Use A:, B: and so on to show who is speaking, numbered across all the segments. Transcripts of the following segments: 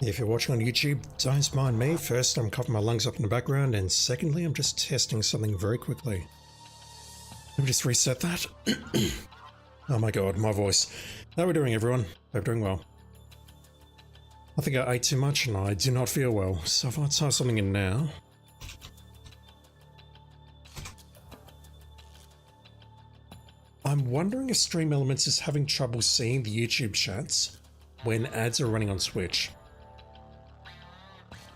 A: If you're watching on YouTube, don't mind me. First, I'm coughing my lungs up in the background, and secondly, I'm just testing something very quickly. Let me just reset that. Oh my god, my voice. How are we doing, everyone? Hope you're doing well. I think I ate too much and I do not feel well, so if I type something in now... I'm wondering if Stream Elements is having trouble seeing the YouTube chats when ads are running on Twitch.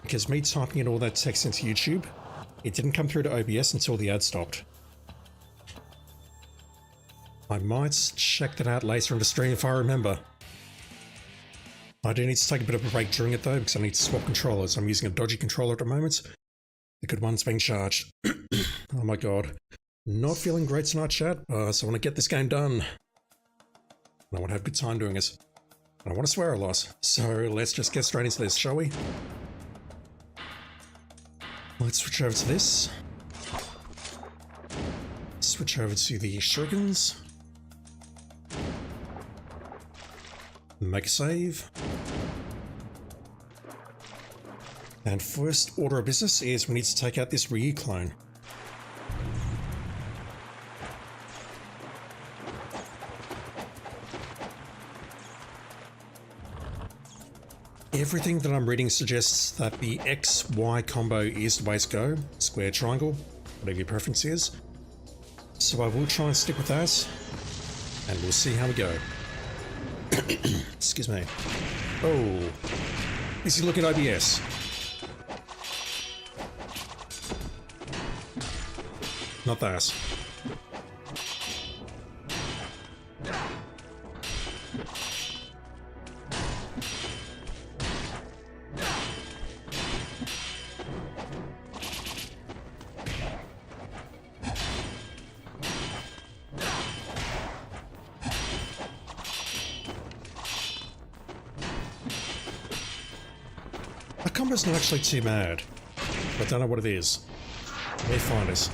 A: Because me typing in all that text into YouTube, it didn't come through to OBS until the ad stopped. I might check that out later in the stream if I remember. I do need to take a bit of a break during it though, because I need to swap controllers. I'm using a dodgy controller at the moment. The good one's being charged. Oh my god. Not feeling great tonight, chat, so I want to get this game done. I want to have a good time doing it. I want to swear a lot, so let's just get straight into this, shall we? Let's switch over to this. Switch over to the shurikens. Make a save. And first order of business is we need to take out this Ryu clone. Everything that I'm reading suggests that the XY combo is the way to go. Square, triangle, whatever your preference is. So I will try and stick with that, and we'll see how we go. Excuse me. Oh, is he looking at OBS? Not that. The combo's not actually too bad. I don't know what it is. Let me find it.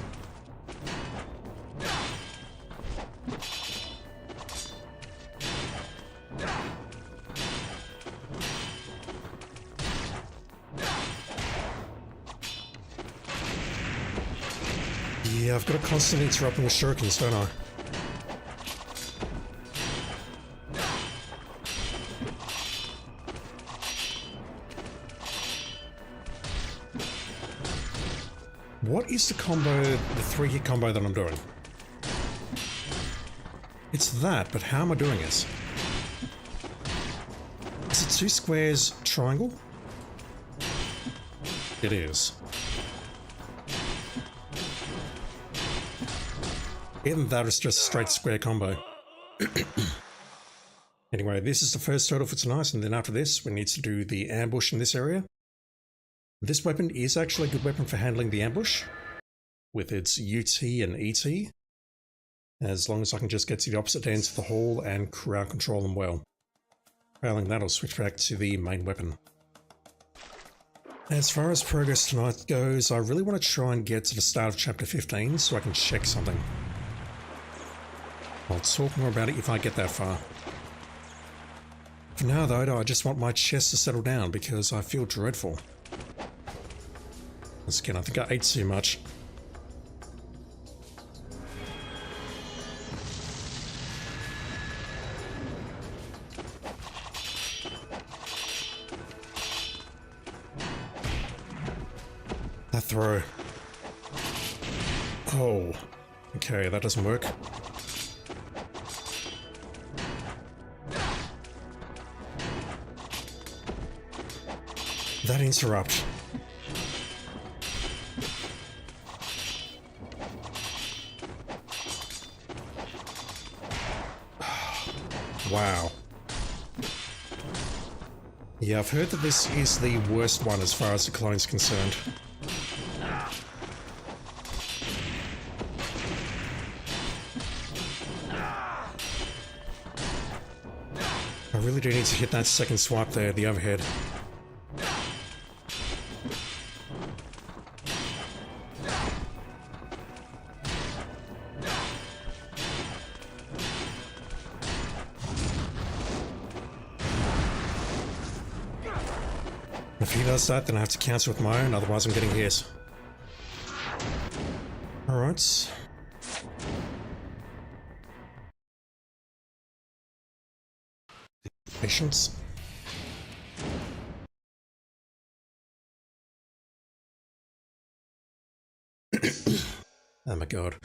A: Yeah, I've got to constantly interrupt with shurikens, don't I? What is the combo, the 3-hit combo that I'm doing? It's that, but how am I doing it? Is it 2 squares, triangle? It is. Even that is just a straight square combo. Anyway, this is the first hurdle for tonight, and then after this, we need to do the ambush in this area. This weapon is actually a good weapon for handling the ambush, with its UT and ET, as long as I can just get to the opposite ends of the hall and crowd control them well. Failing that, I'll switch back to the main weapon. As far as progress tonight goes, I really want to try and get to the start of chapter 15 so I can check something. I'll talk more about it if I get that far. For now though, I just want my chest to settle down because I feel dreadful. Once again, I think I ate too much. That throw. Oh. Okay, that doesn't work. That interrupt. Wow. Yeah, I've heard that this is the worst one as far as the clone's concerned. I really do need to hit that second swipe there, the overhead. If he does that, then I have to cancel with my own, otherwise I'm getting hit. Alright. Patience. Oh my god.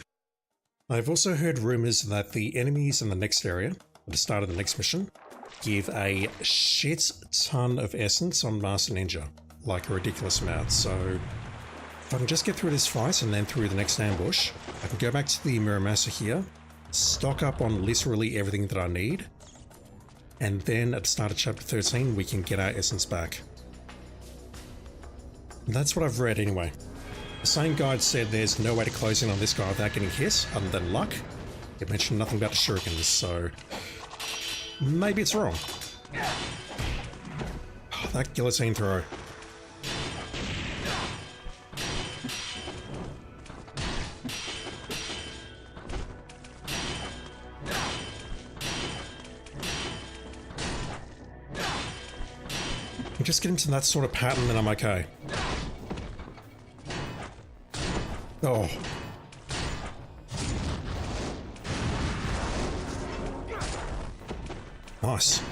A: I've also heard rumors that the enemies in the next area, at the start of the next mission, give a shit ton of essence on Master Ninja. Like a ridiculous amount, so if I can just get through this fight and then through the next ambush, I can go back to the Muramasa here, stock up on literally everything that I need, and then at the start of chapter 13 we can get our essence back. And that's what I've read anyway. The same guide said there's no way to close in on this guy without getting hit, other than luck. It mentioned nothing about the shurikens, so maybe it's wrong. Oh, that guillotine throw. Just get into that sort of pattern, then I'm okay. Oh. Nice.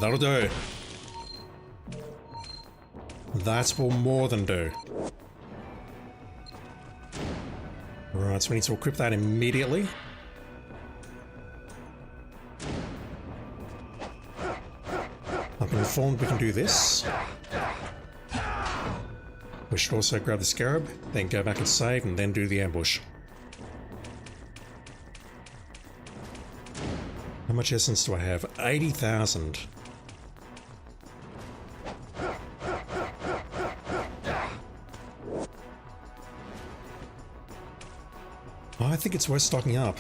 A: That'll do. That will more than do. Alright, so we need to equip that immediately. I've been informed we can do this. We should also grab the scarab, then go back and save, and then do the ambush. How much essence do I have? 80,000. I think it's worth stocking up.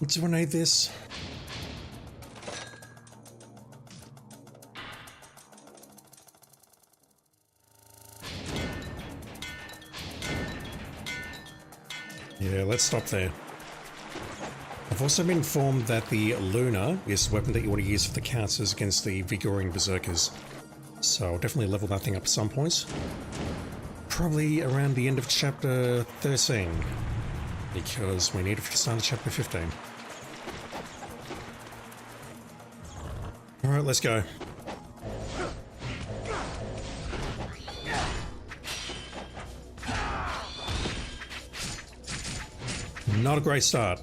A: Do I need this? Yeah, let's stop there. I've also been informed that the Luna is the weapon that you want to use for the counters against the Vigorian Berserkers. So I'll definitely level that thing up at some point. Probably around the end of chapter 13. Because we need it for the start of chapter 15. Alright, let's go. Not a great start.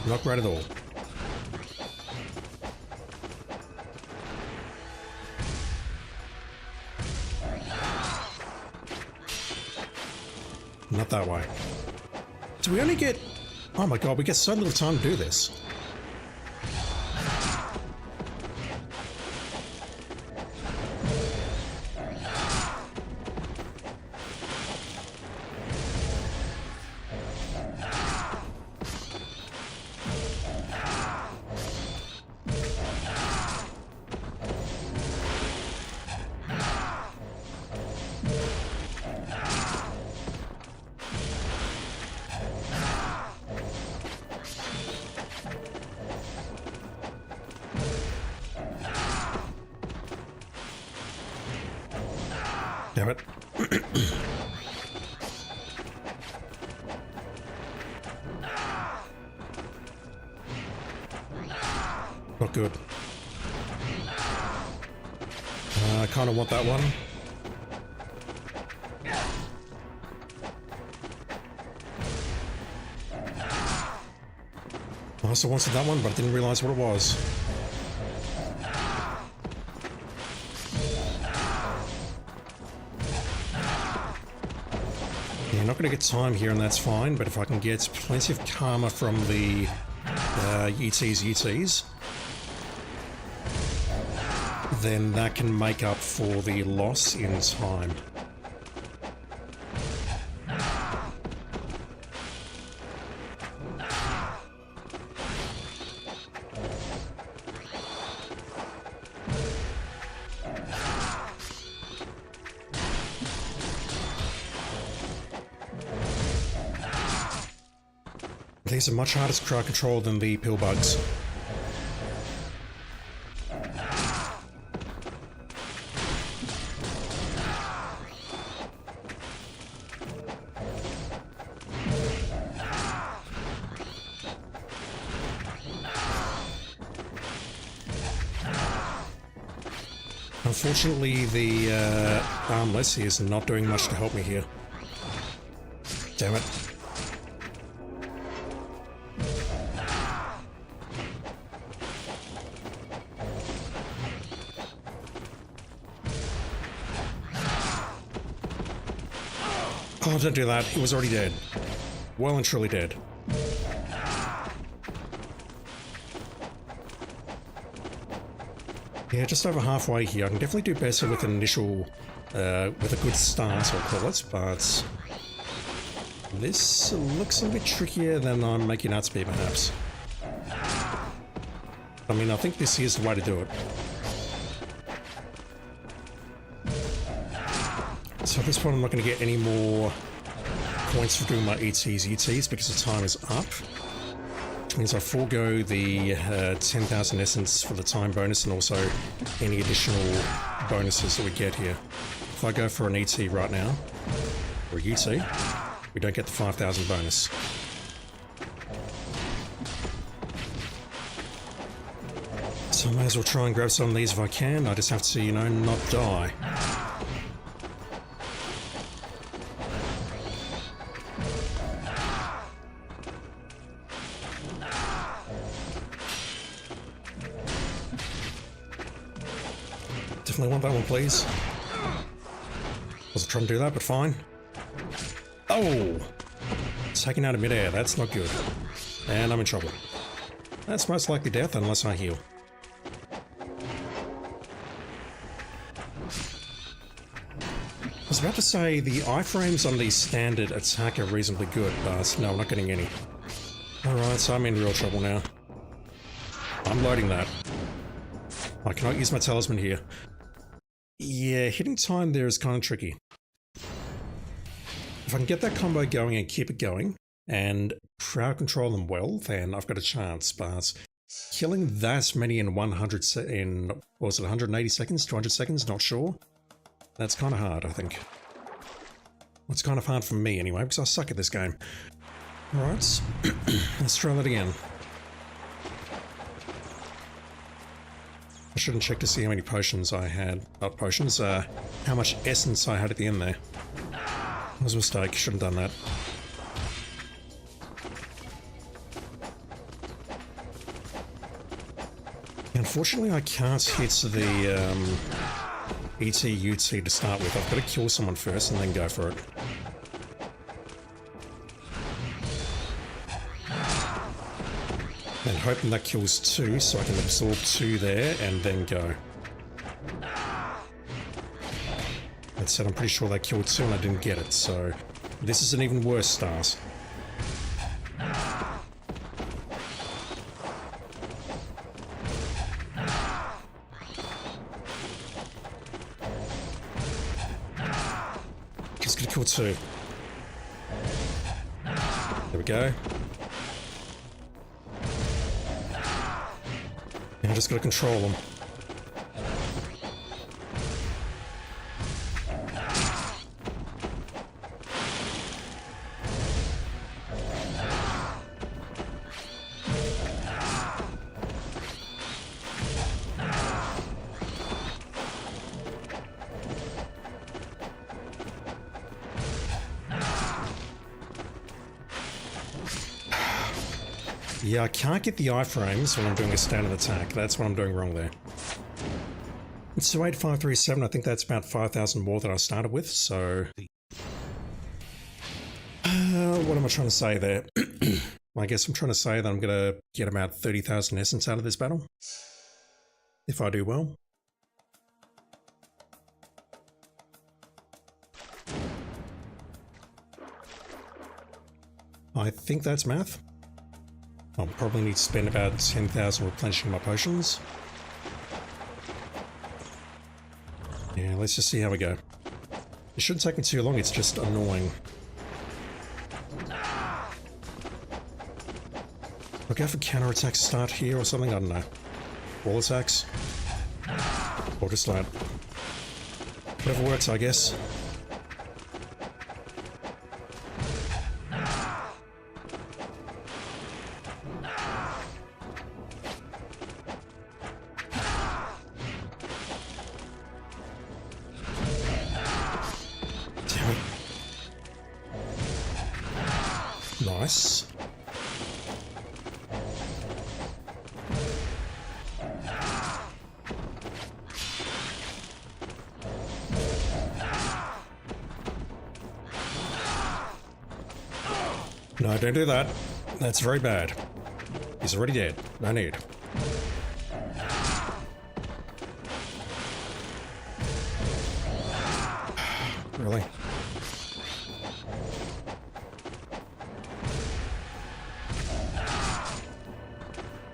A: Not great at all. Not that way. Do we only get... Oh my god, we get so little time to do this. Damn it. Not good. I kind of want that one. I also wanted that one, but I didn't realize what it was. You're not going to get time here, and that's fine, but if I can get plenty of karma from the ETs, then that can make up for the loss in time. These are much harder to crowd control than the pill bugs. Unfortunately, the armless is not doing much to help me here. Damn it. Oh, don't do that. He was already dead. Well and truly dead. Yeah, just over halfway here. I can definitely do better with an initial, with a good start, I'll call it, but this looks a bit trickier than I'm making out to be, perhaps. I mean, I think this is the way to do it. So at this point I'm not going to get any more points for doing my ETs because the time is up. Which means I forego the 10,000 essence for the time bonus and also any additional bonuses that we get here. If I go for an ET right now, or a UT, we don't get the 5,000 bonus. So I may as well try and grab some of these if I can. I just have to, you know, not die. Definitely want that one, please. Wasn't trying to do that, but fine. Oh! Taking out of midair, that's not good. And I'm in trouble. That's most likely death unless I heal. I was about to say the iframes on the standard attack are reasonably good, but no, I'm not getting any. Alright, so I'm in real trouble now. I'm loading that. I cannot use my talisman here. Yeah, hitting time there is kind of tricky. If I can get that combo going and keep it going, and crowd control them well, then I've got a chance, but killing that many in 100 what was it, 180 seconds, 200 seconds, not sure. That's kind of hard, I think. It's kind of hard for me anyway, because I suck at this game. Alright, let's try that again. I shouldn't check to see how many potions I had. Not potions, how much essence I had at the end there. That was a mistake, shouldn't have done that. Unfortunately, I can't hit the ET-UT to start with. I've got to kill someone first and then go for it. And hoping that kills two, so I can absorb two there and then go. That said, I'm pretty sure that killed two and I didn't get it, so this is an even worse start. Just gonna kill two. There we go. And I just gotta control them. Yeah, I can't get the iframes when I'm doing a standard attack. That's what I'm doing wrong there. It's 28537. I think that's about 5,000 more than I started with, so... What am I trying to say there? I guess I'm trying to say that I'm going to get about 30,000 essence out of this battle. If I do well. I think that's math. I'll probably need to spend about 10,000 replenishing my potions. Yeah, let's just see how we go. It shouldn't take me too long, it's just annoying. I'll go for counterattacks to start here or something, I don't know. Wall attacks. Or just like... whatever works, I guess. Damn it. Nice. No, don't do that. That's very bad. He's already dead. No need. Really?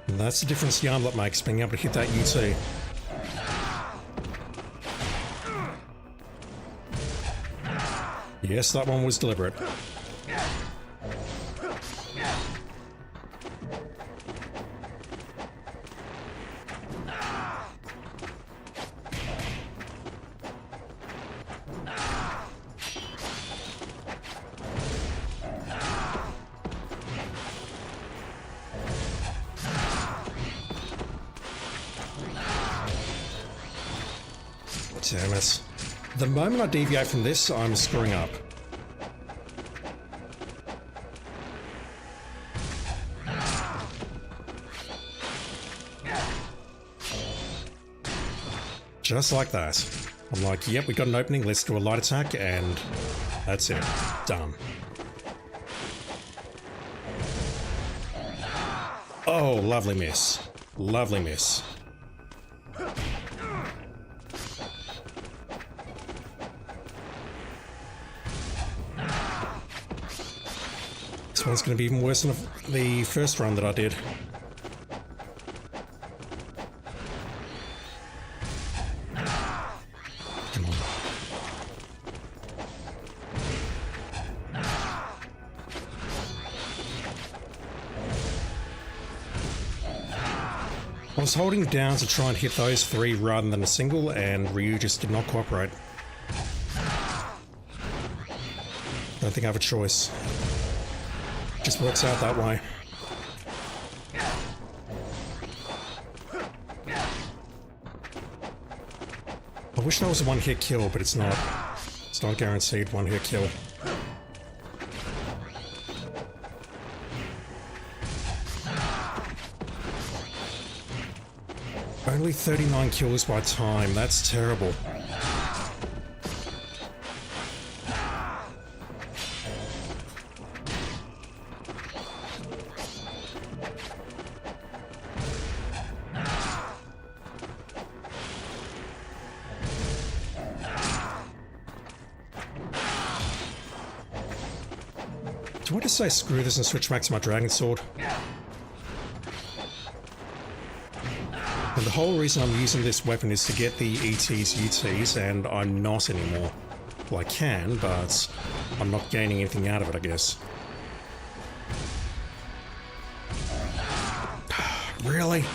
A: And that's the difference the armlet makes, being able to hit that UT. Yes, that one was deliberate. Damn it. The moment I deviate from this, I'm screwing up. Just like that. I'm like, yep, we got an opening, let's do a light attack, and that's it. Done. Oh, lovely miss. Lovely miss. This one's going to be even worse than the first run that I did. Come on. I was holding down to try and hit those three rather than a single, and Ryu just did not cooperate. Don't think I have a choice. Just works out that way. I wish that was a one-hit kill, but it's not. It's not guaranteed one-hit kill. Only 39 kills by time, that's terrible. Do I just say screw this and switch back to my dragon sword? And the whole reason I'm using this weapon is to get the ETs, UTs, and I'm not anymore. Well, I can, but I'm not gaining anything out of it, I guess. Really?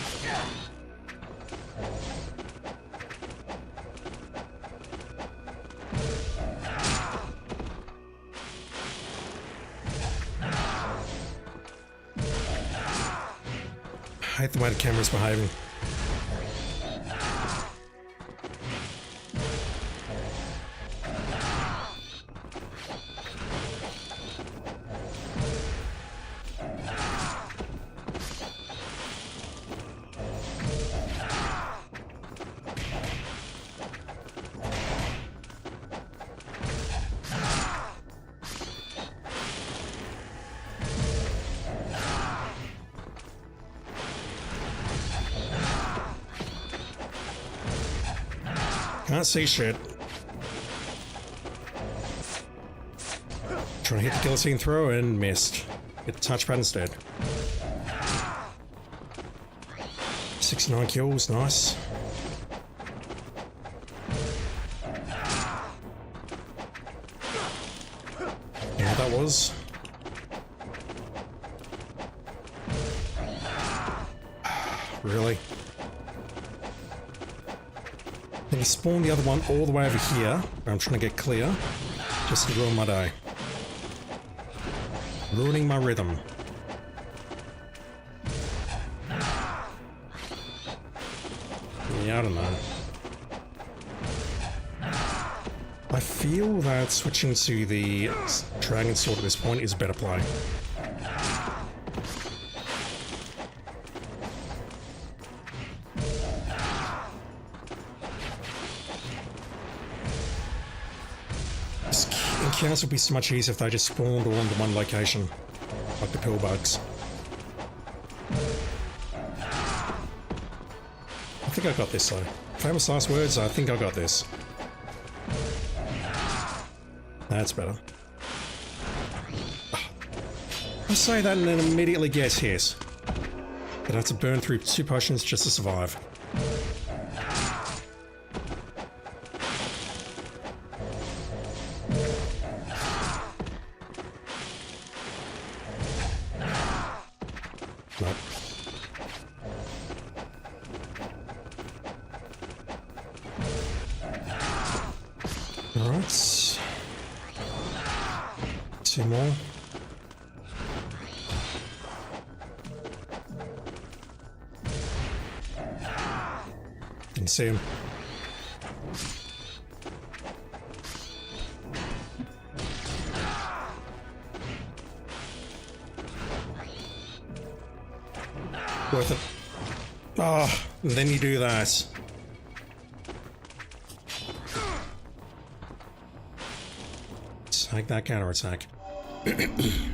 A: I hate the way the camera's behaving. Can't see shit. Trying to hit the guillotine throw and missed. Hit the touchpad instead. 69 kills, nice. Yeah, that was. Really? Then he spawned the other one all the way over here, where I'm trying to get clear, just to ruin my day. Ruining my rhythm. Yeah, I don't know. I feel that switching to the Dragon Sword at this point is a better play. Encounters would be so much easier if they just spawned all into one location, like the pill bugs. I think I got this though. Famous last words, I think I got this. That's better. I say that and then immediately gets hit. But I have to burn through 2 potions just to survive. Nope. Alright. 2 more. Didn't see him. Worth it. Ah, oh, then you do that. Take that counterattack.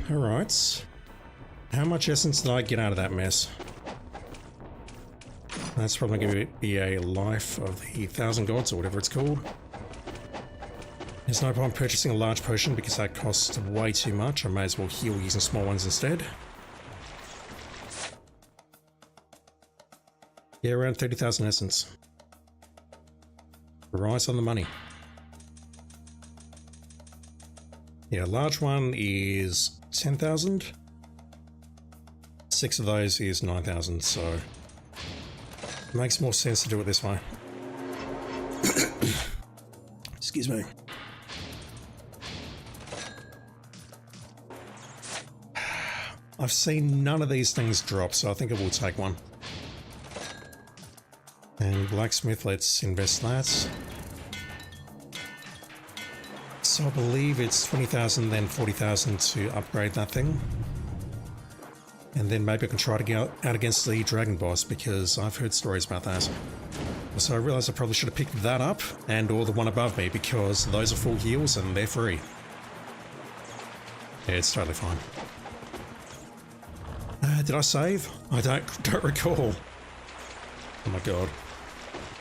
A: Alright. How much essence did I get out of that mess? That's probably going to be a life of the 1,000 gods or whatever it's called. There's no point purchasing a large potion because that costs way too much. I may as well heal using small ones instead. Yeah, around 30,000 essence. Right on the money. Yeah, a large one is 10,000. 6 of those is 9,000, so it makes more sense to do it this way. Excuse me. I've seen none of these things drop, so I think I will take one. And blacksmith, let's invest that. So I believe it's 20,000, then 40,000 to upgrade that thing. And then maybe I can try to get out against the dragon boss, because I've heard stories about that. So I realised I probably should have picked that up, and or the one above me, because those are full heals and they're free. Yeah, it's totally fine. Did I save? I don't recall. Oh my god.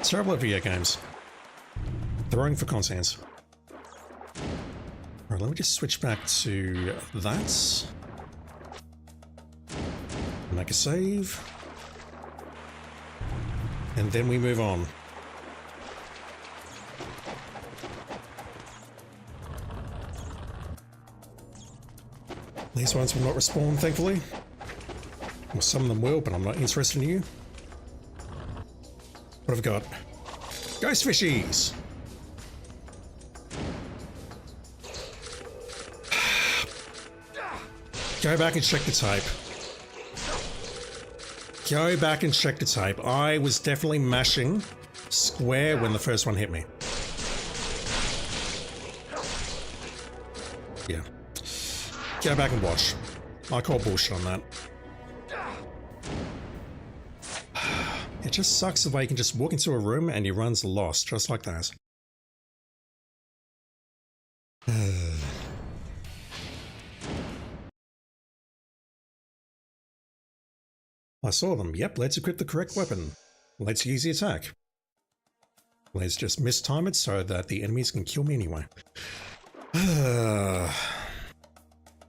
A: It's terrible at video games. Throwing for content. Alright, let me just switch back to that. Make a save. And then we move on. These ones will not respawn, thankfully. Well, some of them will, but I'm not interested in you. What have we got? Ghost fishies! Go back and check the tape. Go back and check the tape. I was definitely mashing square when the first one hit me. Yeah. Go back and watch. I call bullshit on that. It just sucks the way you can just walk into a room and your run's lost, just like that. I saw them. Yep, let's equip the correct weapon. Let's use the attack. Let's just mistime it so that the enemies can kill me anyway.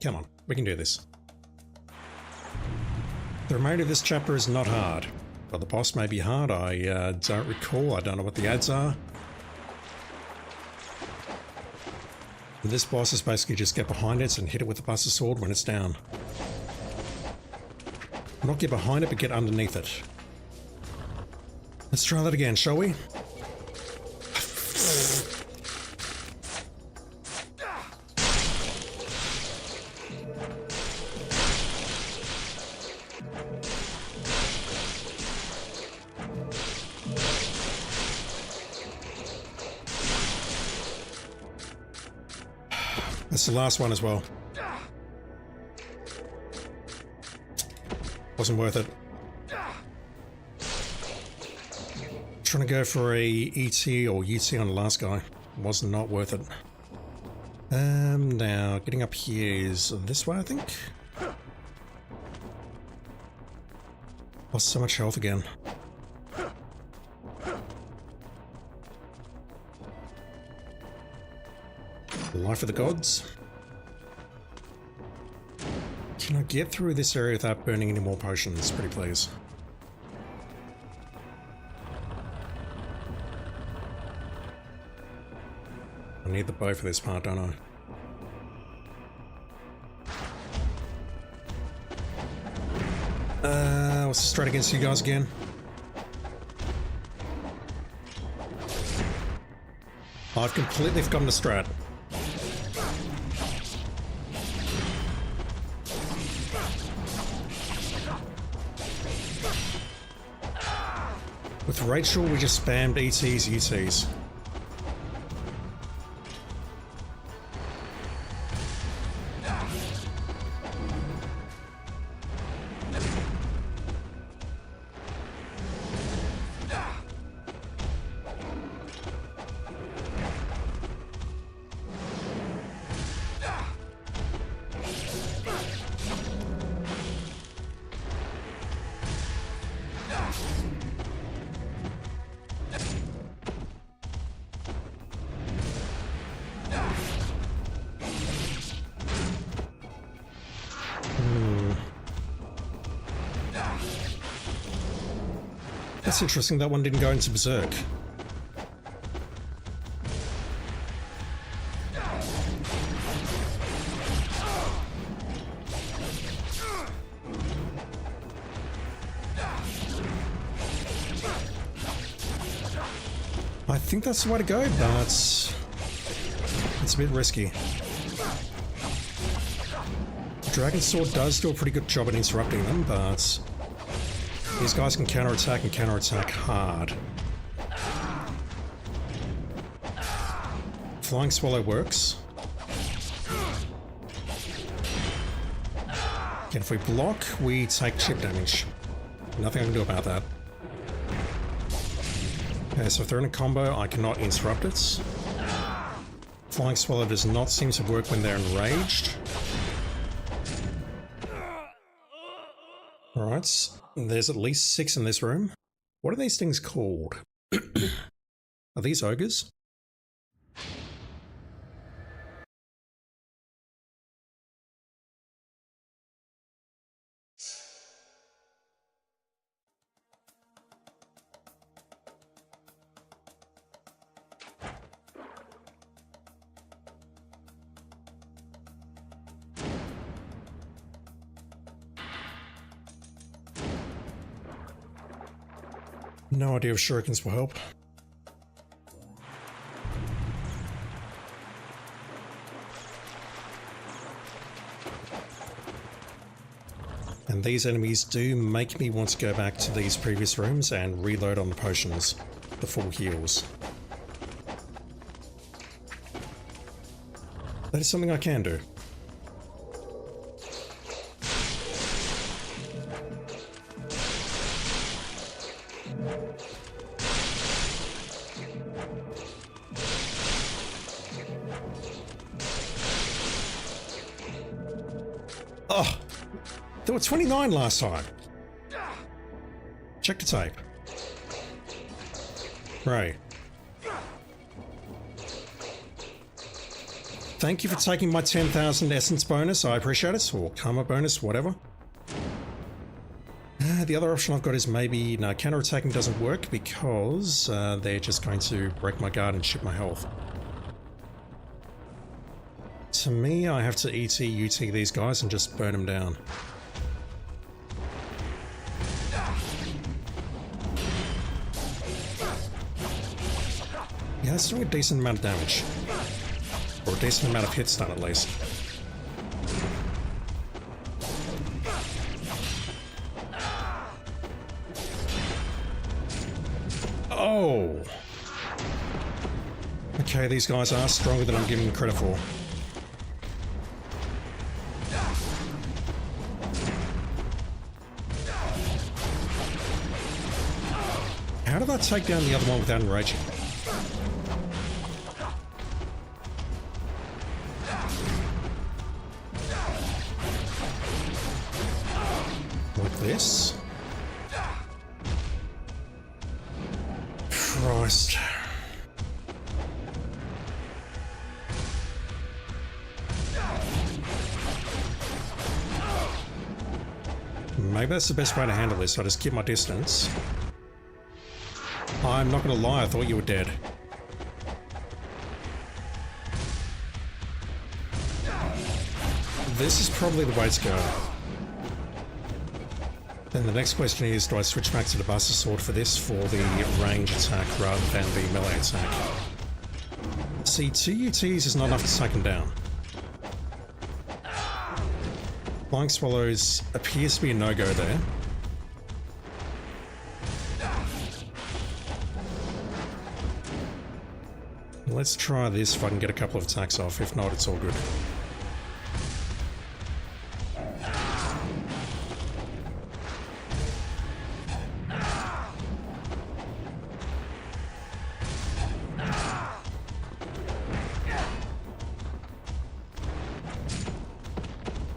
A: Come on, we can do this. The remainder of this chapter is not hard, but the boss may be hard. I don't recall. I don't know what the adds are. This boss is basically just get behind it and hit it with the Buster Sword when it's down. Not get behind it, but get underneath it. Let's try that again, shall we? That's the last one as well. Wasn't worth it. Trying to go for a ET or UT on the last guy. Was not worth it. Now getting up here is this way, I think. Lost so much health again. Life of the gods. Can I get through this area without burning any more potions? Pretty please. I need the bow for this part, don't I? What's the strat against you guys again? I've completely forgotten the strat. With Rachel, we just spammed ETs, UTs. That's interesting, that one didn't go into Berserk. I think that's the way to go, but it's a bit risky. Dragon Sword does do a pretty good job at interrupting them, but these guys can counterattack and counterattack hard. Flying Swallow works. And if we block, we take chip damage. Nothing I can do about that. Okay, so if they're in a combo, I cannot interrupt it. Flying Swallow does not seem to work when they're enraged. Alright, there's at least 6 in this room. What are these things called? Are these ogres? No idea if shurikens will help. And these enemies do make me want to go back to these previous rooms and reload on the potions, the full heals. That is something I can do. Oh, there were 29 last time. Check the tape. Right. thank you for taking my 10,000 essence bonus. I appreciate it. Or karma bonus, whatever. The other option I've got is maybe... No, counterattacking doesn't work because they're just going to break my guard and chip my health. To me, I have to ET, UT these guys and just burn them down. Yeah, that's doing a decent amount of damage. Or a decent amount of hits done at least. Oh! Okay, these guys are stronger than I'm giving them credit for. How did I take down the other one without enraging? Like this? Christ. Maybe that's the best way to handle this. I just keep my distance. I'm not gonna lie, I thought you were dead. This is probably the way to go. Then the next question is, do I switch back to the Buster Sword for this for the range attack rather than the melee attack? See, 2 UTs is not enough to take him down. Flying Swallows appears to be a no-go there. Let's try this if I can get a couple of attacks off. If not, it's all good.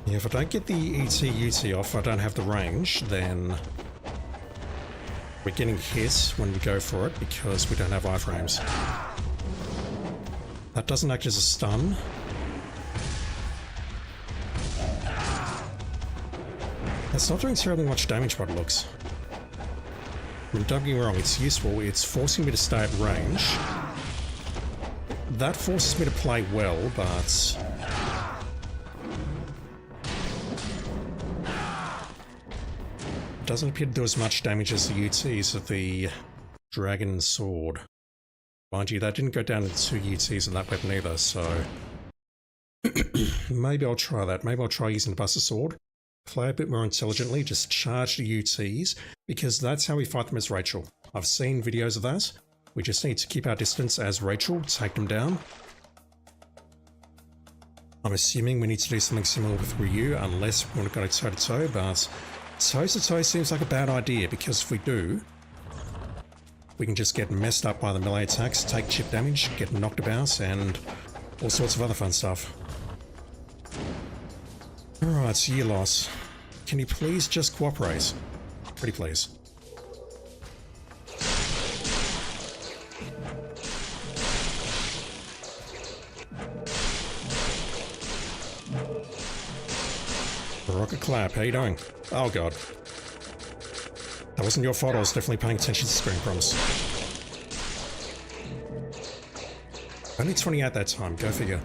A: Yeah, if I don't get the ET-UT off, I don't have the range, then we're getting hit when we go for it because we don't have iframes. That doesn't act as a stun. That's not doing terribly much damage by it looks. I mean, don't get me wrong, it's useful. It's forcing me to stay at range. That forces me to play well, but... it doesn't appear to do as much damage as the UTs of the Dragon Sword. Mind you, that didn't go down to 2 UTs of that weapon either, so... maybe I'll try that. Maybe I'll try using the Buster Sword. Play a bit more intelligently, just charge the UTs, because that's how we fight them as Rachel. I've seen videos of that. We just need to keep our distance as Rachel, take them down. I'm assuming we need to do something similar with Ryu, unless we want to go toe-to-toe, but toe-to-toe seems like a bad idea, because if we do... we can just get messed up by the melee attacks, take chip damage, get knocked about, and all sorts of other fun stuff. Alright, year loss. Can you please just cooperate? Pretty please. Rocket Clap, how you doing? Oh god. That wasn't your fault, I was definitely paying attention to screen prompts. Only 28 that time, go figure.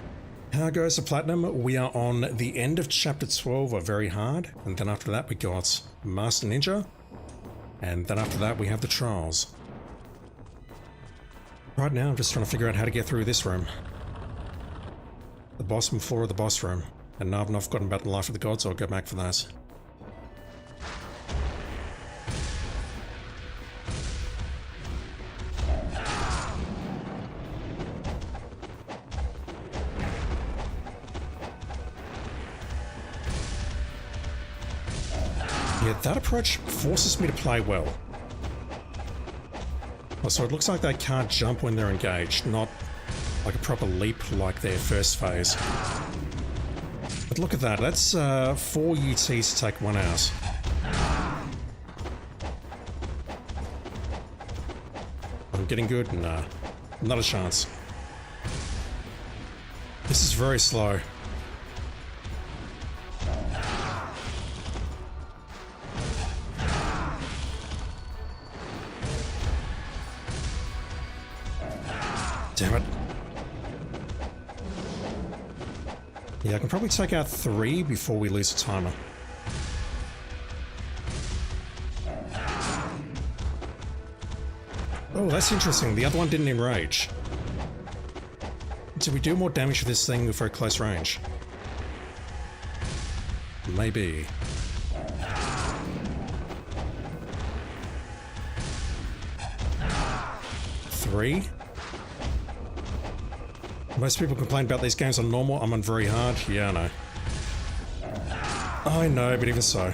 A: How goes the Platinum? We are on the end of Chapter 12 of Very Hard, and then after that we got Master Ninja, and then after that we have the Trials. Right now I'm just trying to figure out how to get through this room. The bottom floor of the boss room, and now I've not forgotten about the Life of the Gods, I'll go back for that. Yeah, that approach forces me to play well. So it looks like they can't jump when they're engaged, not like a proper leap like their first phase. But look at that, that's 4 UTs to take 1 out. I'm getting good? Nah, not a chance. This is very slow. Damn it. Yeah, I can probably take out 3 before we lose the timer. Oh, that's interesting. The other one didn't enrage. Did we do more damage with this thing for a close range? Maybe. Three? Most people complain about these games on normal. I'm on very hard. Yeah, I know. I know, but even so.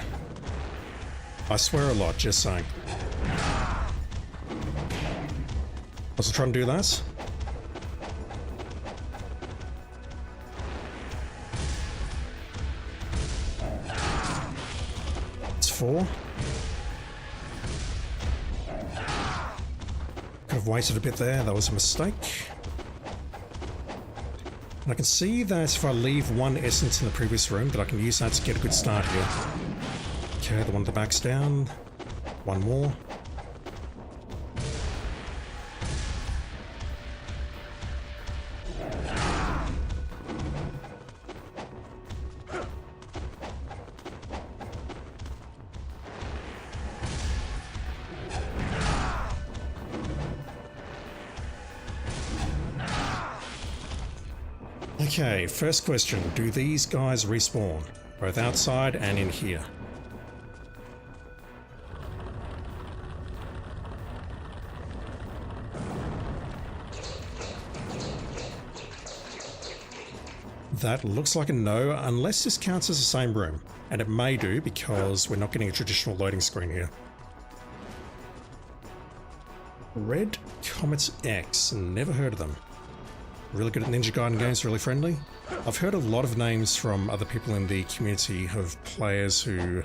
A: I swear a lot, just saying. I was trying to do that. It's 4. Could have waited a bit there, that was a mistake. And I can see that if I leave 1 essence in the previous room, that I can use that to get a good start here. Okay, the one at the back's down. 1 more. Okay, first question. Do these guys respawn? Both outside and in here. That looks like a no, unless this counts as the same room. And it may do, because we're not getting a traditional loading screen here. Red Comets X. Never heard of them. Really good at Ninja Gaiden games, really friendly. I've heard a lot of names from other people in the community of players who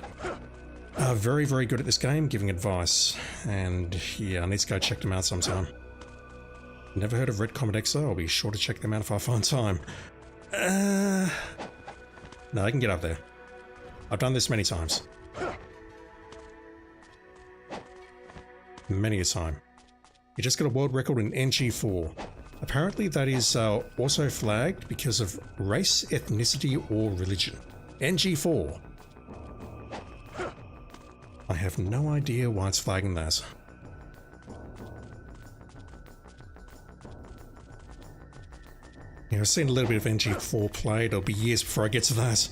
A: are very, very good at this game, giving advice. And yeah, I need to go check them out sometime. Never heard of Red Comet X though. I'll be sure to check them out if I find time. No, I can get up there. I've done this many times. Many a time. You just got a world record in NG4. Apparently that is also flagged because of race, ethnicity, or religion. NG4. I have no idea why it's flagging that. Yeah, I've seen a little bit of NG4 played. It'll be years before I get to that.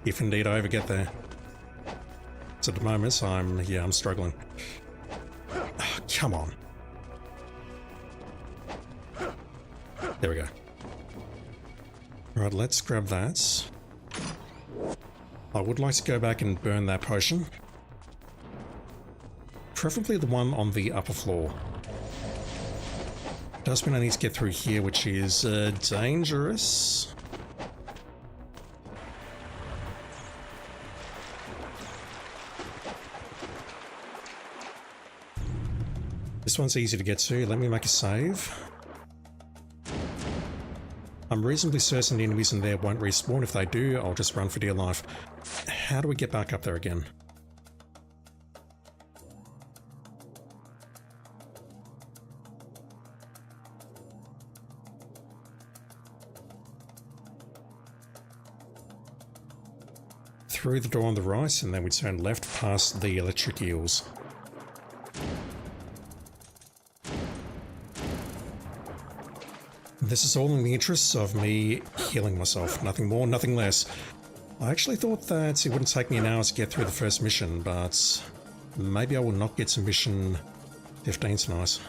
A: If indeed I ever get there. So at the moment, I'm struggling. Oh, come on. There we go. Right, let's grab that. I would like to go back and burn that potion. Preferably the one on the upper floor. Does mean I need to get through here, which is dangerous. This one's easy to get to. Let me make a save. I'm reasonably certain the enemies in there won't respawn. If they do, I'll just run for dear life. How do we get back up there again? Through the door on the right, and then we turn left past the electric eels. This is all in the interests of me healing myself. Nothing more, nothing less. I actually thought that it wouldn't take me an hour to get through the first mission, but maybe I will not get to mission 15 tonight.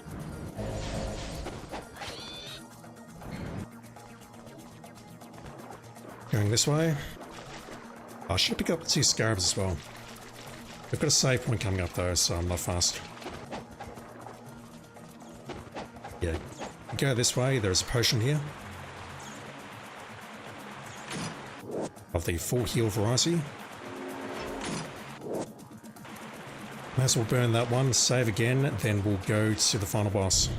A: Going this way. I should pick up the 2 scarabs as well. We've got a save point coming up though, so I'm not fast. Yeah. Go this way, there's a potion here. Of the full heal variety. Might as well burn that one, save again, then we'll go to the final boss.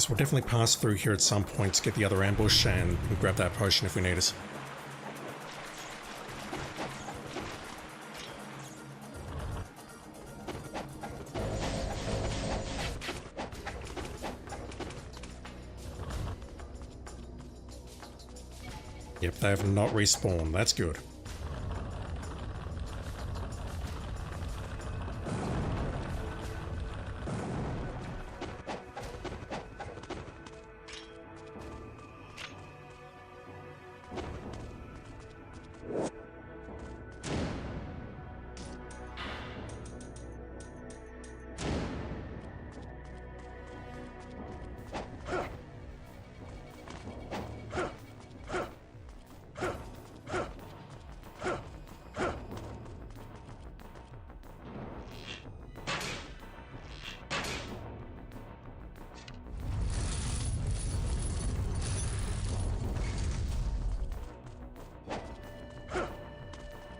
A: So we'll definitely pass through here at some point to get the other ambush and grab that potion if we need it. Yep, they have not respawned. That's good.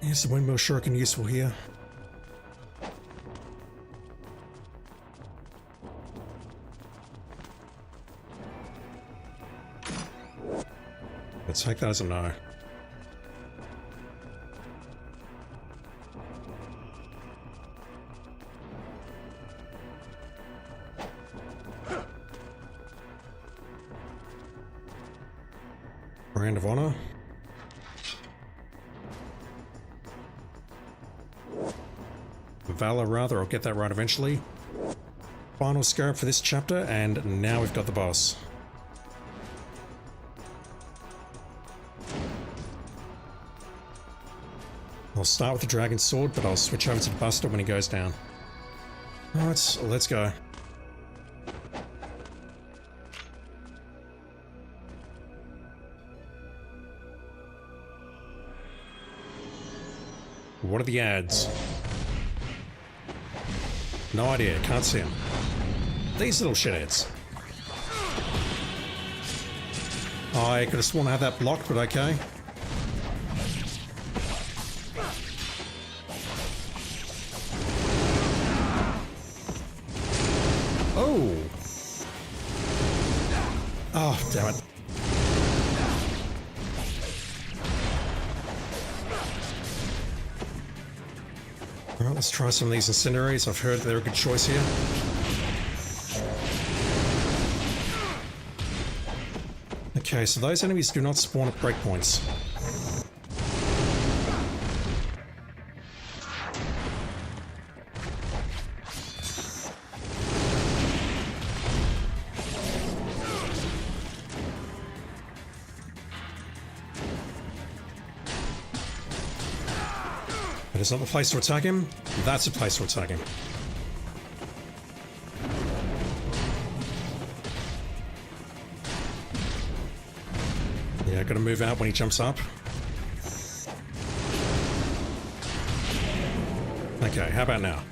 A: Is the windmill shuriken useful here? Let's take that as a no. Brand of honor. Valor, rather. I'll get that right eventually. Final scarab for this chapter, and now we've got the boss. I'll start with the dragon sword, but I'll switch over to the buster when he goes down. Alright, let's go. What are the ads? No idea, can't see them. These little shitheads. I could have sworn I had that blocked, but okay. Oh! Oh, damn it. Alright, let's try some of these incendiaries. I've heard they're a good choice here. Okay, so those enemies do not spawn at breakpoints. But it's not the place to attack him. That's a place to attack him. Yeah, gotta move out when he jumps up. Okay, how about now?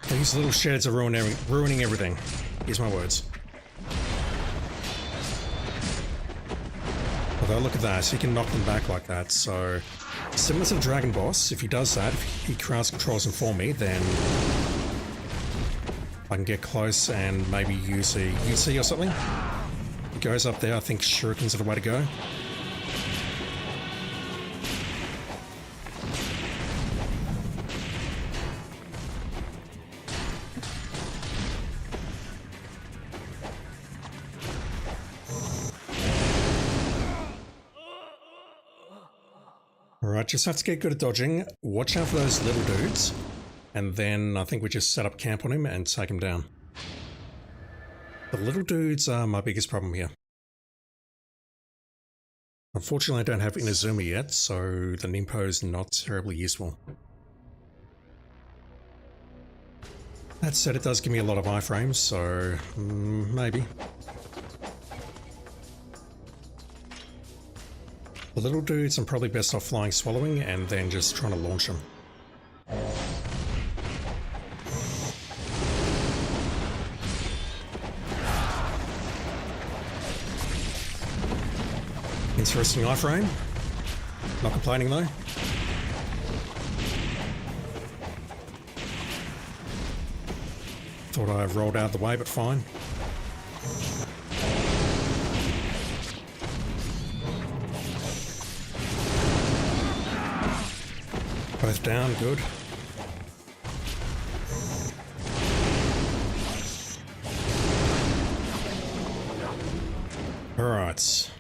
A: These little sheds are ruining everything. Here's my words. Although look at that, he can knock them back like that, so... Similar to the dragon boss, if he does that, if he crowd controls him for me, then... I can get close and maybe use a UC or something. He goes up there, I think shurikens are the way to go. Alright, just have to get good at dodging. Watch out for those little dudes. And then I think we just set up camp on him and take him down. The little dudes are my biggest problem here. Unfortunately, I don't have Inazuma yet, so the Nimpo's not terribly useful. That said, it does give me a lot of iframes, so maybe. The little dudes, I'm probably best off flying swallowing and then just trying to launch them. Interesting iframe. Not complaining though. Thought I rolled out of the way, but fine. Both down, good. Alright.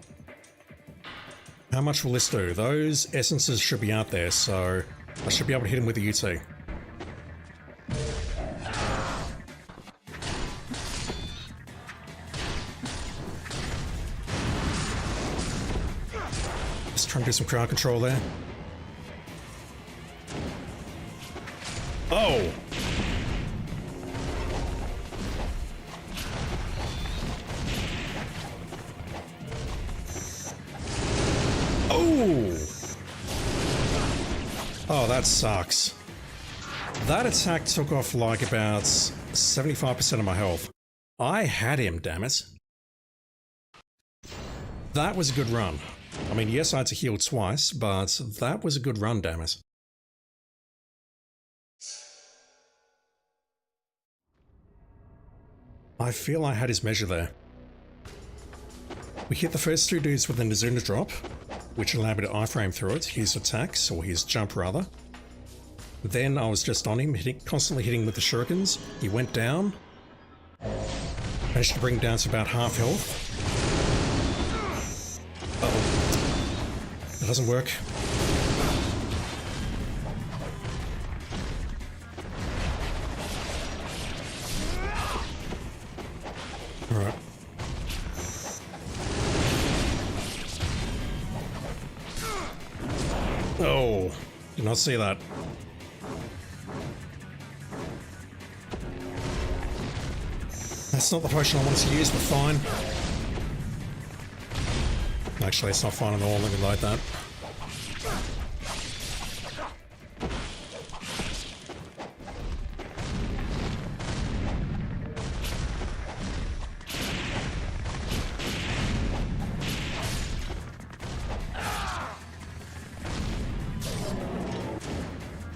A: How much will this do? Those essences should be out there, so I should be able to hit him with the UT. Let's try and do some crowd control there. Oh! Oh! Oh, that sucks. That attack took off like about 75% of my health. I had him, damn it. That was a good run. I mean, yes, I had to heal twice, but that was a good run, damn it. I feel I had his measure there. We hit the first two dudes with the Nizuna drop, which allowed me to iframe through it, his attacks, or his jump rather. Then I was just on him, constantly hitting with the shurikens. He went down. Managed to bring him down to about half health. Uh-oh. That doesn't work. Alright. Oh, did not see that. That's not the potion I wanted to use, but fine. Actually, it's not fine at all. Let me load that.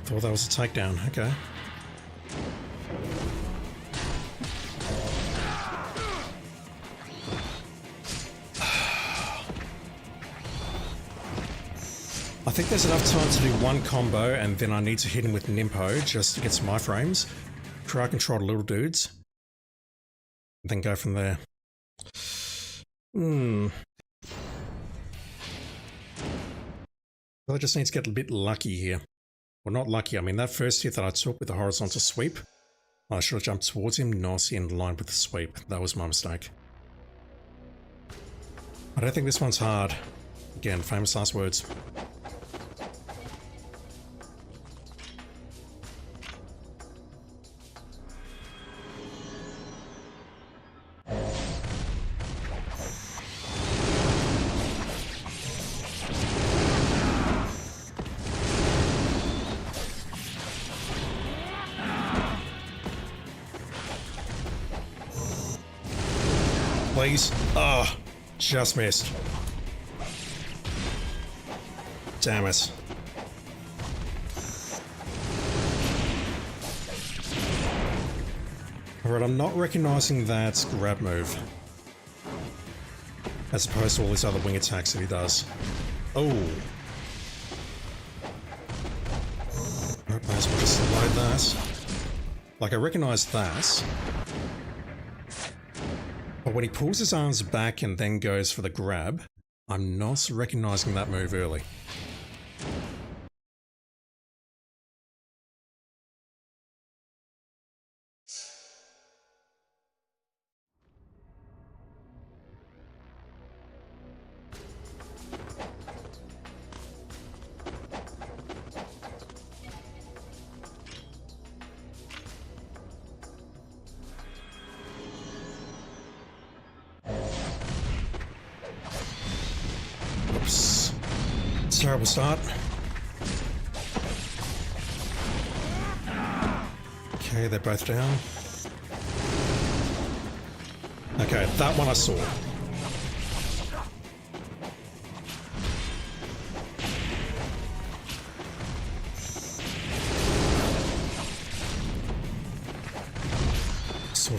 A: Thought that was a takedown. Okay. I think there's enough time to do one combo, and then I need to hit him with Nimpo just to get some iframes. Crowd control the little dudes. Then go from there. Well, I just need to get a bit lucky here. Well, not lucky. I mean, that first hit that I took with the horizontal sweep, I should have jumped towards him, not in line with the sweep. That was my mistake. I don't think this one's hard. Again, famous last words. Please. Oh, just missed. Damn it. Alright, I'm not recognizing that grab move. As opposed to all these other wing attacks that he does. Oh. Might as well just load that. Like, I recognize that. But when he pulls his arms back and then goes for the grab, I'm not recognizing that move early. Oops. It's a terrible start. Okay, they're both down. Okay, that one I saw.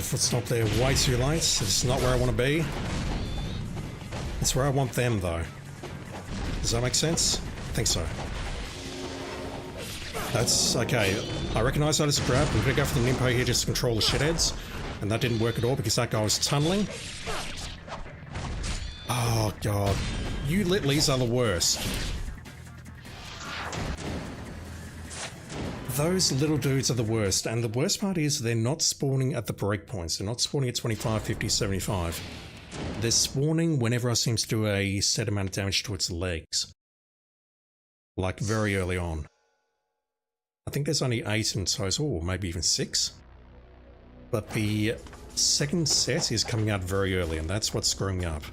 A: foot stomp there way too late. It's not where I want to be. It's where I want them, though. Does that make sense? I think so. That's okay. I recognise that as a grab. I'm going to go for the Nimpo here just to control the shitheads. And that didn't work at all because that guy was tunneling. Oh, God. You Litleys are the worst. Those little dudes are the worst. And the worst part is they're not spawning at the breakpoints. They're not spawning at 25, 50, 75. They're spawning whenever I seem to do a set amount of damage to its legs. Like very early on. I think there's only 8 in total, or maybe even 6. But the second set is coming out very early, and that's what's screwing me up.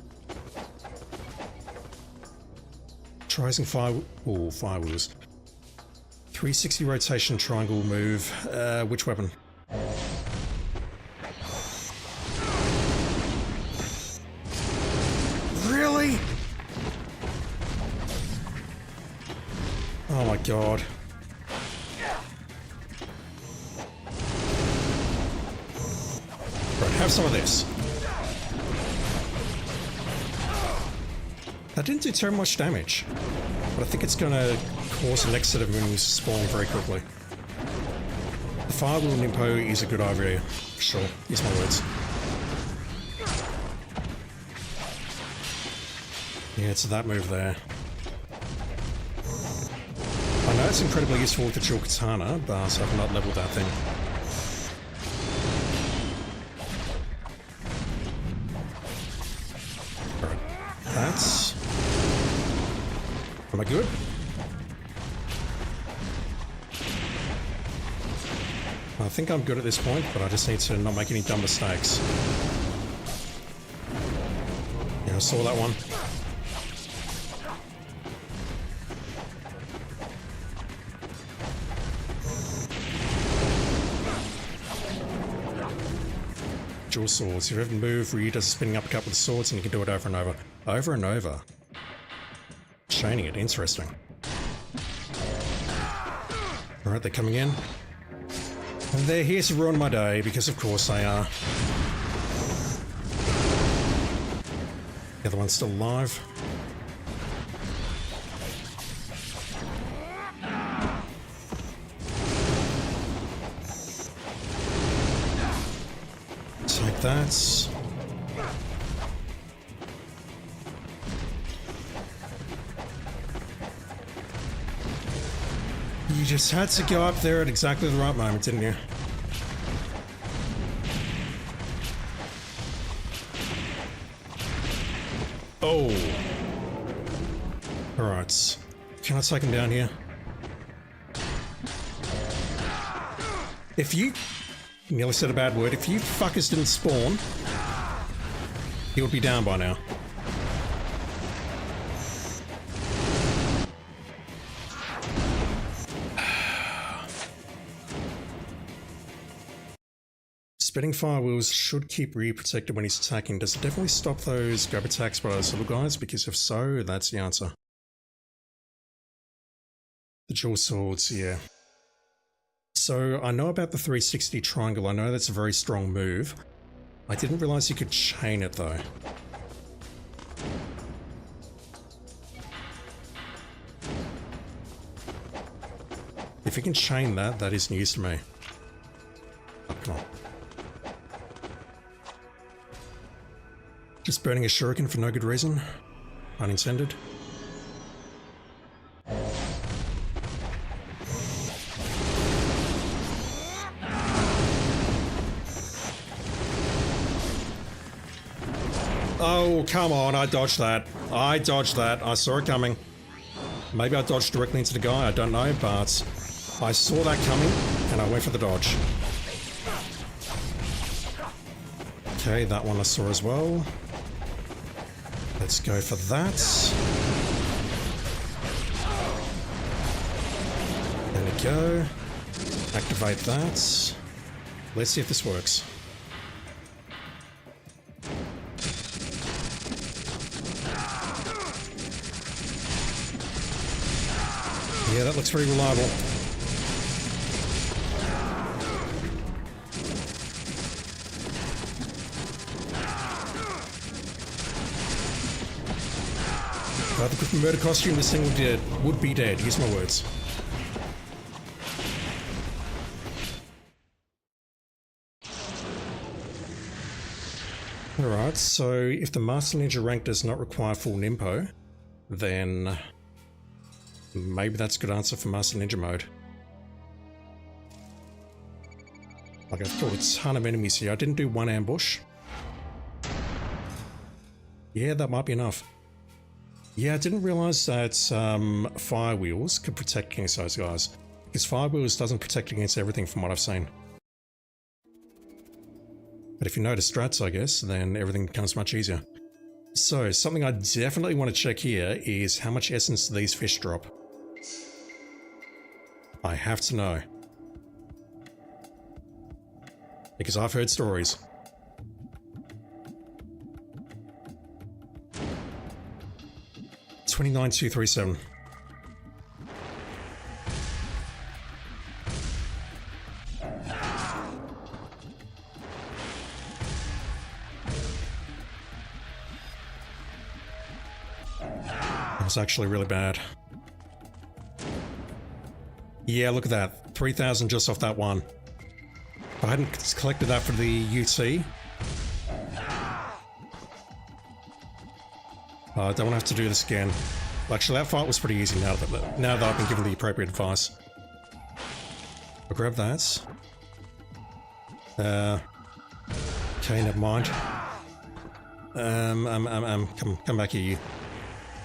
A: Tries and fire wheels. 360 rotation triangle move. Which weapon? Really? Oh my god. Right, have some of this. That didn't do too much damage, but I think it's going to cause the next set of enemies to spawn very quickly. The Firewheel Nimpo is a good idea, for sure. Use my words. Yeah, it's that move there. I know it's incredibly useful with the dual katana, but I've not leveled that thing. Alright, that's... Am I good? I think I'm good at this point, but I just need to not make any dumb mistakes. Yeah, I saw that one. Dual swords. If you ever move, Ryu does a spinning uppercut with the swords and you can do it over and over. Over and over. Chaining it, interesting. Alright, they're coming in. And they're here to ruin my day, because of course they are. The other one's still alive. Take that. You just had to go up there at exactly the right moment, didn't you? Oh. Alright. Can I take him down here? If you... Nearly said a bad word. If you fuckers didn't spawn, he would be down by now. Spitting fire wheels should keep Ryu protected when he's attacking. Does it definitely stop those grab attacks by those little guys? Because if so, that's the answer. The dual swords, yeah. So I know about the 360 triangle. I know that's a very strong move. I didn't realize you could chain it though. If you can chain that, that is news to me. Oh, come on. Just burning a shuriken for no good reason. Unintended. Oh, come on, I dodged that. I dodged that. I saw it coming. Maybe I dodged directly into the guy, I don't know, but I saw that coming and I went for the dodge. Okay, that one I saw as well. Let's go for that. There we go. Activate that. Let's see if this works. Yeah, that looks pretty reliable. By the Griffin murder costume, this thing would be dead. Use my words. Alright, so if the Master Ninja rank does not require full Nimpo, then maybe that's a good answer for Master Ninja mode. Like, I've killed a ton of enemies here. I didn't do one ambush. Yeah, that might be enough. Yeah, I didn't realise that Fire Wheels could protect against those guys. Because Fire Wheels doesn't protect against everything from what I've seen. But if you know the strats, I guess, then everything becomes much easier. So, something I definitely want to check here is how much essence do these fish drop? I have to know. Because I've heard stories. $29,237. That was actually really bad. Yeah, look at that. 3,000 just off that one. If I hadn't collected that for the UT, I don't want to have to do this again. Actually, that fight was pretty easy now that I've been given the appropriate advice. I'll grab that. Okay, never mind. Come back here, you.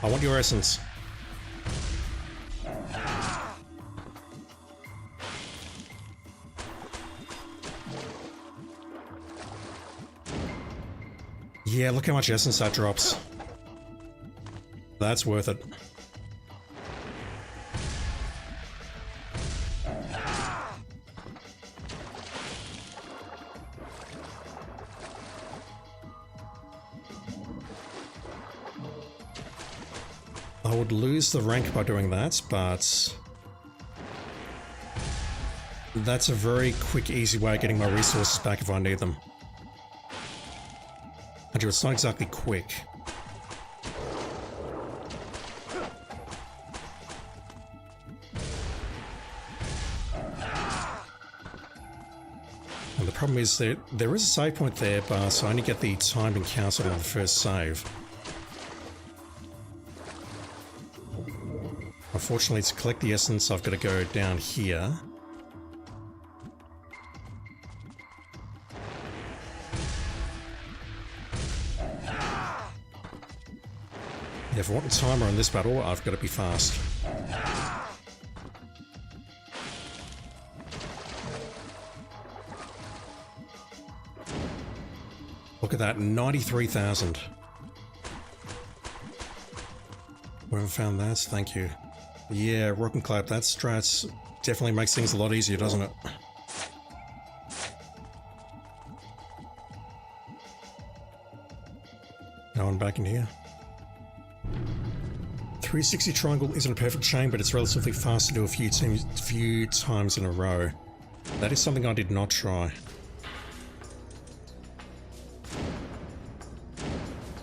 A: I want your essence. Yeah, look how much essence that drops. That's worth it. I would lose the rank by doing that, but that's a very quick, easy way of getting my resources back if I need them. And it's not exactly quick. And the problem is that there is a save point there, but I only get the timed encounter on the first save. Unfortunately, to collect the essence, I've got to go down here. Yeah, if I want a timer on this battle, I've got to be fast. Look at that, 93,000. Whoever found that, thank you. Yeah, rock and clap, that strats definitely makes things a lot easier, doesn't it? Now I'm back in here. 360 triangle isn't a perfect chain, but it's relatively fast to do a few times in a row. That is something I did not try.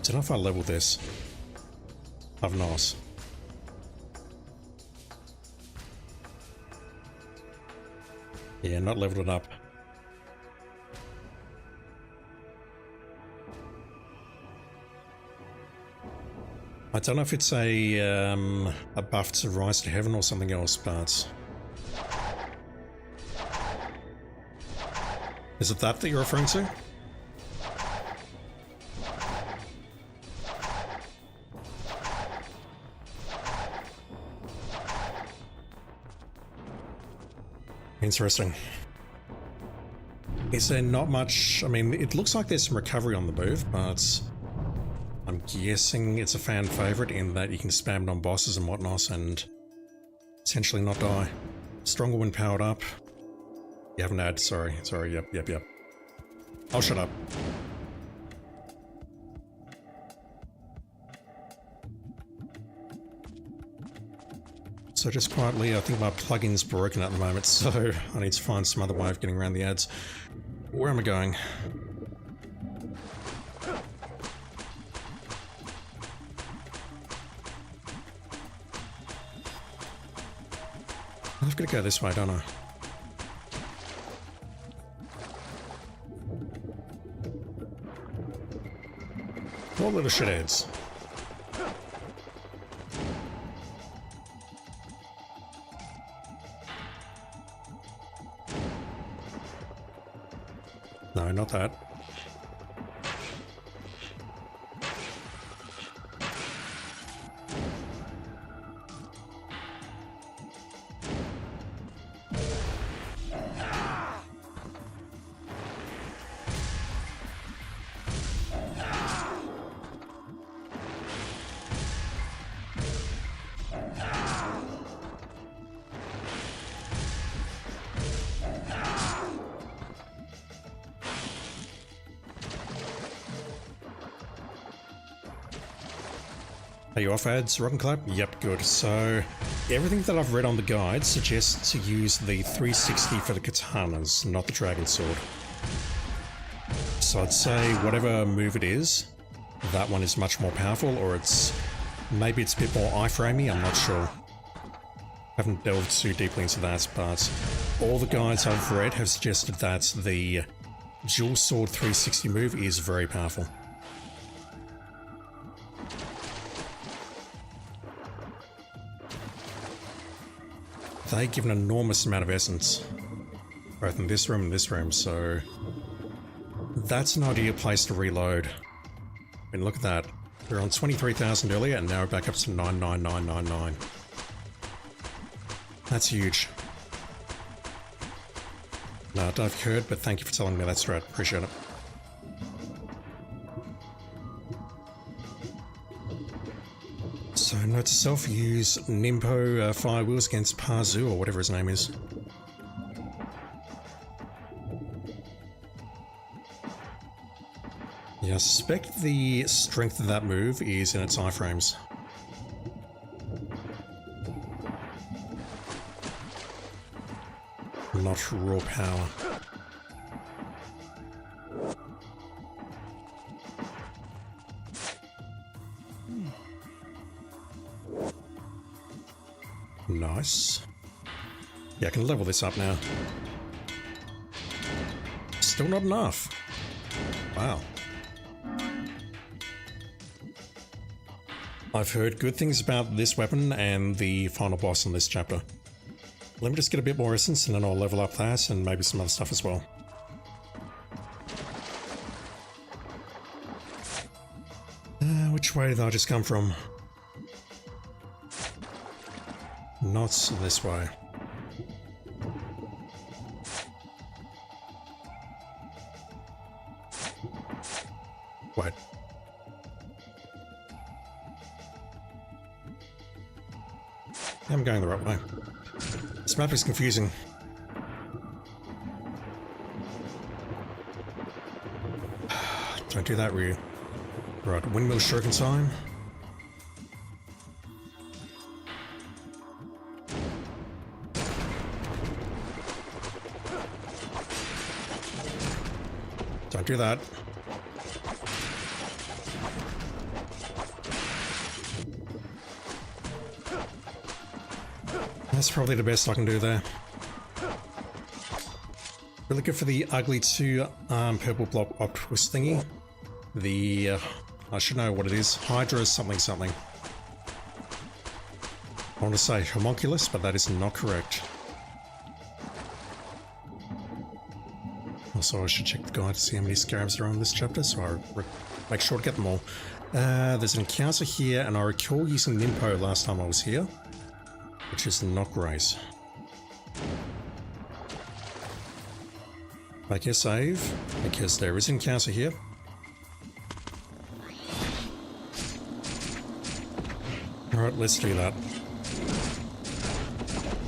A: Don't know if I leveled this. I've not. Yeah, not leveled it up. I don't know if it's a buff to rise to heaven or something else, but is it that you're referring to? Interesting. Is there not much? I mean, it looks like there's some recovery on the move, but I'm guessing it's a fan favorite in that you can spam it on bosses and whatnot and potentially not die. Stronger when powered up. You haven't had, sorry, yep. I'll shut up. So just quietly, I think my plugin's broken at the moment, so I need to find some other way of getting around the ads. Where am I going? I've got to go this way, don't I? More little shitheads. No, not that. Are you off ads, Rock and Clap? Yep, good. So, everything that I've read on the guide suggests to use the 360 for the katanas, not the dragon sword. So I'd say whatever move it is, that one is much more powerful, or maybe it's a bit more iframey, I'm not sure. Haven't delved too deeply into that, but all the guides I've read have suggested that the dual sword 360 move is very powerful. They give an enormous amount of essence, both in this room and this room, so that's an ideal place to reload. I mean, look at that. We were on 23,000 earlier, and now we're back up to 99999. That's huge. No, I don't know if you heard, but thank you for telling me that strat. Appreciate it. So, note to self, use Nimpo fire wheels against Pazu, or whatever his name is. Yeah, I suspect the strength of that move is in its iframes. Not raw power. Nice. Yeah, I can level this up now. Still not enough. Wow. I've heard good things about this weapon and the final boss in this chapter. Let me just get a bit more essence and then I'll level up that and maybe some other stuff as well. Which way did I just come from? Not this way. Wait. I'm going the right way. This map is confusing. Don't do that, Ryu. Right, windmill shuriken time. Don't do that. That's probably the best I can do there. Really good for the ugly 2-arm purple block octopus thingy. The, I should know what it is. Hydra something something. I want to say homunculus, but that is not correct. Also, I should check the guide to see how many scarabs there are in this chapter, so I make sure to get them all. There's an encounter here, and I recall using Nimpo last time I was here, which is not great. Make your save, because there is an encounter here. Alright, let's do that.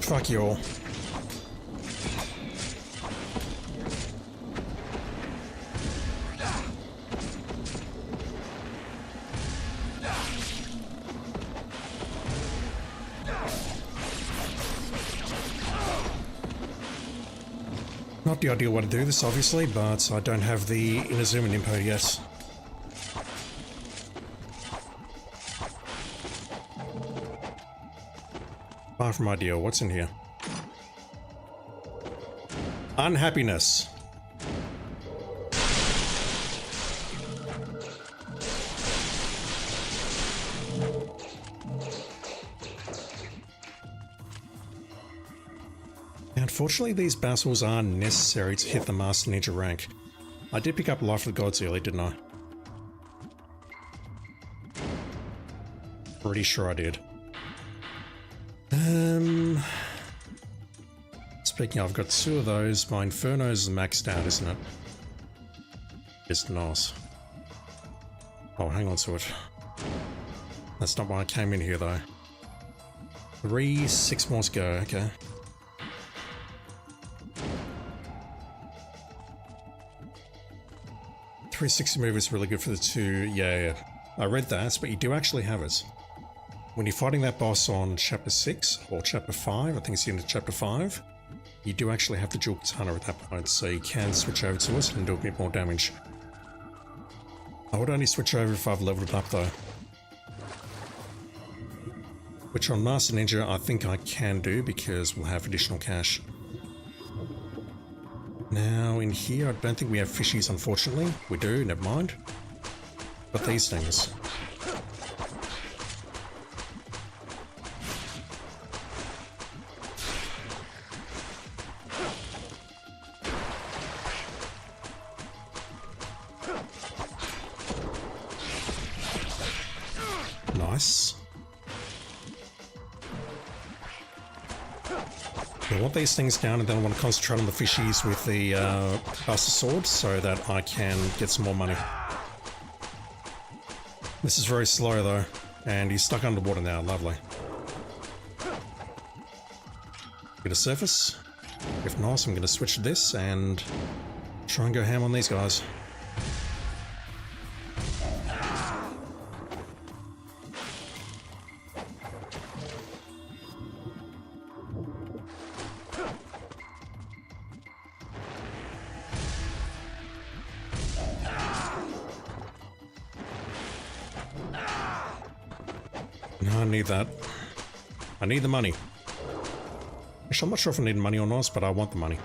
A: Fuck you all. Not the ideal way to do this, obviously, but I don't have the Inazuma Nimpo yet. Far from ideal. What's in here? Unhappiness. Unfortunately, these battles are necessary to hit the Master Ninja rank. I did pick up Life of the Gods early, didn't I? Pretty sure I did. Speaking of, I've got 2 of those. My Inferno's maxed out, isn't it? It's nice. Oh, hang on to it. That's not why I came in here, though. 3, 6 more to go, okay. .360 move is really good for the 2. Yeah, I read that, but you do actually have it. When you're fighting that boss on Chapter 6 or Chapter 5, I think it's the end of Chapter 5, you do actually have the dual katana at that point, so you can switch over to it and do a bit more damage. I would only switch over if I've leveled it up though. Which on Master Ninja I think I can do because we'll have additional cash. Now in here I don't think we have fishies, unfortunately. We do, never mind. But these things. Nice. I want these things down and then I want to concentrate on the fishies with the Buster Sword so that I can get some more money. This is very slow though, and he's stuck underwater now, lovely. Get a surface. If not, I'm going to switch to this and try and go ham on these guys. No, I need that. I need the money. Actually, I'm not sure if I need money or not, but I want the money.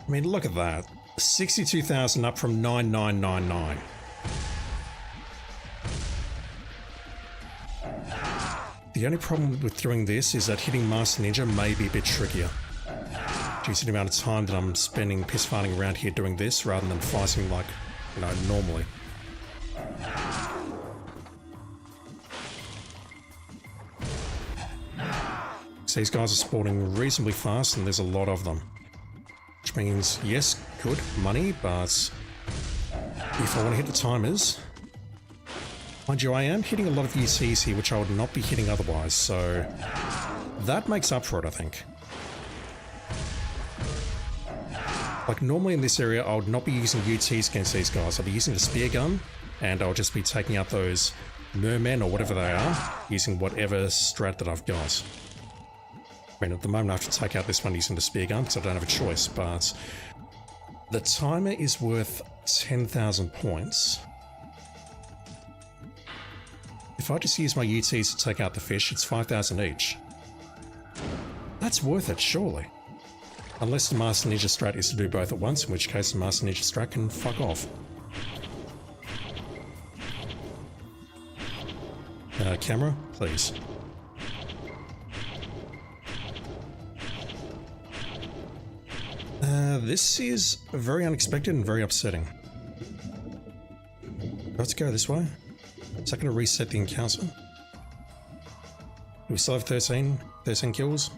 A: I mean, look at that. 62,000 up from 9,999. The only problem with doing this is that hitting Master Ninja may be a bit trickier. Due to the amount of time that I'm spending piss farting around here doing this rather than fighting like, you know, normally. So these guys are spawning reasonably fast and there's a lot of them. Which means, yes, good, money, but if I want to hit the timers... Mind you, I am hitting a lot of UCs here, which I would not be hitting otherwise, so that makes up for it, I think. Like, normally in this area, I would not be using UTs against these guys. I'll be using the spear gun, and I'll just be taking out those mermen, or whatever they are, using whatever strat that I've got. I mean, at the moment, I have to take out this one using the spear gun, because I don't have a choice, but the timer is worth 10,000 points. If I just use my UTs to take out the fish, it's 5,000 each. That's worth it, surely. Unless the Master Ninja strat is to do both at once, in which case the Master Ninja strat can fuck off. Camera, please. This is very unexpected and very upsetting. Let's go this way. Is that going to reset the encounter? Do we still have 13 kills?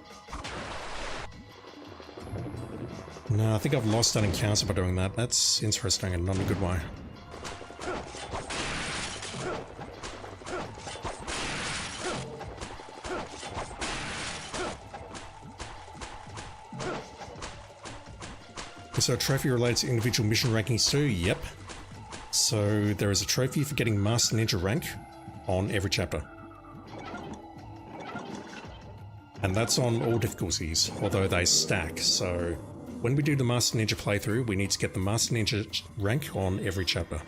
A: No, I think I've lost that encounter by doing that. That's interesting and not in a good way. Is there a trophy related to individual mission rankings too? Yep. So there is a trophy for getting Master Ninja rank on every chapter. And that's on all difficulties, although they stack, so when we do the Master Ninja playthrough, we need to get the Master Ninja rank on every chapter.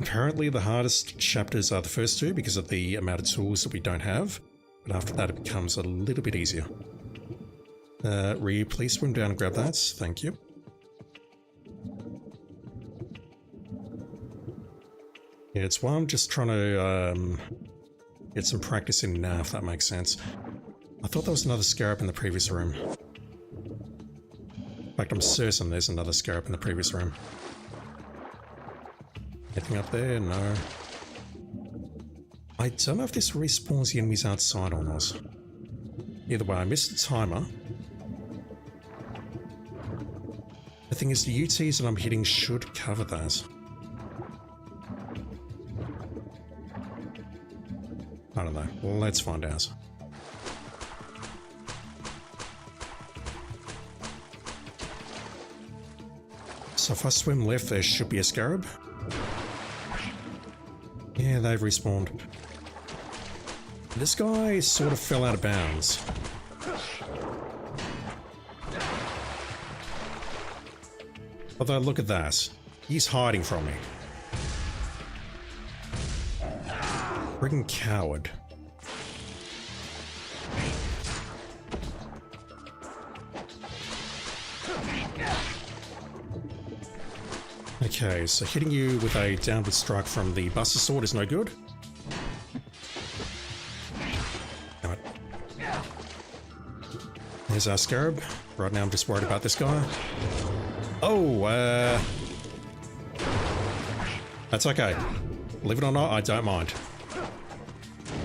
A: Apparently the hardest chapters are the first two because of the amount of tools that we don't have, but after that it becomes a little bit easier. Ryu, please swim down and grab that. Thank you. Yeah, it's why I'm just trying to get some practice in now, if that makes sense. I thought there was another scarab in the previous room. In fact, I'm certain there's another scarab in the previous room. Anything up there? No. I don't know if this respawns the enemies outside or not. Either way, I missed the timer. The thing is, the UTs that I'm hitting should cover that. I don't know. Well, let's find out. So if I swim left, there should be a scarab. Yeah, they've respawned. This guy sort of fell out of bounds. Although, look at that. He's hiding from me. Friggin' coward. Okay, so hitting you with a downward strike from the Buster Sword is no good. Damn it. There's our scarab. Right now I'm just worried about this guy. Oh, that's okay. Believe it or not, I don't mind.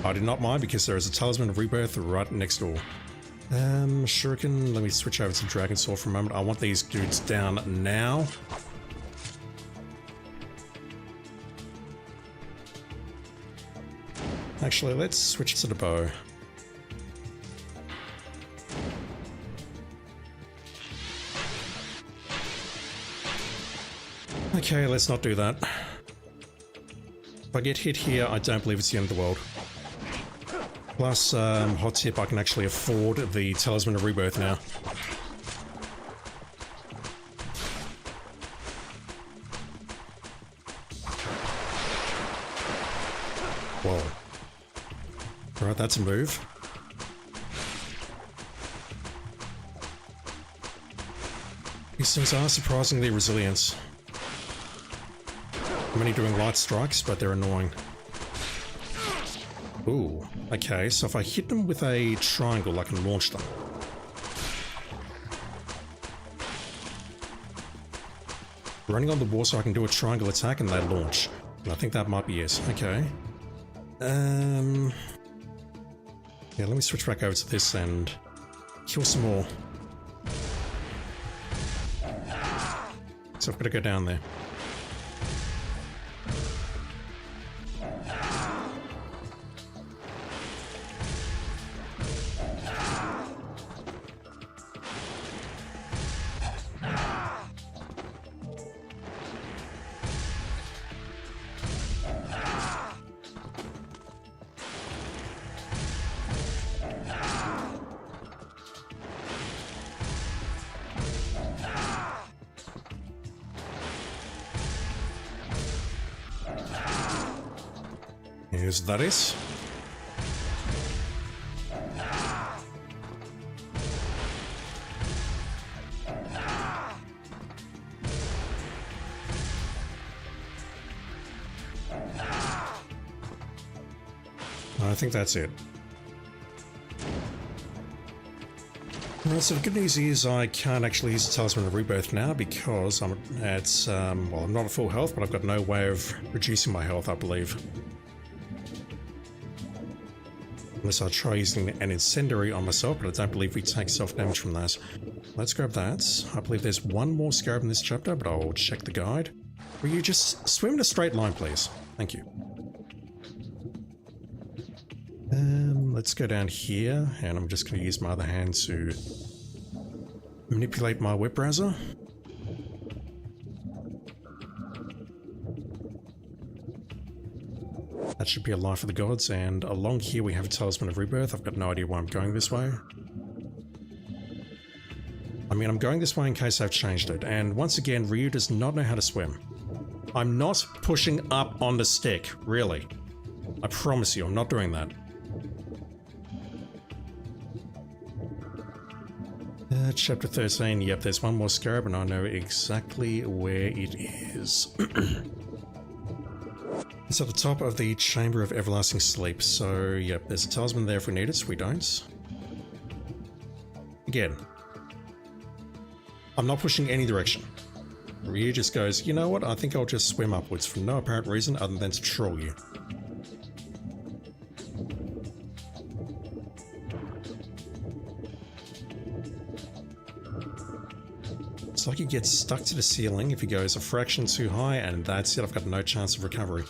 A: I do not mind because there is a Talisman of Rebirth right next door. Shuriken, let me switch over to Dragon Sword for a moment. I want these dudes down now. Actually, let's switch to the bow. Okay, let's not do that. If I get hit here, I don't believe it's the end of the world. Plus, hot tip, I can actually afford the Talisman of Rebirth now. Whoa. Alright, that's a move. These things are surprisingly resilient. I'm only doing light strikes, but they're annoying. Ooh, okay, so if I hit them with a triangle, I can launch them. Running on the wall so I can do a triangle attack and they launch. And I think that might be it. Okay. Yeah, let me switch back over to this and kill some more. So I've got to go down there. Here's that is. I think that's it. Alright, so the good news is I can't actually use the Talisman of Rebirth now because I'm at, well, I'm not at full health, but I've got no way of reducing my health, I believe. Unless I try using an incendiary on myself, but I don't believe we take self-damage from that. Let's grab that. I believe there's one more scarab in this chapter, but I'll check the guide. Will you just swim in a straight line, please? Thank you. Let's go down here, and I'm just going to use my other hand to manipulate my web browser. That should be a life of the gods, and along here we have a Talisman of Rebirth. I've got no idea why I'm going this way. I mean, I'm going this way in case I've changed it, and once again, Ryu does not know how to swim. I'm not pushing up on the stick, really. I promise you, I'm not doing that. Chapter 13, yep, there's one more scarab and I know exactly where it is. It's at the top of the Chamber of Everlasting Sleep, so yep, there's a talisman there if we need it, we don't. Again, I'm not pushing any direction. Ryu just goes, you know what, I think I'll just swim upwards for no apparent reason other than to troll you. It's like he gets stuck to the ceiling if he goes a fraction too high, and that's it, I've got no chance of recovery.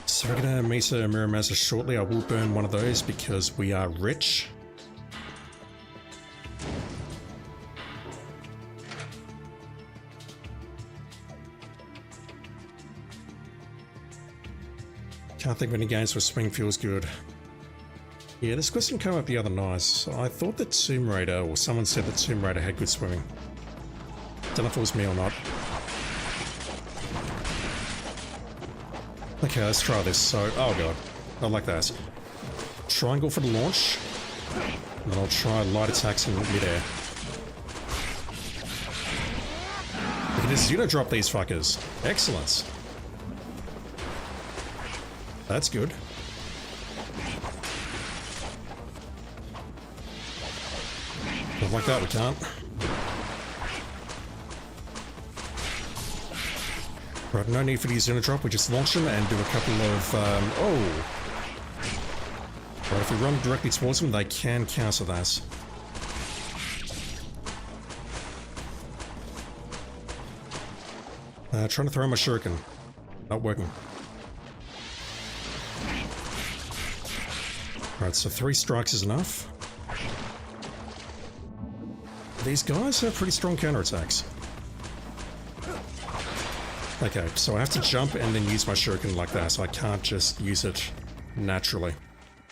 A: So we're gonna meet a Muramasa shortly. I will burn one of those because we are rich. Can't think of any games where swimming feels good. Yeah, this question came up the other night. I thought that Tomb Raider, or someone said that Tomb Raider had good swimming. Don't know if it was me or not. Okay, let's try this. So, oh god, not like that. Triangle for the launch, and then I'll try light attacks in midair. Look at this, drop these fuckers. Excellent. That's good. Not like that, we can't. Right, no need for the Xena drop, we just launch them and do a couple of, oh! Right, if we run directly towards them, they can counter that. Trying to throw my shuriken. Not working. Right, so 3 strikes is enough. These guys have pretty strong counterattacks. Okay, so I have to jump and then use my shuriken like that, so I can't just use it naturally.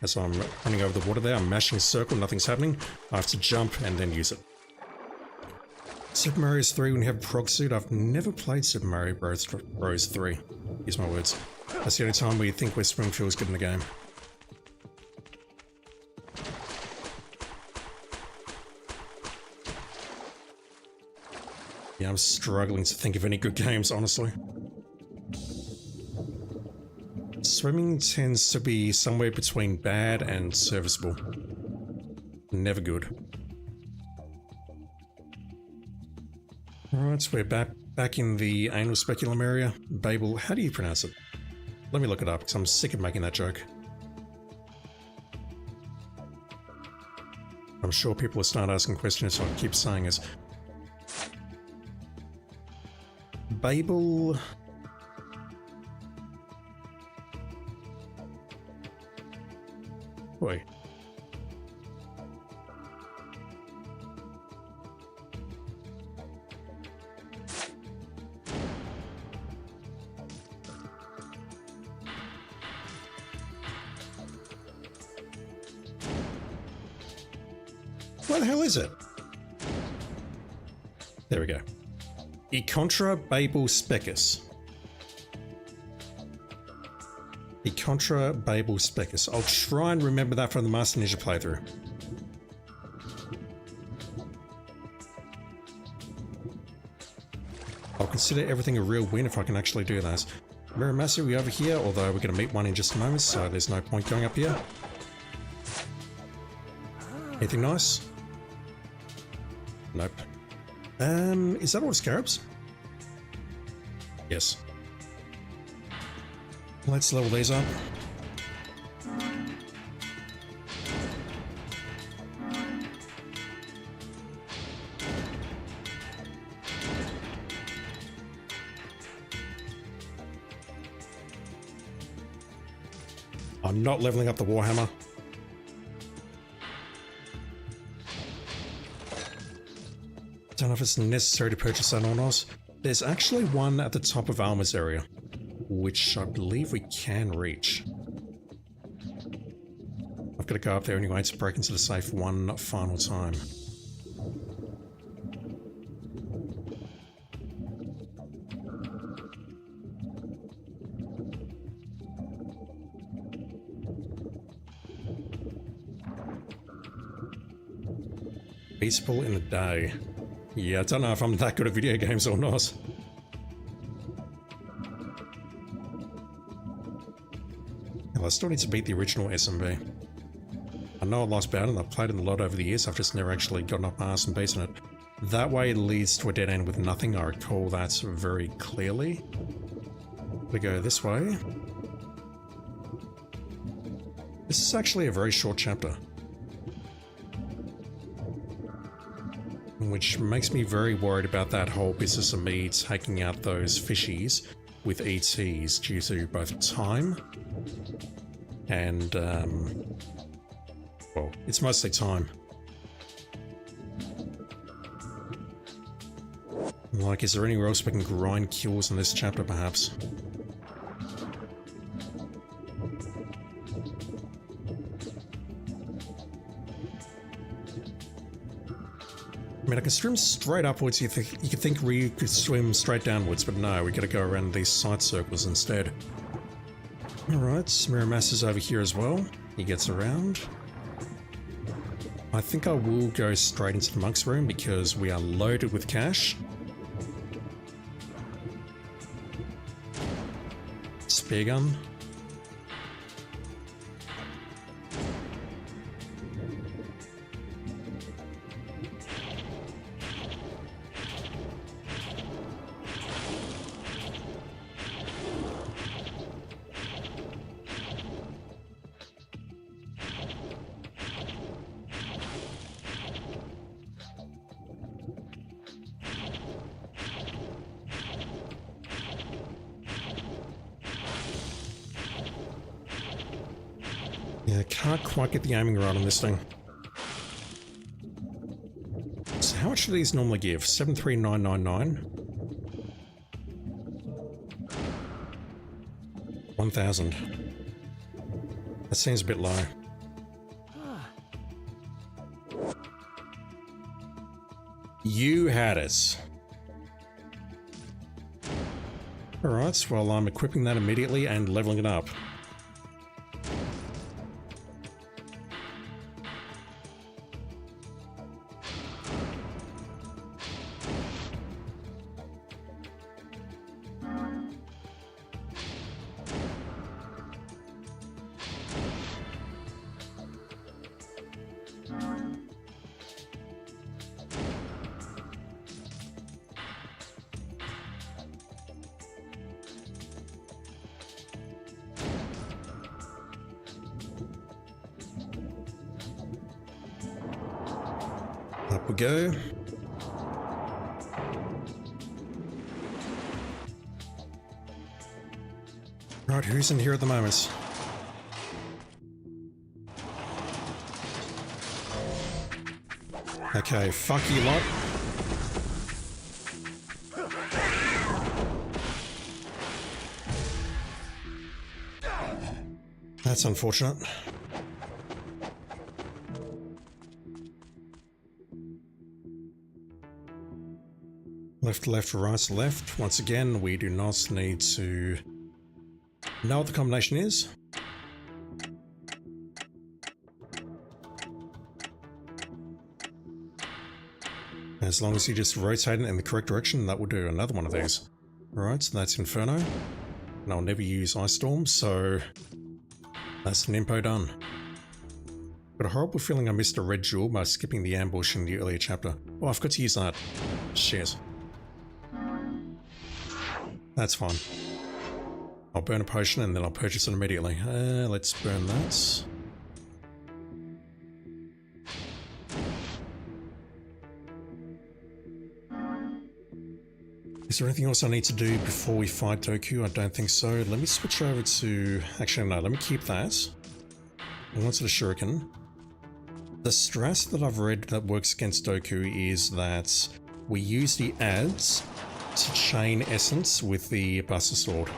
A: As I'm running over the water there, I'm mashing a circle, nothing's happening. I have to jump and then use it. Super Mario 3 when you have a prog suit. I've never played Super Mario Bros. 3. Use my words. That's the only time where you think where swimming feels good in the game. Yeah, I'm struggling to think of any good games, honestly. Swimming tends to be somewhere between bad and serviceable. Never good. Alright, so we're back in the anal speculum area. Babel, how do you pronounce it? Let me look it up, because I'm sick of making that joke. I'm sure people will start asking questions, so I keep saying it. Babel... Wait. Where the hell is it? There we go. E contra Babel specus. E contra Babel specus. I'll try and remember that from the Master Ninja playthrough. I'll consider everything a real win if I can actually do that. Muramasa, we over here, although we're going to meet one in just a moment, so there's no point going up here. Anything nice? Nope. Is that all the scarabs? Yes. Let's level these up. I'm not leveling up the Warhammer. Don't know if it's necessary to purchase that or not. There's actually one at the top of Alma's area, which I believe we can reach. I've got to go up there anyway to break into the safe one final time. Peaceful in the day. Yeah, I don't know if I'm that good at video games or not. Well, I still need to beat the original SMB. I know a lot about it, I've played it a lot over the years, I've just never actually gotten up my ass and beaten it. That way it leads to a dead end with nothing, I recall that very clearly. We go this way. This is actually a very short chapter. Which makes me very worried about that whole business of me taking out those fishies with ETs due to both time and, well, it's mostly time. Like, is there anywhere else we can grind kills in this chapter, perhaps? I mean, I can swim straight upwards. You could think Ryu could swim straight downwards, but no, we gotta go around these side circles instead. Alright, Miramasa's over here as well. He gets around. I think I will go straight into the monk's room because we are loaded with cash. Spear gun. Yeah, can't quite get the aiming right on this thing. So how much do these normally give? 73999? 1000. That seems a bit low. You had it. Alright, well I'm equipping that immediately and leveling it up. Up we go. Right, who's in here at the moment? Okay, fuck you lot. That's unfortunate. Left, left, right, left. Once again, we do not need to know what the combination is. As long as you just rotate it in the correct direction, that will do another one of these. Alright, so that's Inferno. And I'll never use Ice Storm, so that's an impo done. Got a horrible feeling I missed a red jewel by skipping the ambush in the earlier chapter. Oh, I've got to use that. Shit. That's fine. I'll burn a potion and then I'll purchase it immediately. Let's burn that. Is there anything else I need to do before we fight Doku? I don't think so. Let me switch over to... Actually, no, let me keep that. I want to the Shuriken. The strat that I've read that works against Doku is that we use the ads chain essence with the Buster Sword.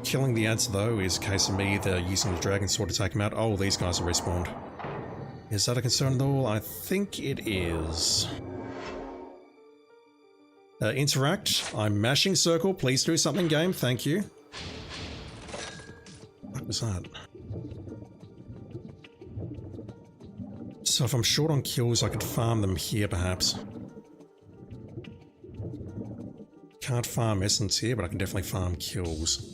A: Killing the ants though is a case of me either using the Dragon Sword to take them out. Oh, these guys are respawned. Is that a concern at all? I think it is. Interact. I'm mashing circle. Please do something, game. Thank you. What was that? So if I'm short on kills, I could farm them here, perhaps. Can't farm essence here, but I can definitely farm kills.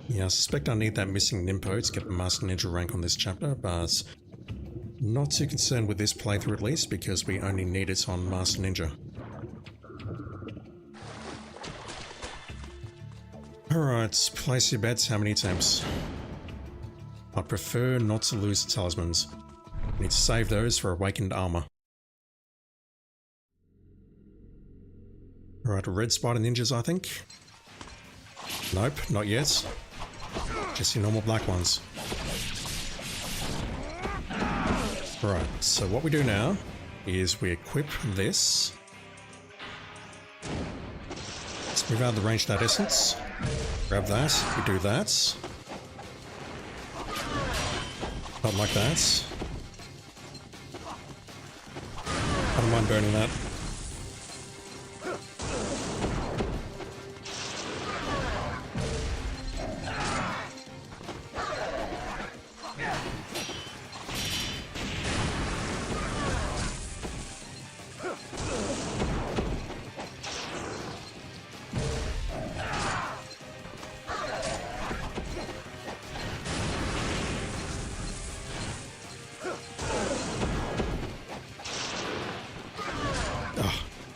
A: Yeah, I suspect I need that missing Nimpo to get the Master Ninja rank on this chapter, but not too concerned with this playthrough at least, because we only need it on Master Ninja. Alright, place your bets. How many attempts? I prefer not to lose the talismans. I need to save those for awakened armor. Alright, red spider ninjas, I think. Nope, not yet. Just your normal black ones. Right, so what we do now is we equip this. Let's move out of the range of that essence. Grab that, we do that. Not like that. I don't mind burning that.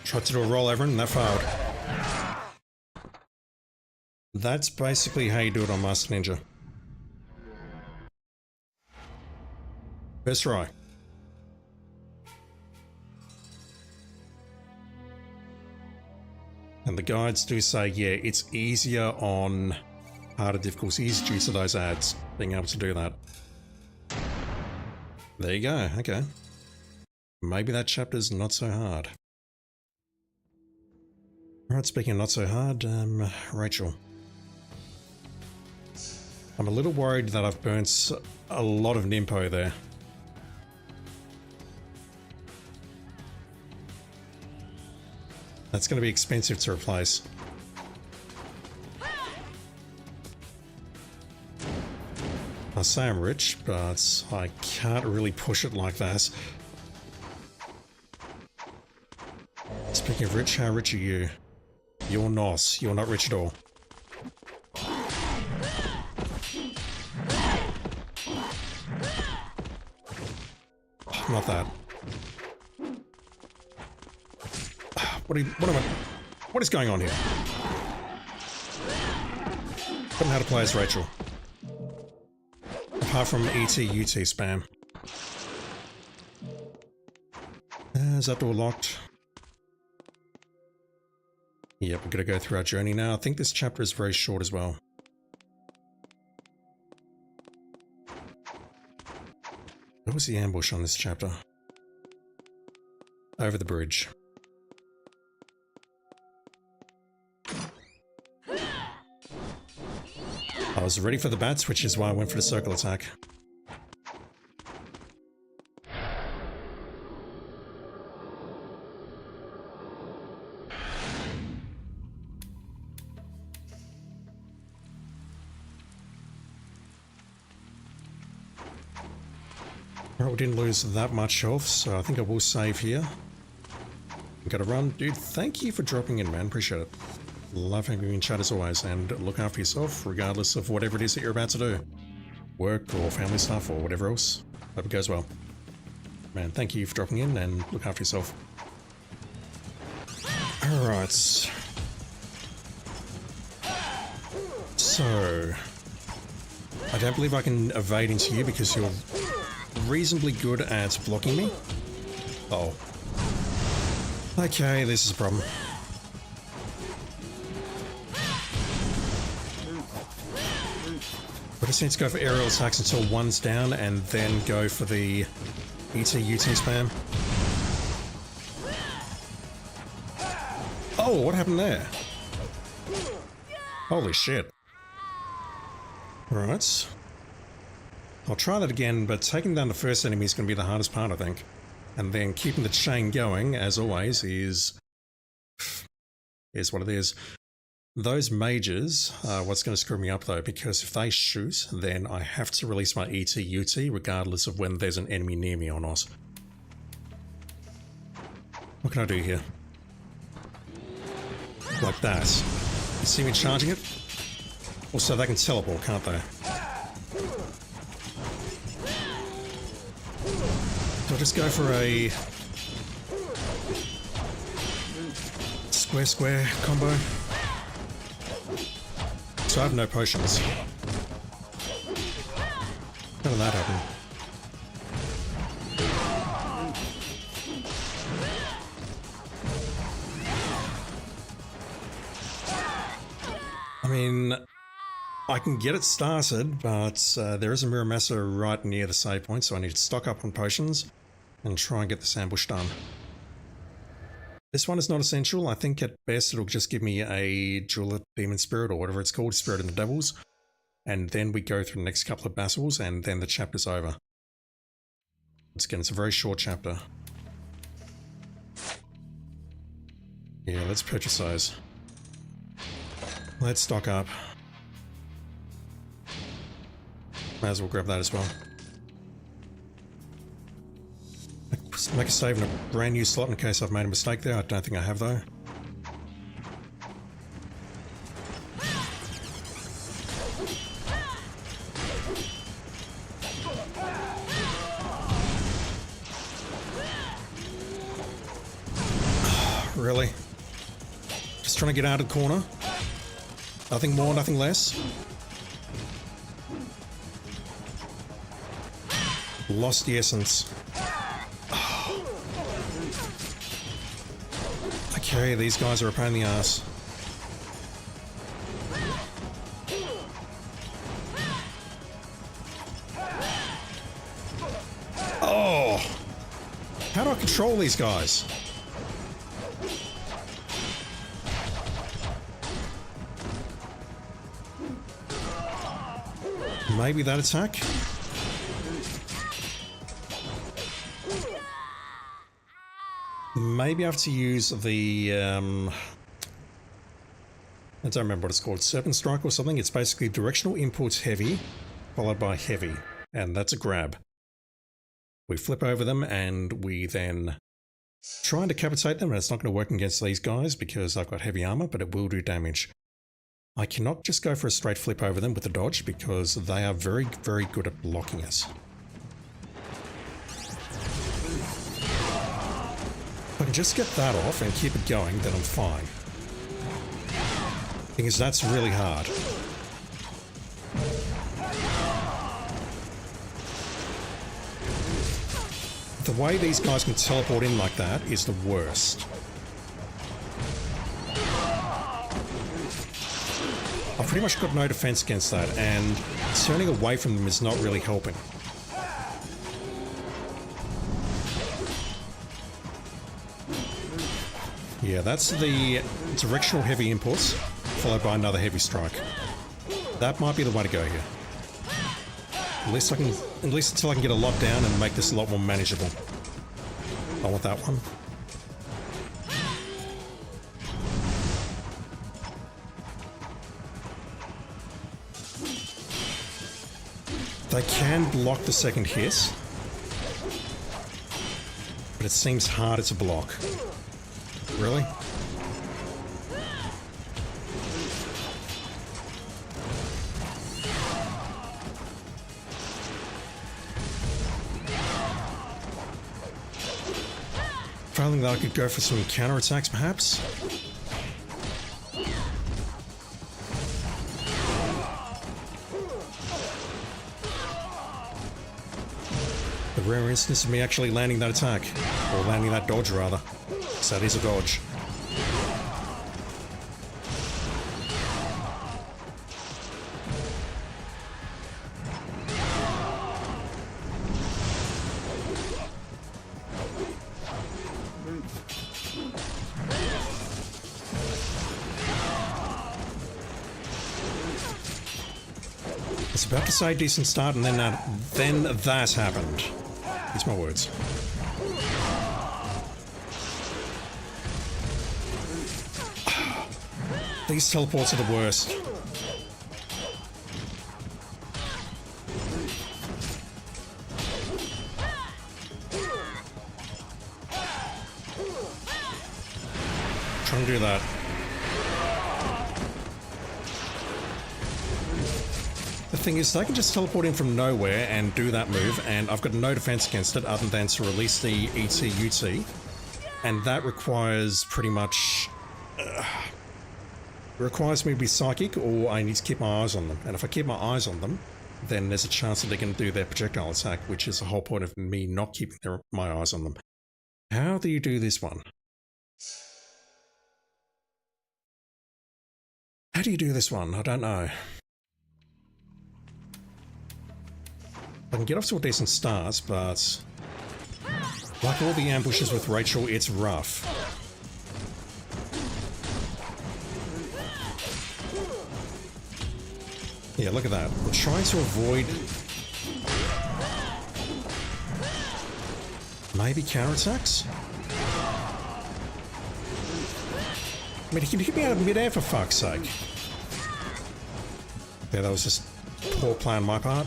A: Tried to do a roll over and that failed. That's basically how you do it on Master Ninja. First try. And the guides do say, yeah, it's easier on harder difficulties due to those ads, being able to do that. There you go, okay. Maybe that chapter's not so hard. Alright, speaking of not so hard, Rachel. I'm a little worried that I've burnt a lot of Nimpo there. That's going to be expensive to replace. I say I'm rich, but I can't really push it like that. Speaking of rich, how rich are you? You're not. You're not rich at all. Not that. What is going on here? Don't know how to play as Rachel. Apart from ET, UT spam. Is that door locked? Yep, we're gonna go through our journey now. I think this chapter is very short as well. Where was the ambush on this chapter? Over the bridge. I was ready for the bats, which is why I went for the circle attack. We didn't lose that much health, so I think I will save here. I'm gonna run. Dude, thank you for dropping in, man. Appreciate it. Love having you in chat as always, and look after yourself, regardless of whatever it is that you're about to do. Work or family stuff or whatever else. Hope it goes well. Man, thank you for dropping in, and look after yourself. Alright. So... I don't believe I can evade into you because you're reasonably good at blocking me. Oh. Okay, this is a problem. What just need to go for aerial attacks until one's down and then go for the ET-UT spam. Oh, what happened there? Holy shit. Right. I'll try that again, but taking down the first enemy is going to be the hardest part, I think. And then keeping the chain going, as always, is what it is. Those mages are what's going to screw me up, though, because if they shoot, then I have to release my ET-UT, regardless of when there's an enemy near me or not. What can I do here? Like that. You see me charging it? Also, they can teleport, can't they? So I'll just go for a square combo. So I have no potions. How did that happen? I mean, I can get it started, but there is a Mirror Master right near the save point, so I need to stock up on potions and try and get this ambush done. This one is not essential. I think at best it'll just give me a Jewel of Demon Spirit or whatever it's called, Spirit of the Devils, and then we go through the next couple of battles and then the chapter's over. Once again, it's a very short chapter. Yeah, let's purchase those. Let's stock up. Might as well grab that as well. Make a save in a brand new slot in case I've made a mistake there. I don't think I have, though. Really? Just trying to get out of the corner. Nothing more, nothing less. Lost the essence. Okay, these guys are a pain in the ass. Oh! How do I control these guys? Maybe that attack? Maybe I have to use the, I don't remember what it's called, Serpent Strike or something. It's basically directional inputs heavy, followed by heavy, and that's a grab. We flip over them and we then try and decapitate them, and it's not going to work against these guys because I've got heavy armor, but it will do damage. I cannot just go for a straight flip over them with the dodge because they are very, very good at blocking us. If I can just get that off and keep it going, then I'm fine. Because that's really hard. The way these guys can teleport in like that is the worst. I've pretty much got no defense against that, and turning away from them is not really helping. Yeah, that's the directional heavy impulse, followed by another heavy strike. That might be the way to go here. At least until I can get a lot down and make this a lot more manageable. I want that one. They can block the second hit, but it seems harder to block. Really? Feeling that I could go for some counterattacks, perhaps? The rare instance of me actually landing that attack. Or landing that dodge, rather. So that is a dodge. was about to say decent start, and then that happened. These my words. These teleports are the worst. Trying to do that. The thing is, they can just teleport in from nowhere and do that move, and I've got no defense against it other than to release the ET-UT, and that requires pretty much... it requires me to be psychic, or I need to keep my eyes on them, and if I keep my eyes on them, then there's a chance that they can do their projectile attack, which is the whole point of me not keeping my eyes on them. How do you do this one? How do you do this one? I don't know. I can get off to a decent start, but like all the ambushes with Rachel, it's rough. Yeah, look at that. I'm trying to avoid maybe counterattacks? I mean, he can hit me out of midair for fuck's sake. Yeah, that was just poor play on my part.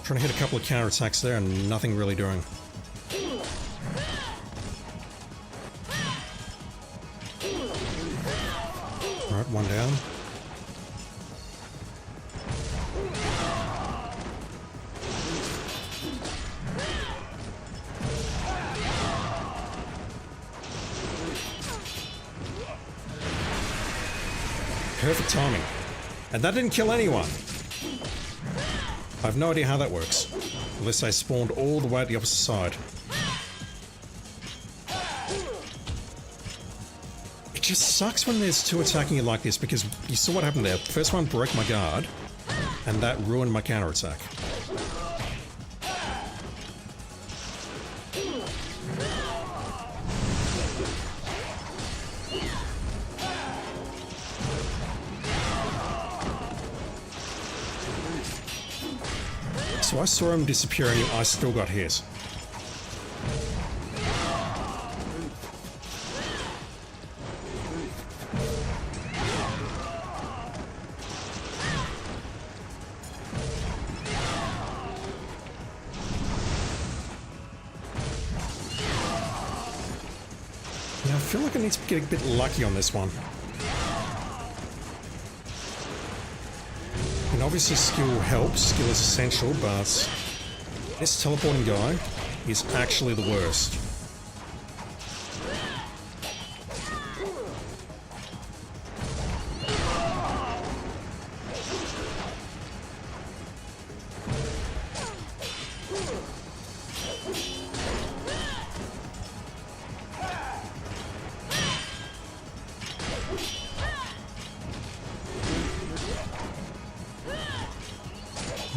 A: Trying to hit a couple of counterattacks there and nothing really doing. Alright, one down. Perfect timing. And that didn't kill anyone. I have no idea how that works. Unless they spawned all the way at the opposite side. It just sucks when there's two attacking you like this, because you saw what happened there. First one broke my guard, and that ruined my counterattack. So I saw him disappearing, I still got hit. Yeah, I feel like I need to get a bit lucky on this one. And obviously skill helps, skill is essential, but this teleporting guy is actually the worst.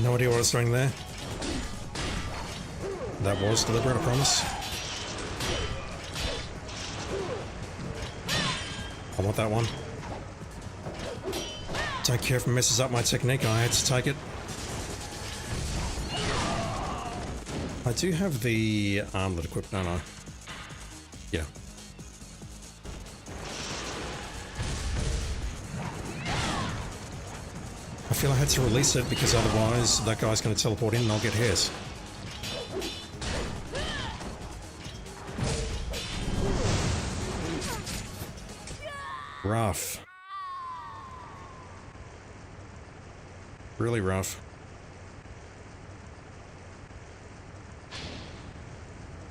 A: No idea what I was doing there. That was deliberate, I promise. I want that one. Don't care if it messes up my technique, I had to take it. I do have the armlet equipped, don't I? Yeah. I feel I had to release it because otherwise that guy's going to teleport in and I'll get hit. Rough. Really rough.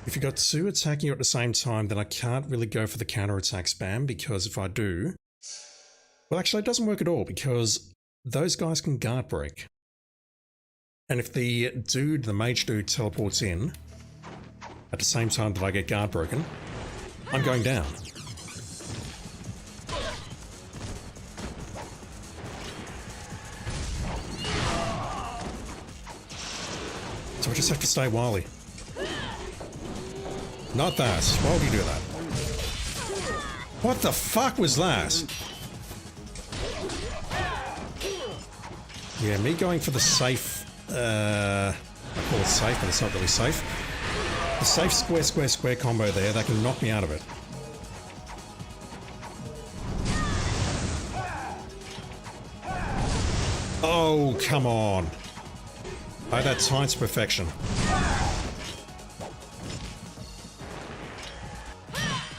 A: If you got two attacking you at the same time, then I can't really go for the counterattack spam, because if I do... Well, actually, it doesn't work at all, because those guys can guard break. And if the dude, the mage dude, teleports in at the same time that I get guard broken, I'm going down. So I just have to stay wily. Not that. Why would you do that? What the fuck was that? Yeah, me going for the safe, I call it safe, but it's not really safe. The safe square, square, square combo there, that can knock me out of it. Oh, come on. Oh, that time's perfection.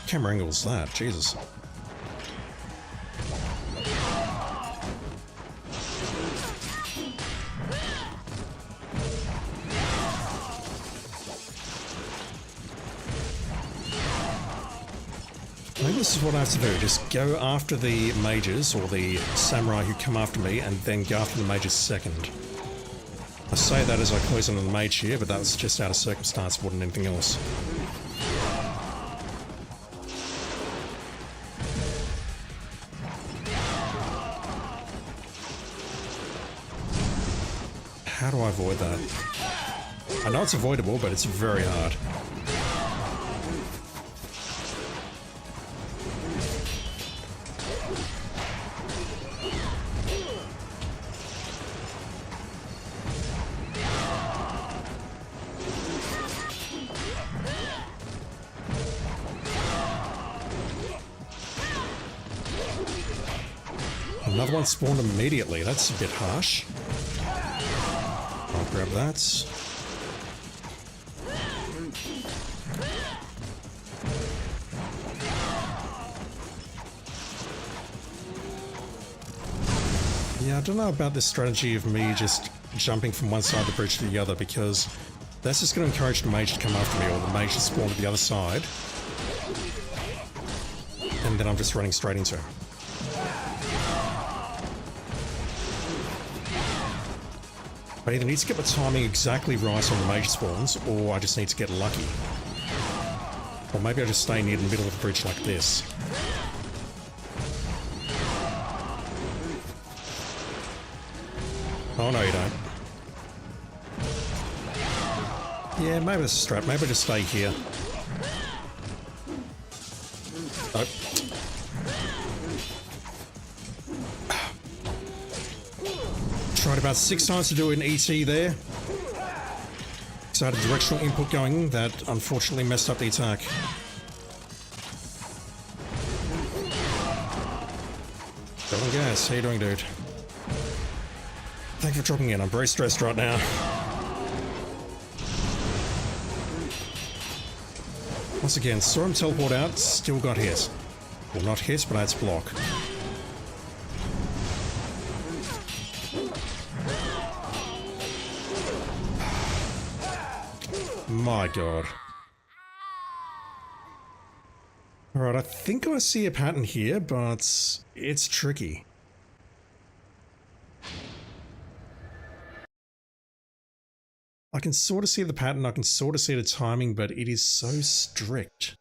A: Camera angle's that, Jesus. Maybe this is what I have to do, just go after the mages, or the samurai who come after me, and then go after the mages second. I say that as I close on the mage here, but that was just out of circumstance more than anything else. How do I avoid that? I know it's avoidable, but it's very hard. Another one spawned immediately. That's a bit harsh. I'll grab that. Yeah, I don't know about this strategy of me just jumping from one side of the bridge to the other, because that's just going to encourage the mage to come after me, or the mage to spawn to the other side. And then I'm just running straight into him. I either need to get the timing exactly right on the mage spawns, or I just need to get lucky. Or maybe I just stay near the middle of the bridge like this. Oh no, you don't. Yeah, maybe this is a strat. Maybe I just stay here. Oh. Tried about 6 times to do an ET there. So I had a directional input going that unfortunately messed up the attack. Going gas. How you doing, dude? Thank you for dropping in. I'm very stressed right now. Once again, saw him teleport out, still got hit. Well, not hit, but that's block. My god. Alright, I think I see a pattern here, but it's tricky. I can sort of see the pattern, I can sort of see the timing, but it is so strict.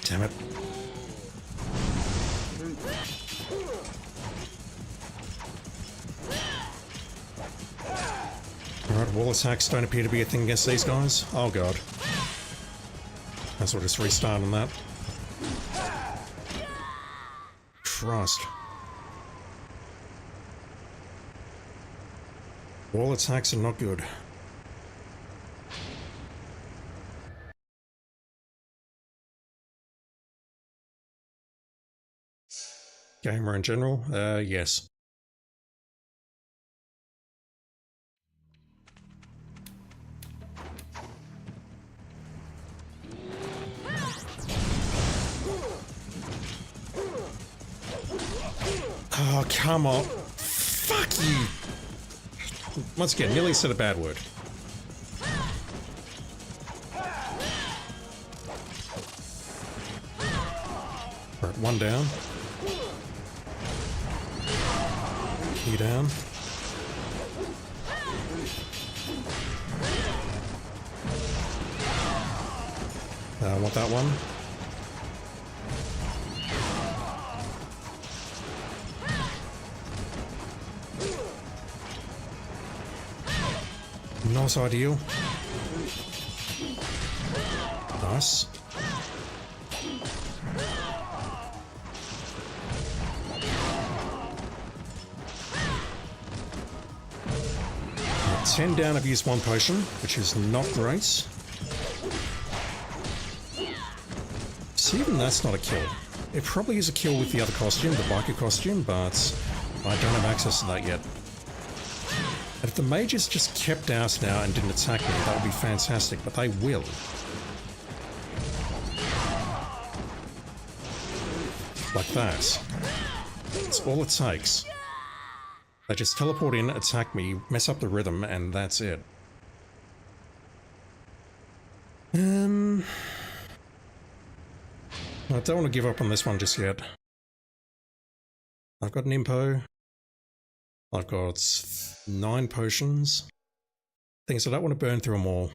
A: Damn it. Alright, wall attacks don't appear to be a thing against these guys. Oh god. That's what just restart on that. Christ. Wall attacks are not good. Gamer in general? Yes. Oh, come on. Fuck you. Once again, nearly said a bad word. Right, one down. You down. I want that one. Not ideal. Nice. At 10 down, I've used one potion, which is not great. So even that's not a kill. It probably is a kill with the other costume, the biker costume, but I don't have access to that yet. And if the mages just kept out now and didn't attack me, that would be fantastic, but they will. Like that. That's all it takes. They just teleport in, attack me, mess up the rhythm, and that's it. I don't want to give up on this one just yet. I've got an impo. I've got 9 potions. Thing is, I don't want to burn through them all.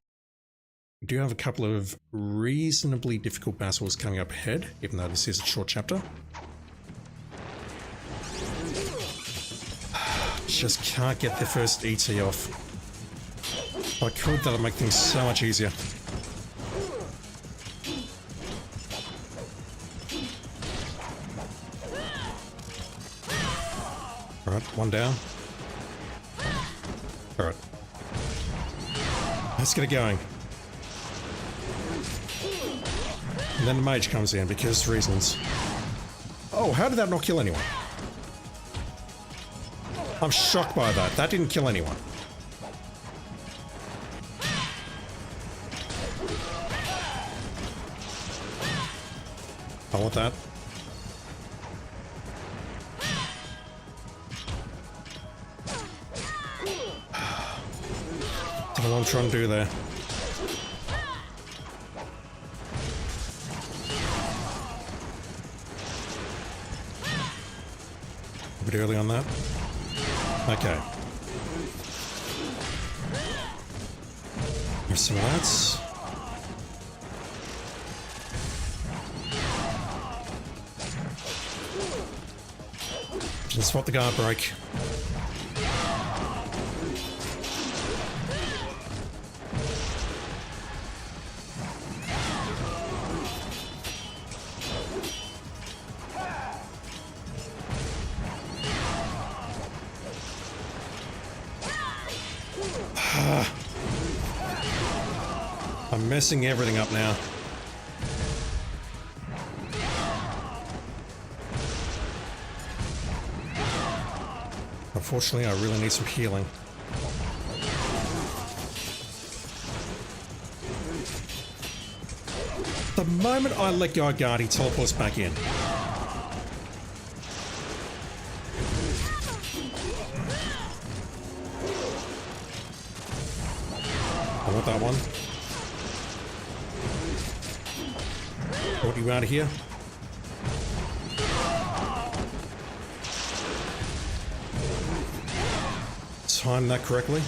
A: We do have a couple of reasonably difficult battles coming up ahead, even though this is a short chapter. Just can't get the first ET off. If I could, that'll make things so much easier. Alright, one down. Alright. Let's get it going. And then the mage comes in because reasons. Oh, how did that not kill anyone? I'm shocked by that. That didn't kill anyone. I want that. Don't know what I'm trying to do there. A bit early on that. Okay. Here's some of that. Let's swap the guard break. I'm messing everything up now. Unfortunately, I really need some healing. The moment I let go of guard, he teleports back in. I want that one. What are you out of here? Time that correctly.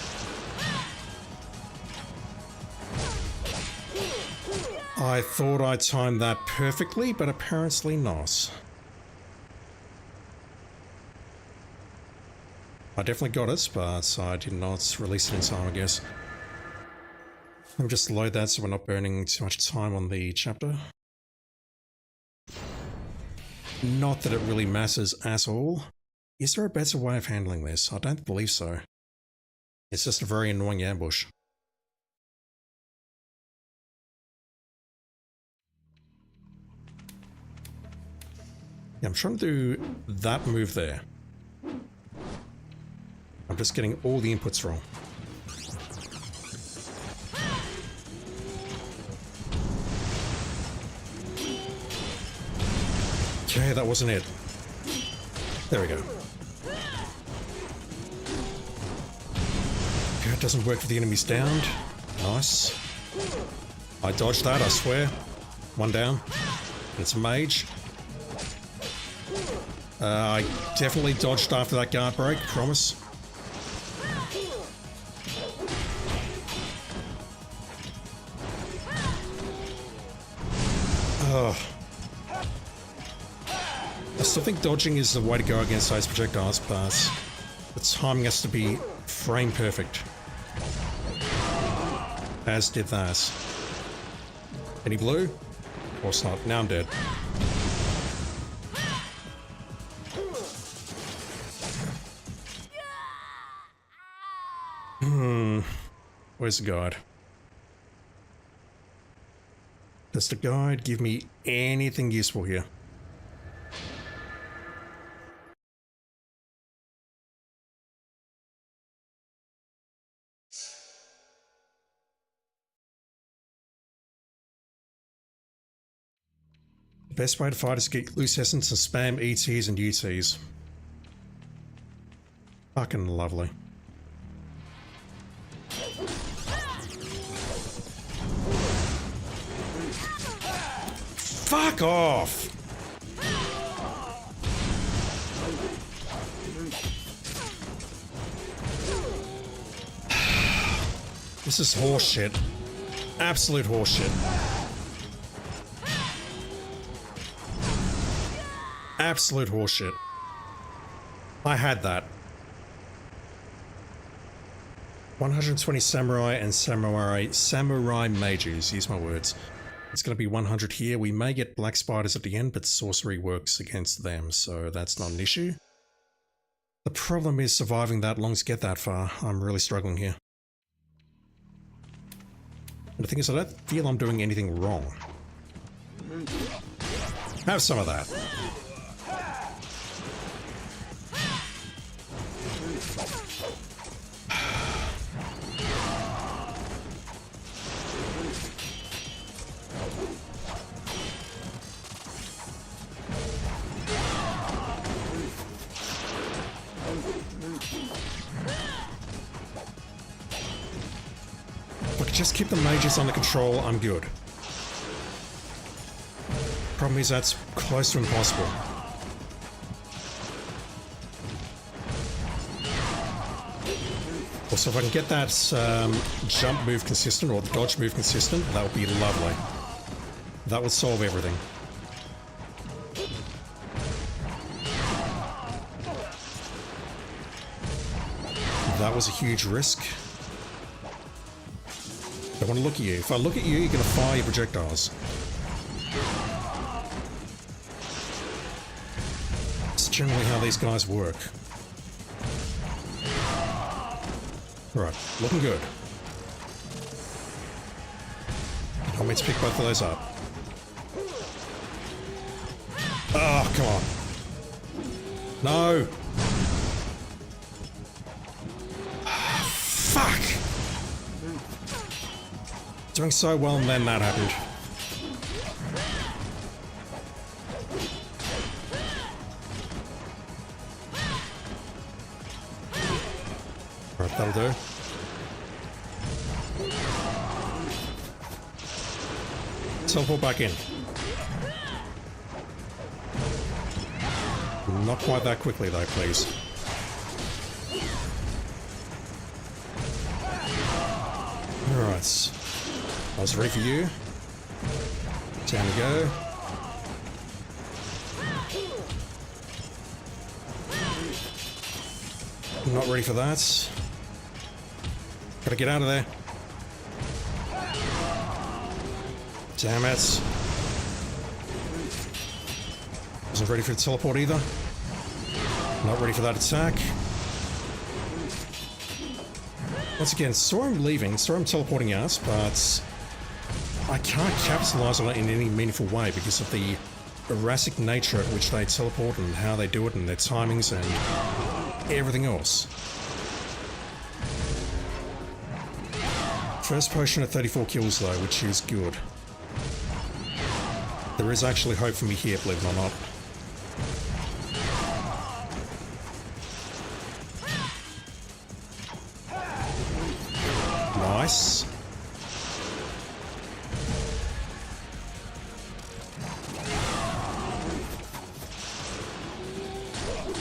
A: I thought I timed that perfectly, but apparently not. I definitely got it, but I did not release it in time, I guess. Let me just load that so we're not burning too much time on the chapter. Not that it really matters at all. Is there a better way of handling this? I don't believe so. It's just a very annoying ambush. Yeah, I'm trying to do that move there. I'm just getting all the inputs wrong. Okay, that wasn't it. There we go. Okay, it doesn't work with the enemies downed. Nice. I dodged that, I swear. One down. It's a mage. I definitely dodged after that guard break, promise. Ugh. I still think dodging is the way to go against those projectiles, but the timing has to be frame perfect. As did that. Any blue? Of course not. Now I'm dead. Where's the guide? Does the guide give me anything useful here? The best way to fight is to get loose essence and spam ETs and UTs. Fucking lovely. Fuck off! This is horseshit. Absolute horseshit. Absolute horseshit. I had that. 120 samurai and samurai mages, use my words. It's going to be 100 here. We may get black spiders at the end, but sorcery works against them, so that's not an issue. The problem is surviving that long to get that far. I'm really struggling here. And the thing is, I don't feel I'm doing anything wrong. Have some of that. Just keep the mages under control, I'm good. Problem is that's close to impossible. Also, if I can get that jump move consistent, or the dodge move consistent, that would be lovely. That would solve everything. That was a huge risk. I want to look at you. If I look at you, you're going to fire your projectiles. It's generally how these guys work. Alright, looking good. I want me to pick both of those up. Oh, come on. No! Fuck! Doing so well and then that happened. Alright, that'll do. Teleport back in. Not quite that quickly though, please. Alright. I was ready for you. Down we go. Not ready for that. Gotta get out of there. Damn it. Wasn't ready for the teleport either. Not ready for that attack. Once again, saw him leaving, saw him teleporting out, but I can't capitalize on it in any meaningful way because of the erratic nature at which they teleport and how they do it and their timings and everything else. First potion at 34 kills though, which is good. There is actually hope for me here, believe it or not. Nice.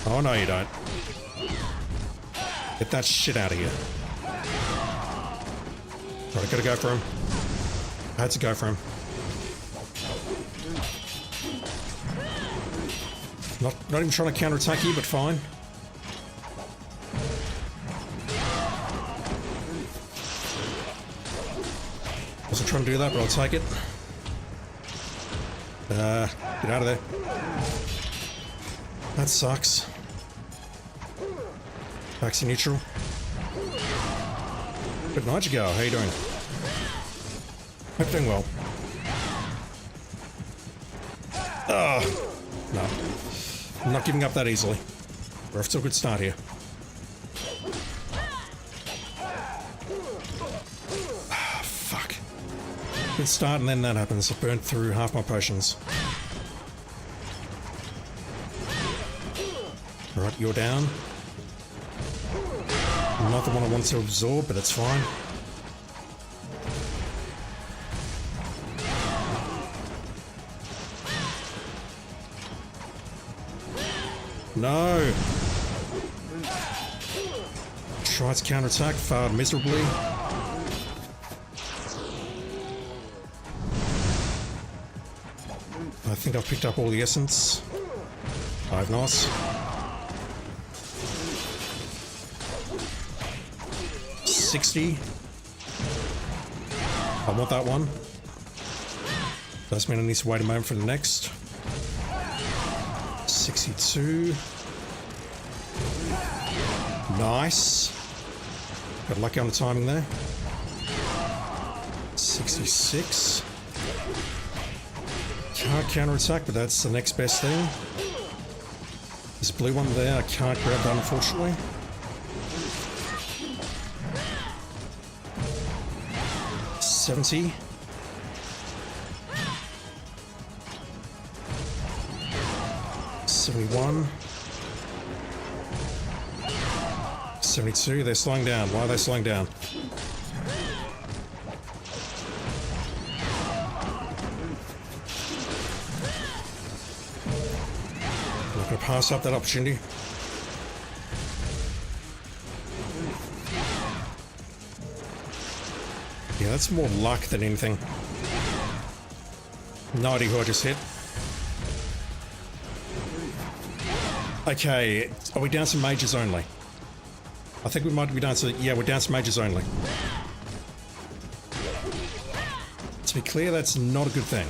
A: Oh no you don't. Get that shit out of here. Right, I gotta go for him. I had to go for him. Not even trying to counterattack you, but fine. Wasn't trying to do that, but I'll take it. Get out of there. That sucks. Back to neutral. Good night, Jagal. How you doing? Hope you're doing well. No. I'm not giving up that easily. We're off to a good start here. Fuck. Good start and then that happens. I burnt through half my potions. Right, you're down. Not the one I want to absorb, but that's fine. No! Tried to counterattack, failed miserably. I think I've picked up all the essence. I've not. 60. I want that one. Does mean I need to wait a moment for the next. 62. Nice. Got lucky on the timing there. 66. Can't counterattack, but that's the next best thing. There's a blue one there. I can't grab that, unfortunately. $70. $71. 72. They're slowing down. Why are they slowing down? I'm not going to pass up that opportunity. Yeah, that's more luck than anything. No idea who I just hit. Okay, are we down to mages only? I think we might be down to... Yeah, we're down to mages only. To be clear, that's not a good thing.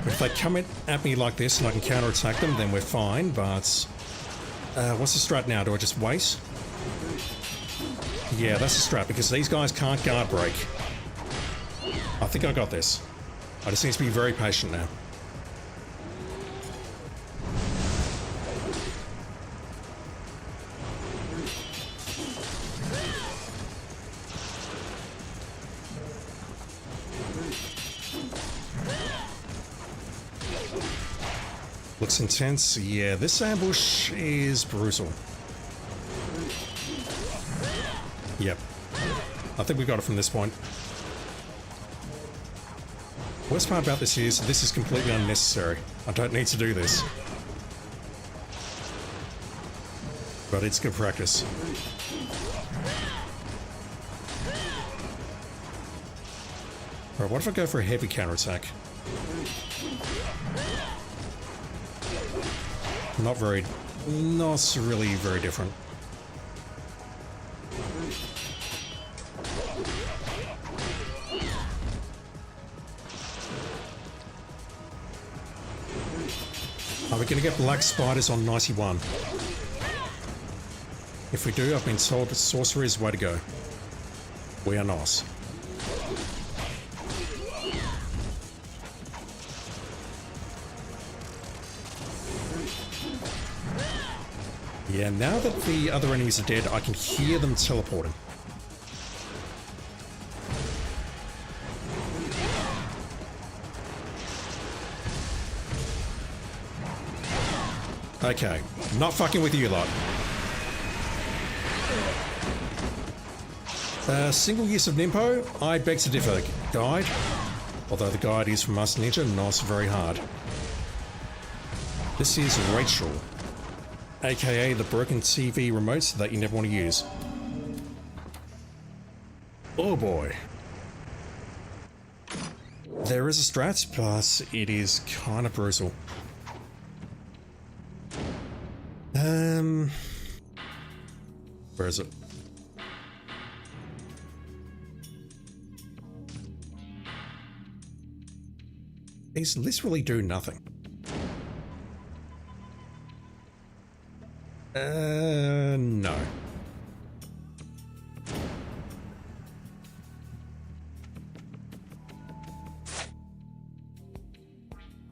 A: If they come at me like this and I can counterattack them, then we're fine, but... what's the strat now? Do I just wait? Yeah, that's the strat, because these guys can't guard break. I think I got this. I just need to be very patient now. Looks intense. Yeah, this ambush is brutal. Yep. I think we got it from this point. Worst part about this is completely unnecessary. I don't need to do this. But it's good practice. Alright, what if I go for a heavy counterattack? Not really very different. Are we going to get black spiders on 91? If we do, I've been told that sorcery is the way to go. We are not. Yeah, now that the other enemies are dead, I can hear them teleporting. Okay, not fucking with you lot. Single use of Nimpo? I beg to differ. Guide? Although the guide is from us Ninja, not very hard. This is Rachel, aka the broken TV remote that you never want to use. Oh boy. There is a strat, but it is kind of brutal. Where is it? These literally do nothing. No.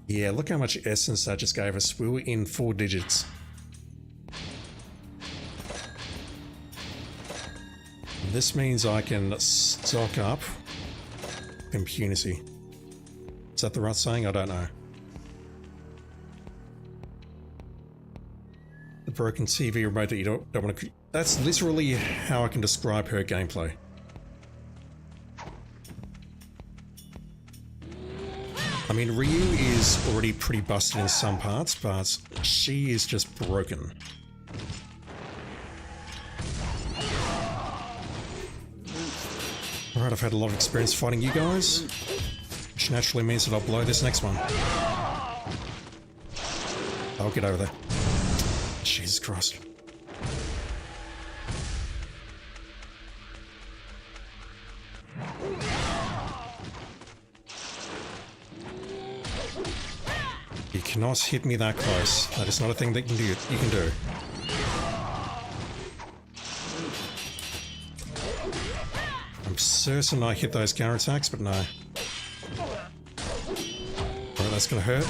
A: Yeah, look how much essence that just gave us. We were in 4 digits. This means I can stock up impunity. Is that the right saying? I don't know. The broken TV remote that you don't want to... That's literally how I can describe her gameplay. I mean, Ryu is already pretty busted in some parts, but she is just broken. Alright, I've had a lot of experience fighting you guys, which naturally means that I'll blow this next one. I'll get over there. Jesus Christ. You cannot hit me that close. That is not a thing that you can do. I'm certain I hit those counter attacks, but no. Alright, that's gonna hurt.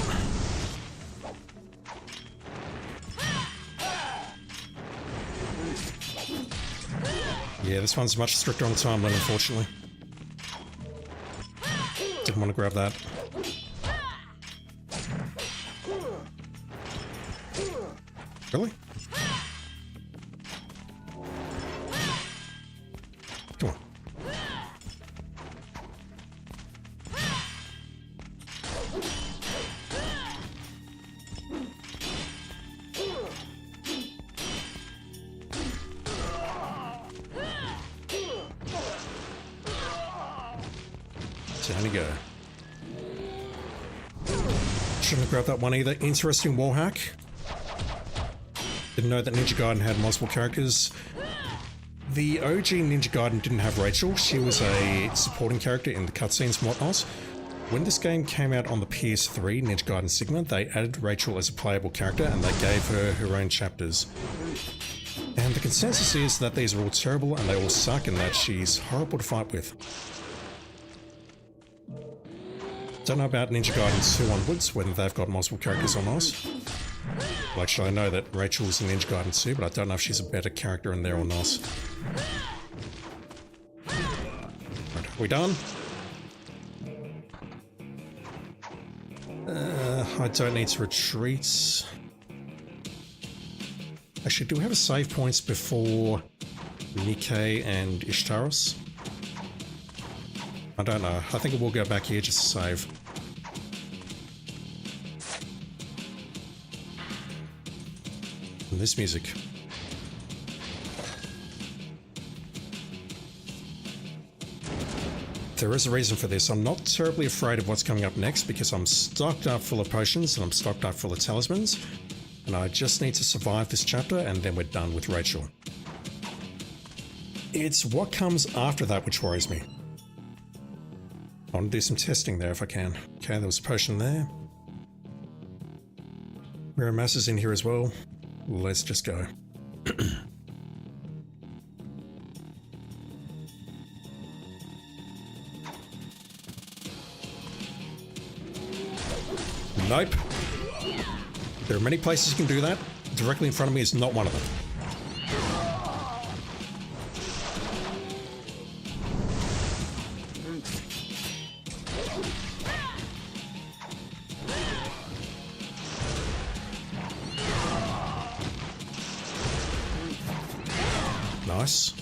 A: Yeah, this one's much stricter on the time limit, unfortunately. Didn't want to grab that. Really? Come on. Down you go. Shouldn't have grabbed that one either. Interesting wall hack. Didn't know that Ninja Gaiden had multiple characters. The OG Ninja Gaiden didn't have Rachel. She was a supporting character in the cutscenes and whatnot. When this game came out on the PS3, Ninja Gaiden Sigma, they added Rachel as a playable character and they gave her her own chapters. And the consensus is that these are all terrible and they all suck and that she's horrible to fight with. Don't know about Ninja Gaiden 2 onwards, whether they've got multiple characters or not. Well, actually, I know that Rachel is in Ninja Gaiden 2, but I don't know if she's a better character in there or not. Right, are we done? I don't need to retreat. Actually, do we have a save points before Nikkei and Ishtaros? I don't know. I think we'll go back here just to save. And this music. There is a reason for this. I'm not terribly afraid of what's coming up next because I'm stocked up full of potions and I'm stocked up full of talismans. And I just need to survive this chapter and then we're done with Rachel. It's what comes after that which worries me. I want to do some testing there if I can. Okay, there was a potion there. Rare masses in here as well. Let's just go. Nope. There are many places you can do that. Directly in front of me is not one of them. Nice.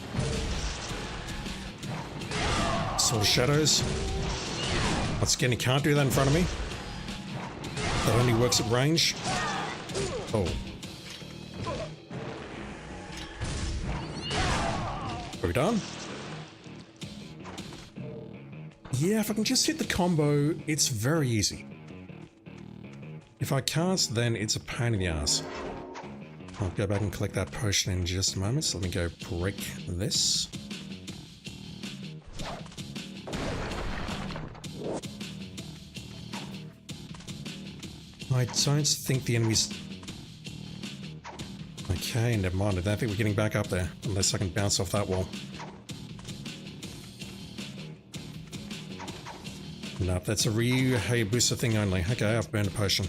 A: Sword of Shadows. Once again, you can't do that in front of me. That only works at range. Oh. Are we done? Yeah, if I can just hit the combo, it's very easy. If I can't, then it's a pain in the ass. I'll go back and collect that potion in just a moment, so let me go break this. I don't think the enemies... Okay, never mind. I don't think we're getting back up there, unless I can bounce off that wall. Nope, that's a Ryu Hayabusa thing only. Okay, I've burned a potion.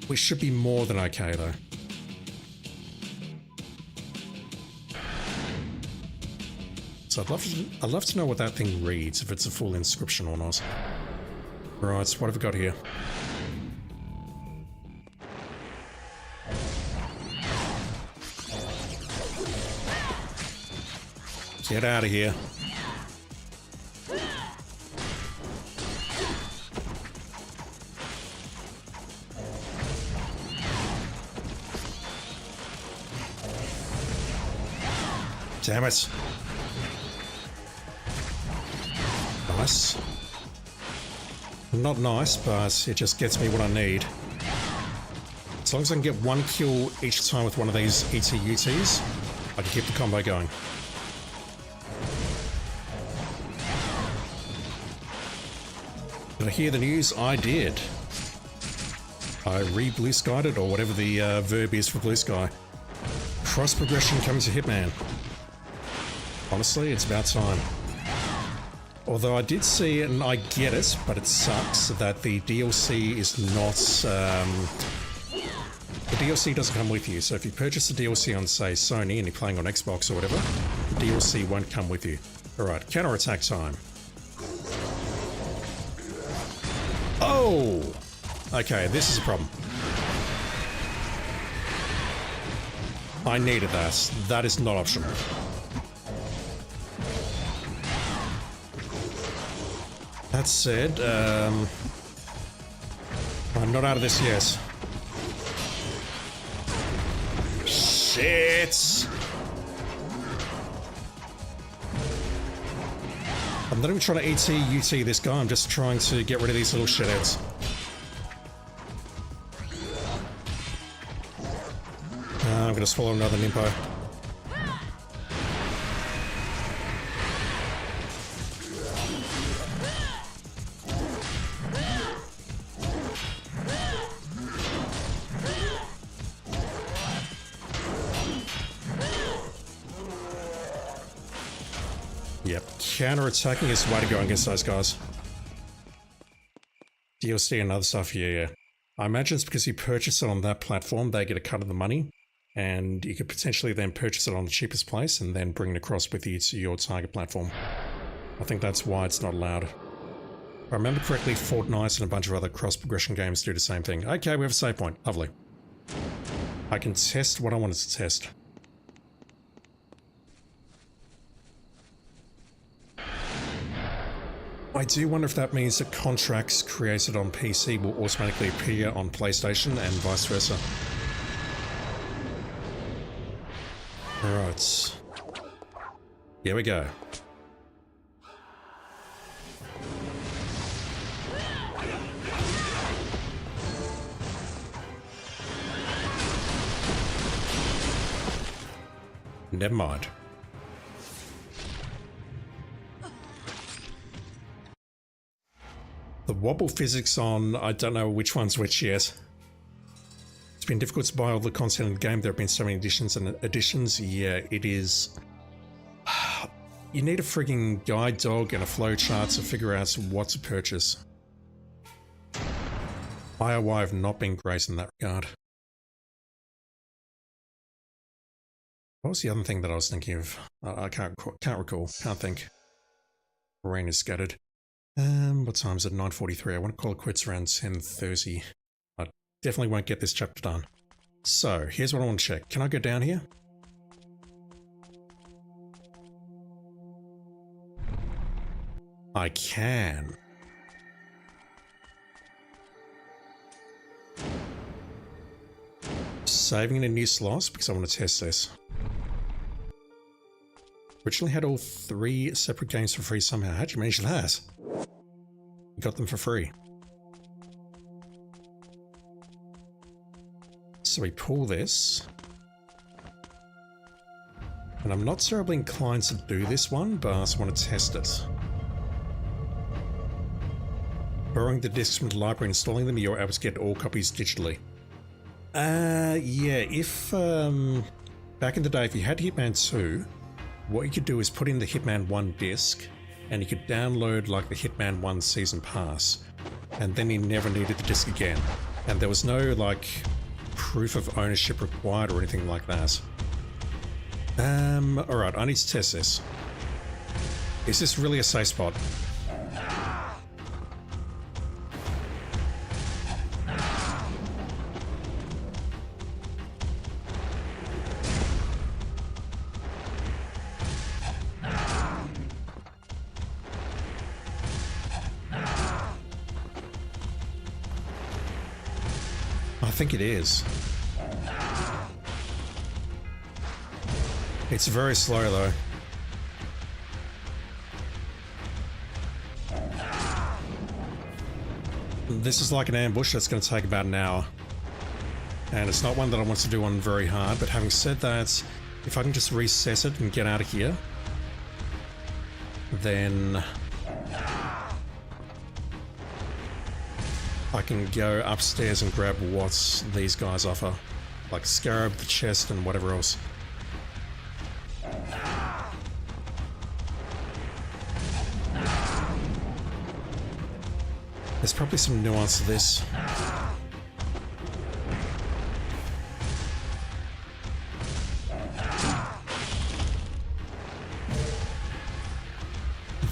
A: We should be more than okay, though. So I'd love to know what that thing reads, if it's a full inscription or not. Right, so what have we got here? Get out of here. Damn it. Nice. Not nice, but it just gets me what I need. As long as I can get one kill each time with one of these ETUTs, I can keep the combo going. Did I hear the news? I did. I re-blue skied it, or whatever the verb is for blue sky. Cross progression coming to Hitman. Honestly, it's about time. Although I did see, and I get it, but it sucks, that the DLC is not... the DLC doesn't come with you, so if you purchase the DLC on, say, Sony, and you're playing on Xbox or whatever, the DLC won't come with you. Alright, counter-attack time. Oh! Okay, this is a problem. I needed that. That is not optional. That said, I'm not out of this yet. Shit! I'm not even trying to ET-UT this guy, I'm just trying to get rid of these little shitheads. I'm gonna swallow another Nimpo. Yep, counter-attacking is the way to go against those guys. DLC and other stuff, yeah. I imagine it's because you purchase it on that platform, they get a cut of the money, and you could potentially then purchase it on the cheapest place and then bring it across with you to your target platform. I think that's why it's not allowed. If I remember correctly, Fortnite and a bunch of other cross-progression games do the same thing. Okay, we have a save point. Lovely. I can test what I wanted to test. I do wonder if that means that contracts created on PC will automatically appear on PlayStation and vice versa. Alright. Here we go. Never mind. The wobble physics on, I don't know which one's which yet. It's been difficult to buy all the content in the game. There have been so many additions. Yeah, it is. You need a frigging guide dog and a flowchart to figure out what to purchase. BioWare have not been great in that regard. What was the other thing that I was thinking of? I can't recall. Can't think. Brain is scattered. What time is it? 9:43. I want to call it quits around 10:30. I definitely won't get this chapter done. So, here's what I want to check. Can I go down here? I can. Saving in a new slot because I want to test this. Originally had all 3 separate games for free somehow. How'd you manage that? You got them for free. So we pull this. And I'm not terribly inclined to do this one, but I want to test it. Borrowing the discs from the library and installing them, you're able to get all copies digitally. Yeah, if, back in the day, if you had Hitman 2, what you could do is put in the Hitman 1 disc, and you could download, like, the Hitman 1 Season Pass, and then you never needed the disc again. And there was no, like, proof of ownership required or anything like that. Alright, I need to test this. Is this really a safe spot? I think it is. It's very slow though. This is like an ambush that's going to take about an hour. And it's not one that I want to do on very hard, but having said that, if I can just reset it and get out of here, then I can go upstairs and grab what these guys offer. Like Scarab, the chest, and whatever else. There's probably some nuance to this.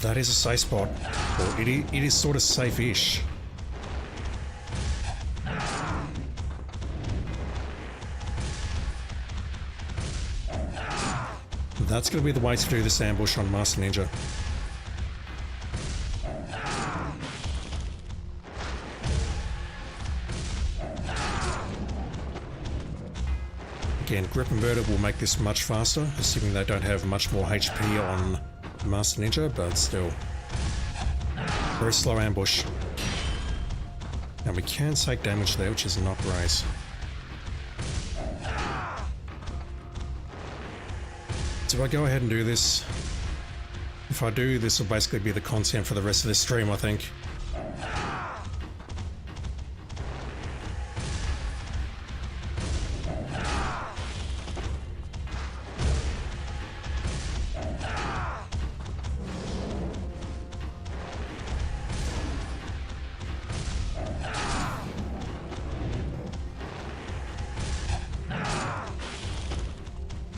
A: That is a safe spot. Or it is sort of safe-ish. That's going to be the way to do this ambush on Master Ninja. Again, grip and murder will make this much faster, assuming they don't have much more HP on Master Ninja, but still. Very slow ambush. And we can take damage there, which is not great. Do I go ahead and do this? If I do, this will basically be the content for the rest of this stream, I think.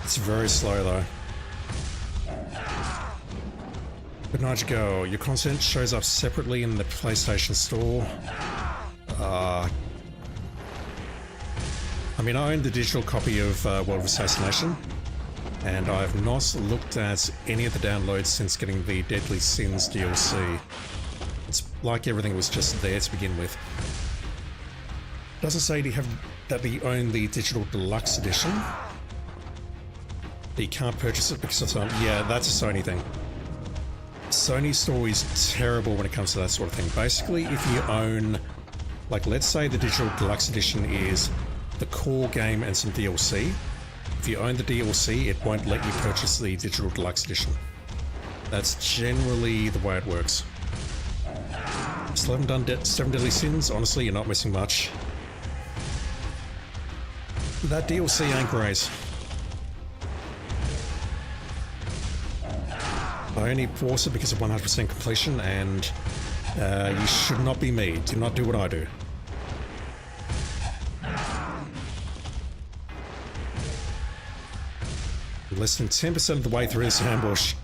A: It's very slow though. Good night, go. Your content shows up separately in the PlayStation Store. I mean, I own the digital copy of World of Assassination, and I have not looked at any of the downloads since getting the Deadly Sins DLC. It's like everything was just there to begin with. Doesn't say that you own the digital deluxe edition. But you can't purchase it because it's on. Yeah, that's a Sony thing. Sony's store is terrible when it comes to that sort of thing. Basically, if you own, like, let's say the digital deluxe edition is the core game and some DLC. If you own the DLC, it won't let you purchase the digital deluxe edition. That's generally the way it works. Still haven't done 7 Deadly Sins. Honestly, you're not missing much. That DLC ain't great. I only force it because of 100% completion, and you should not be me. Do not do what I do. Less than 10% of the way through this ambush.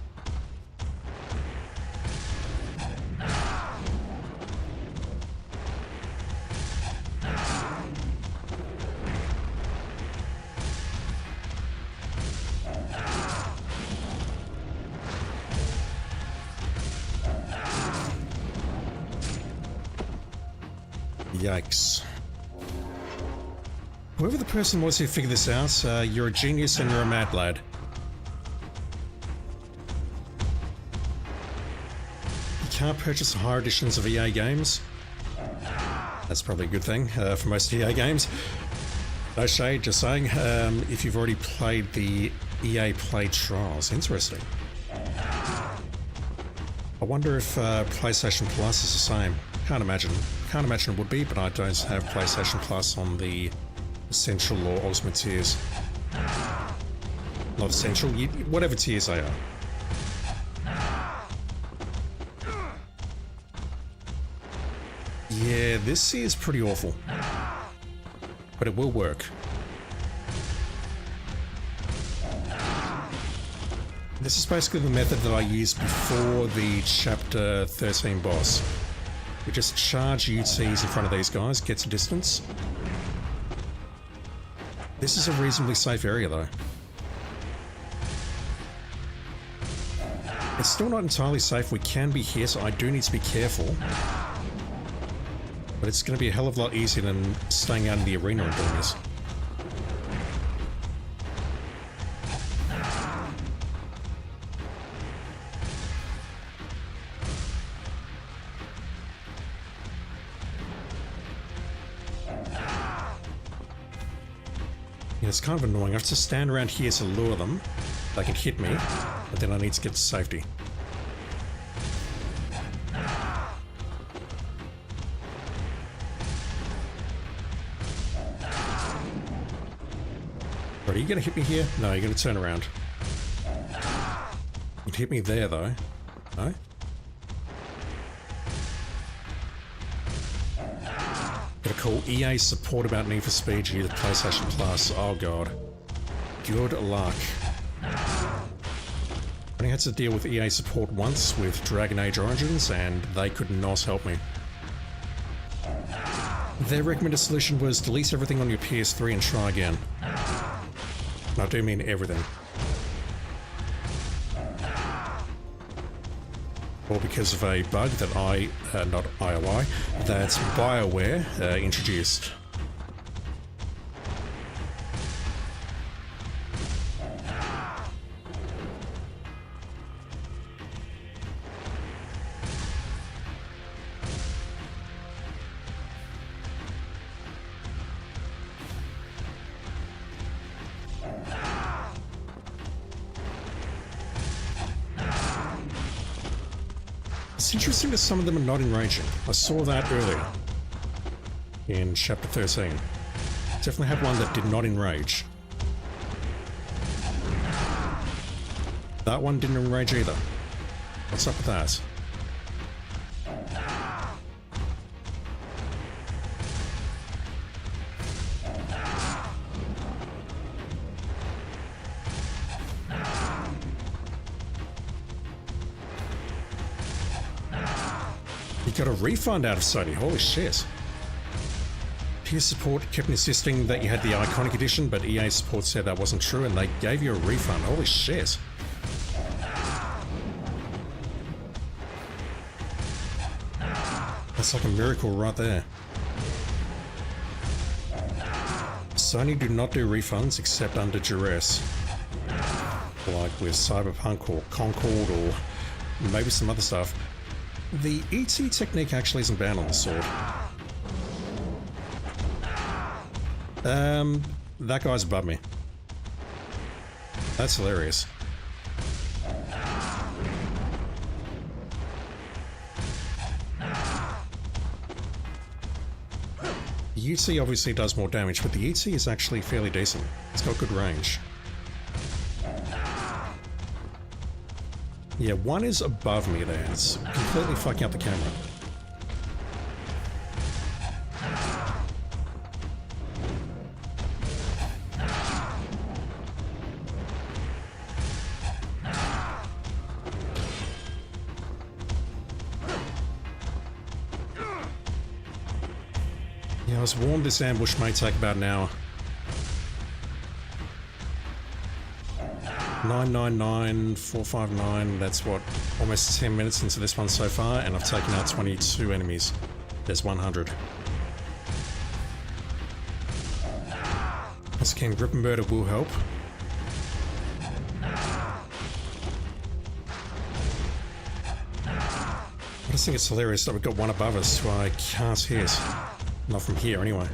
A: Yikes. Whoever the person was who figured this out, you're a genius and you're a mad lad. You can't purchase higher editions of EA games. That's probably a good thing for most EA games. No shade, just saying. If you've already played the EA Play Trials. Interesting. I wonder if PlayStation Plus is the same. Can't imagine it would be, but I don't have PlayStation Plus on the Essential or Ultimate tiers. Not Essential, whatever tiers they are. Yeah, this is pretty awful. But it will work. This is basically the method that I used before the Chapter 13 boss. We just charge UTs in front of these guys, get to distance. This is a reasonably safe area though. It's still not entirely safe, we can be hit, so I do need to be careful. But it's going to be a hell of a lot easier than staying out in the arena and doing this. Yeah, it's kind of annoying. I have to stand around here to lure them. They can hit me, but then I need to get to safety. Are you going to hit me here? No, you're going to turn around. You'd hit me there, though. No? Gotta call EA support about Need for Speed due to PlayStation Plus. Oh, God. Good luck. I only had to deal with EA support once with Dragon Age Origins, and they could not help me. Their recommended solution was delete everything on your PS3 and try again. I do mean everything. Or because of a bug that not IOI, that BioWare introduced. It's interesting that some of them are not enraging. I saw that earlier in Chapter 13. Definitely had one that did not enrage. That one didn't enrage either. What's up with that? Got a refund out of Sony, holy shit. PS support kept insisting that you had the Iconic Edition, but EA support said that wasn't true and they gave you a refund, holy shit. That's like a miracle right there. Sony do not do refunds except under duress. Like with Cyberpunk or Concord or maybe some other stuff. The ET technique actually isn't banned on the sword. That guy's above me. That's hilarious. The UT obviously does more damage, but the ET is actually fairly decent. It's got good range. Yeah, one is above me there. It's completely fucking up the camera. Yeah, I was warned this ambush may take about an hour. 999,459, that's what, almost 10 minutes into this one so far, and I've taken out 22 enemies. There's 100. This King Rip and Murder will help. I just think it's hilarious that we've got one above us who I can't hit. Not from here, anyway.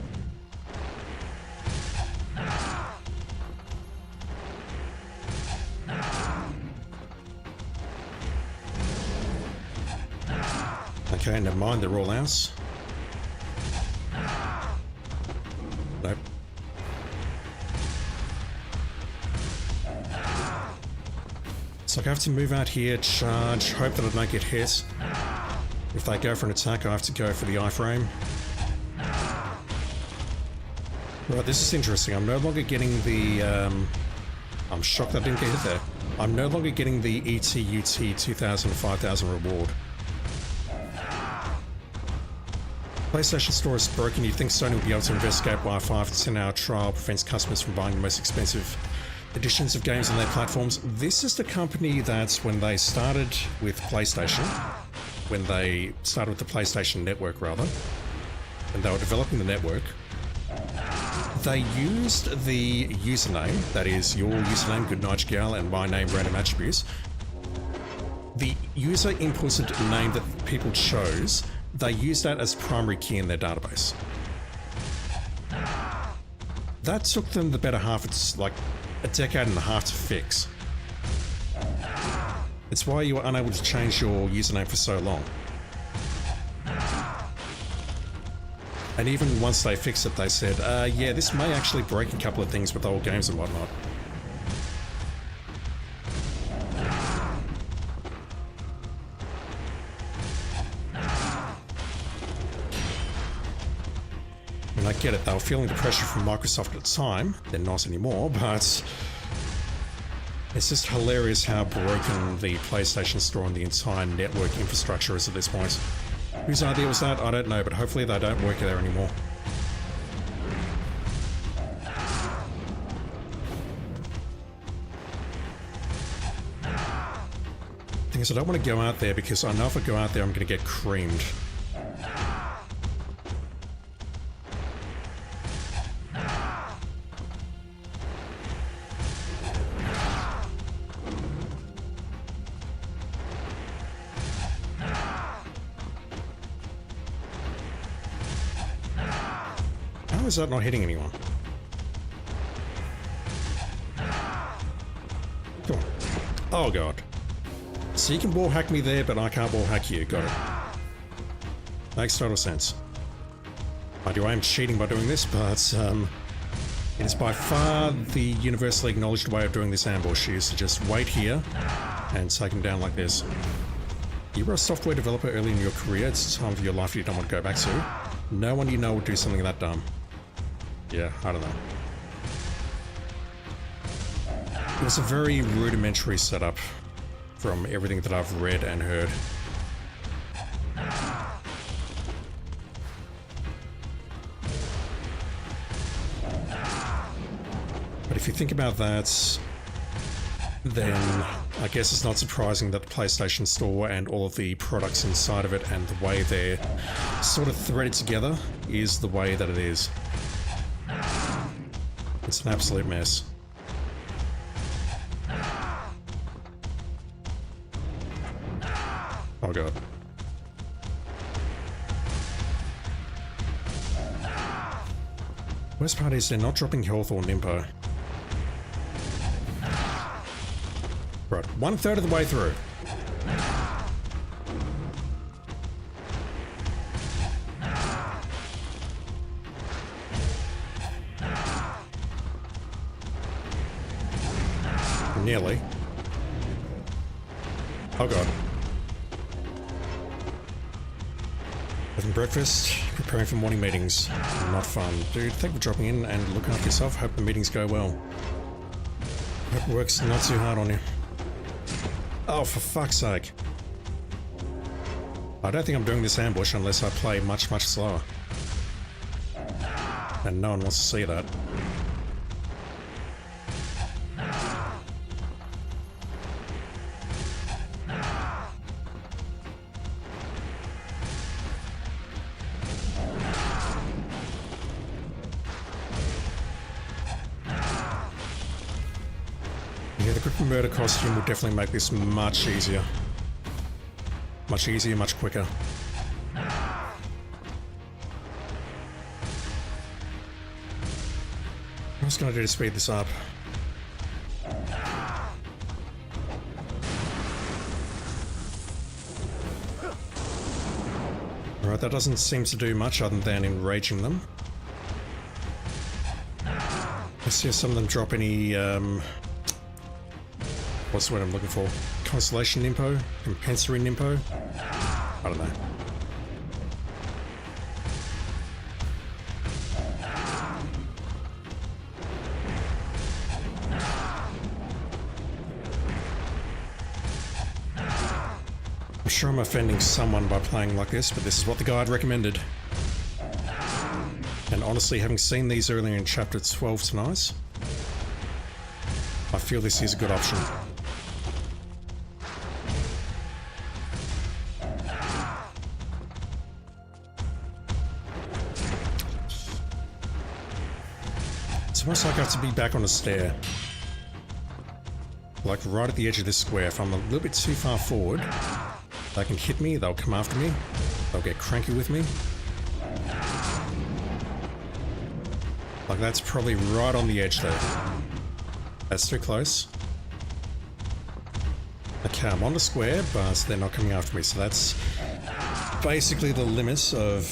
A: Okay, never mind, they're all ours. Nope. So I have to move out here, charge, hope that I don't get hit. If they go for an attack, I have to go for the iframe. Right, this is interesting. I'm no longer getting the... I'm shocked that I didn't get hit there. I'm no longer getting the ETUT 2000 5000 reward. PlayStation Store is broken. You'd think Sony would be able to investigate why a 5 to 10 hour trial prevents customers from buying the most expensive editions of games on their platforms. This is the company that, when they started with PlayStation, when they started with the PlayStation Network rather, and they were developing the network, they used the username, that is your username, Goodnight Gal, and my name, Random Attributes. The user inputted name that people chose, they used that as primary key in their database. That took them the better half, it's like a decade and a half to fix. It's why you were unable to change your username for so long. And even once they fixed it, they said, yeah, this may actually break a couple of things with old games and whatnot. And I get it, they were feeling the pressure from Microsoft at the time. They're not anymore, but it's just hilarious how broken the PlayStation Store and the entire network infrastructure is at this point. Whose idea was that? I don't know, but hopefully they don't work there anymore. Thing is, I don't want to go out there because I know if I go out there I'm going to get creamed. How is that not hitting anyone? Come on. Oh god. So you can wall hack me there, but I can't wall hack you. Got it. Makes total sense. I am cheating by doing this, but it is by far the universally acknowledged way of doing this ambush, is to just wait here and take him down like this. You were a software developer early in your career. It's a time of your life you don't want to go back to. No one you know would do something that dumb. Yeah, I don't know. It was a very rudimentary setup from everything that I've read and heard. But if you think about that, then I guess it's not surprising that the PlayStation Store and all of the products inside of it and the way they're sort of threaded together is the way that it is. It's an absolute mess. Oh god. Worst part is they're not dropping health or Nimpo. Right, 1/3 of the way through. Nearly. Oh god. Having breakfast, preparing for morning meetings. Not fun. Dude, thank you for dropping in and looking after yourself. Hope the meetings go well. Hope it works not too hard on you. Oh, for fuck's sake. I don't think I'm doing this ambush unless I play much, much slower. And no one wants to see that. Yeah, the Grip and Murder costume will definitely make this much easier. Much easier, much quicker. What's going to do to speed this up? Alright, that doesn't seem to do much other than enraging them. Let's see if some of them drop any, what's the word I'm looking for? Constellation Nimpo? Compensatory Nimpo? I don't know. I'm sure I'm offending someone by playing like this, but this is what the guide recommended. And honestly, having seen these earlier in Chapter 12 tonight, I feel this is a good option. It's almost like I have to be back on a stair. Like right at the edge of this square. If I'm a little bit too far forward, they can hit me, they'll come after me, they'll get cranky with me. Like that's probably right on the edge there. That's too close. Okay, I'm on the square, but they're not coming after me, so that's basically the limit of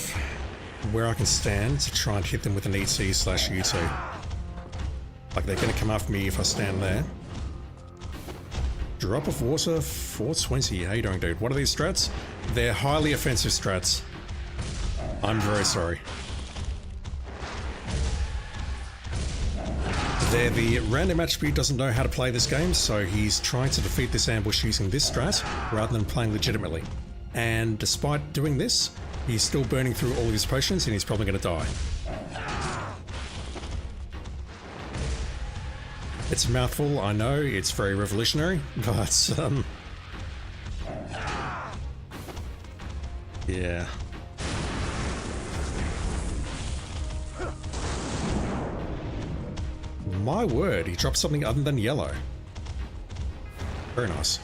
A: where I can stand to try and hit them with an ET/UT. Like they're going to come after me if I stand there. Drop of water, 420. How you doing, dude? What are these strats? They're highly offensive strats. I'm very sorry. The random attribute doesn't know how to play this game, so he's trying to defeat this ambush using this strat rather than playing legitimately. And despite doing this, he's still burning through all of his potions and he's probably going to die. It's a mouthful, I know, it's very revolutionary, but, yeah. My word, he dropped something other than yellow. Very nice.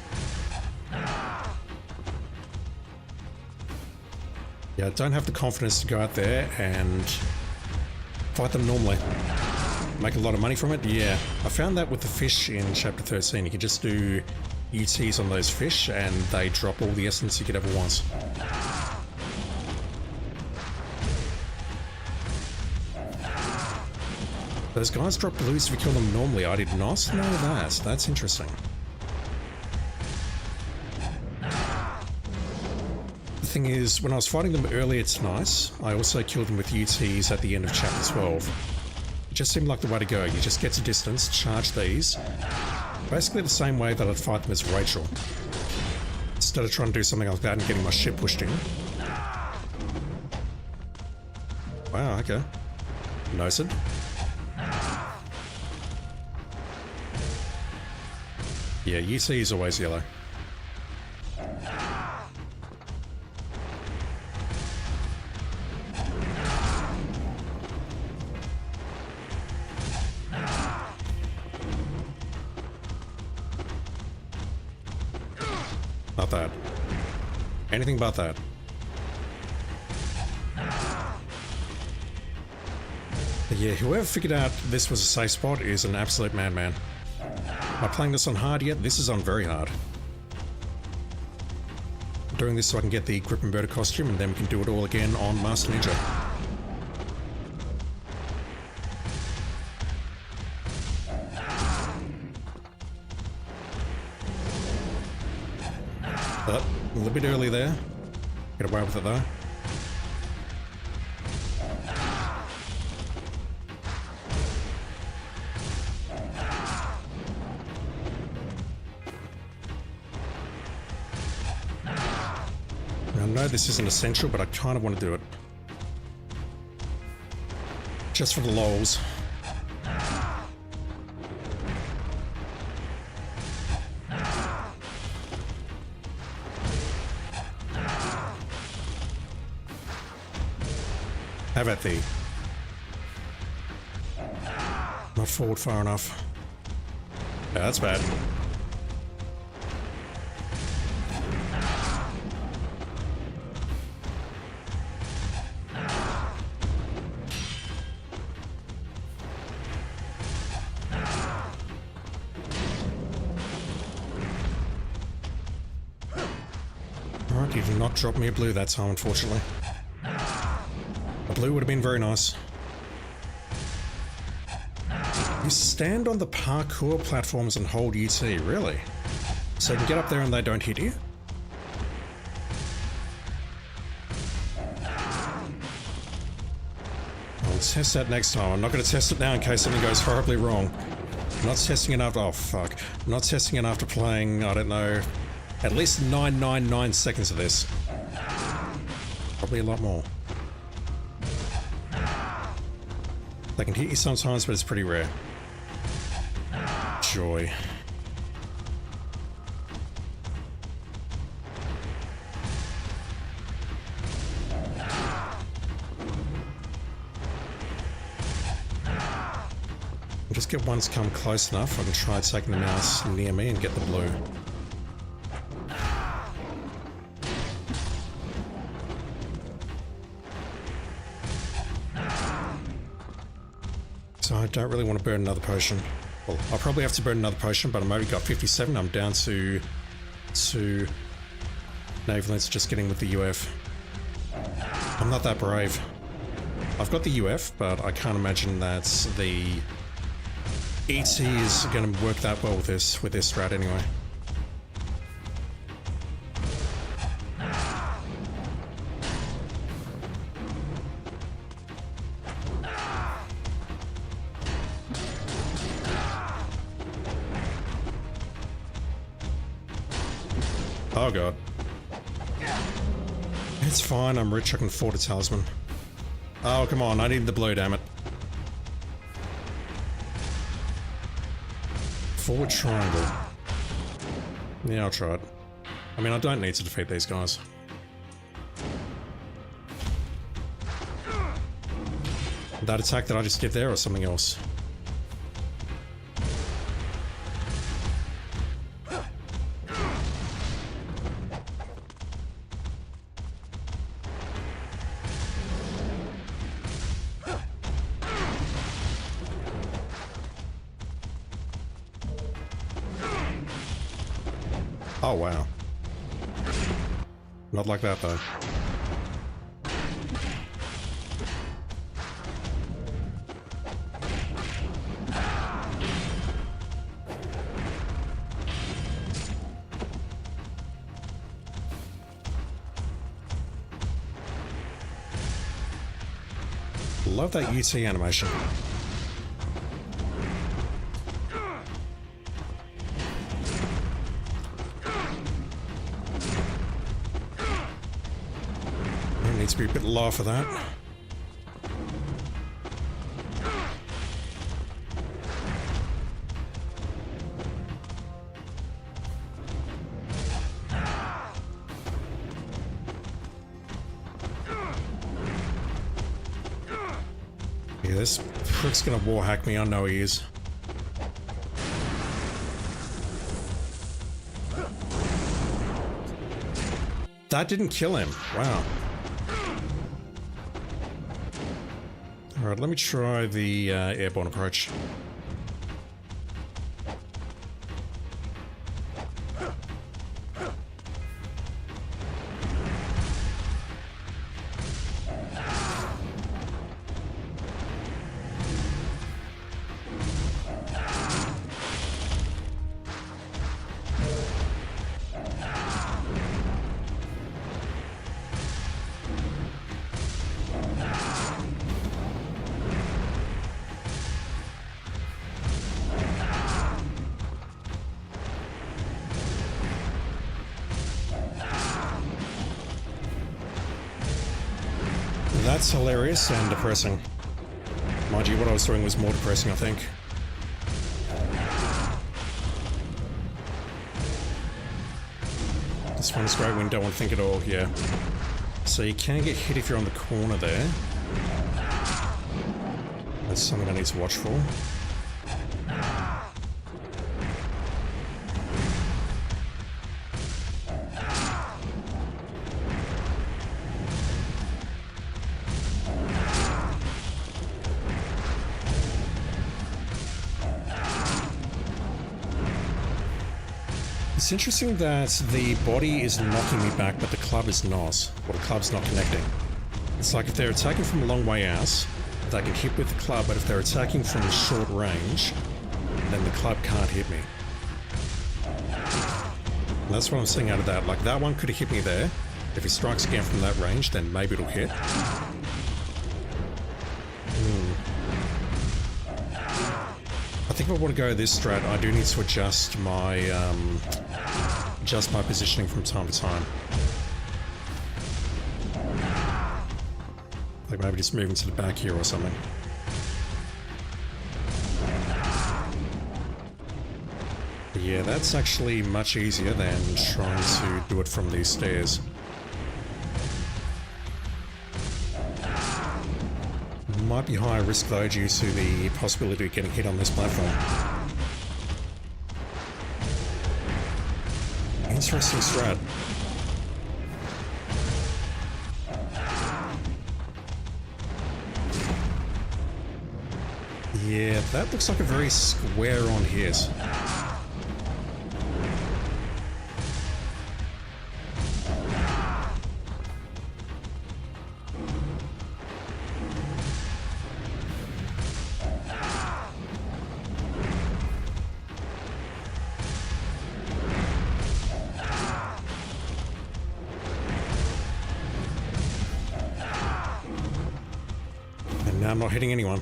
A: Yeah, I don't have the confidence to go out there and fight them normally. Make a lot of money from it? Yeah. I found that with the fish in Chapter 13. You can just do UTs on those fish and they drop all the essence you could ever want. Those guys drop blues if you kill them normally. I did not know that. That's interesting. The thing is, when I was fighting them earlier tonight, I also killed them with UTs at the end of Chapter 12. It just seemed like the way to go. You just get to distance, charge these. Basically the same way that I'd fight them as Rachel. Instead of trying to do something like that and getting my ship pushed in. Wow, okay. Noted. Yeah, UC is always yellow. Not that. Anything but that. But yeah, whoever figured out this was a safe spot is an absolute madman. Am I playing this on hard yet? This is on very hard. I'm doing this so I can get the Grip and Birder costume and then we can do it all again on Master Ninja. But a little bit early there. Get away with it though. I know this isn't essential, but I kind of want to do it. Just for the lols. How about thee? Not forward far enough. Yeah, that's bad. Alright, you did not drop me a blue that time, unfortunately. blue would have been very nice. You stand on the parkour platforms and hold UT, really? So you can get up there and they don't hit you? I'll test that next time. I'm not going to test it now in case something goes horribly wrong. I'm not testing it after... oh, fuck. I'm not testing it after playing, I don't know, at least 999 seconds of this. Probably a lot more. They can hit you sometimes, but it's pretty rare. Joy. Just get one to come close enough, I can try taking the mouse near me and get the blue. So I don't really want to burn another potion. Well, I'll probably have to burn another potion, but I've only got 57. I'm down to Navalence just getting with the UF. I'm not that brave. I've got the UF, but I can't imagine that the ET is going to work that well with this strat anyway. Oh god. It's fine, I'm rich, I can afford a talisman. Oh come on, I need the blue, damn it. Forward triangle. Yeah, I'll try it. I mean, I don't need to defeat these guys. That attack that I just did there or something else? Oh wow. Not like that though. Love that UT animation. Needs to be a bit low for that. Yeah, this prick's gonna war hack me, I know he is. That didn't kill him, wow. Alright, let me try the airborne approach. That's hilarious and depressing. Mind you, what I was doing was more depressing, I think. This one's great when you don't want to think at all, yeah. So you can get hit if you're on the corner there. That's something I need to watch for. It's interesting that the body is knocking me back, but the club is not. Or the club's not connecting. It's like if they're attacking from a long way out, they can hit with the club, but if they're attacking from short range, then the club can't hit me. And that's what I'm seeing out of that. Like, that one could have hit me there. If he strikes again from that range, then maybe it'll hit. I think if I want to go this strat, I do need to adjust my positioning from time to time. Like maybe just moving to the back here or something. But yeah, that's actually much easier than trying to do it from these stairs. Might be higher risk though due to the possibility of getting hit on this platform. Interesting strat. Yeah, that looks like a very square on hit. And now I'm not hitting anyone.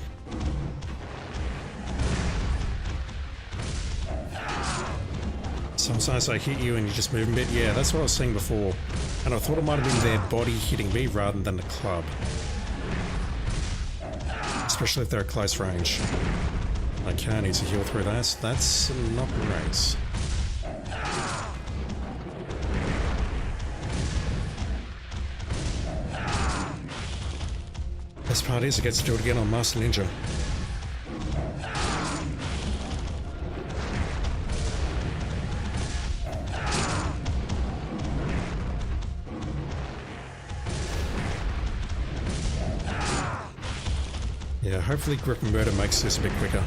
A: Sometimes I hit you and you just move a bit. Yeah, that's what I was saying before. And I thought it might have been their body hitting me rather than the club. Especially if they're at close range. Okay, I need to heal through that. That's not great. Best part is I get to do it again on Master Ninja. Yeah, hopefully Grip and Murder makes this a bit quicker.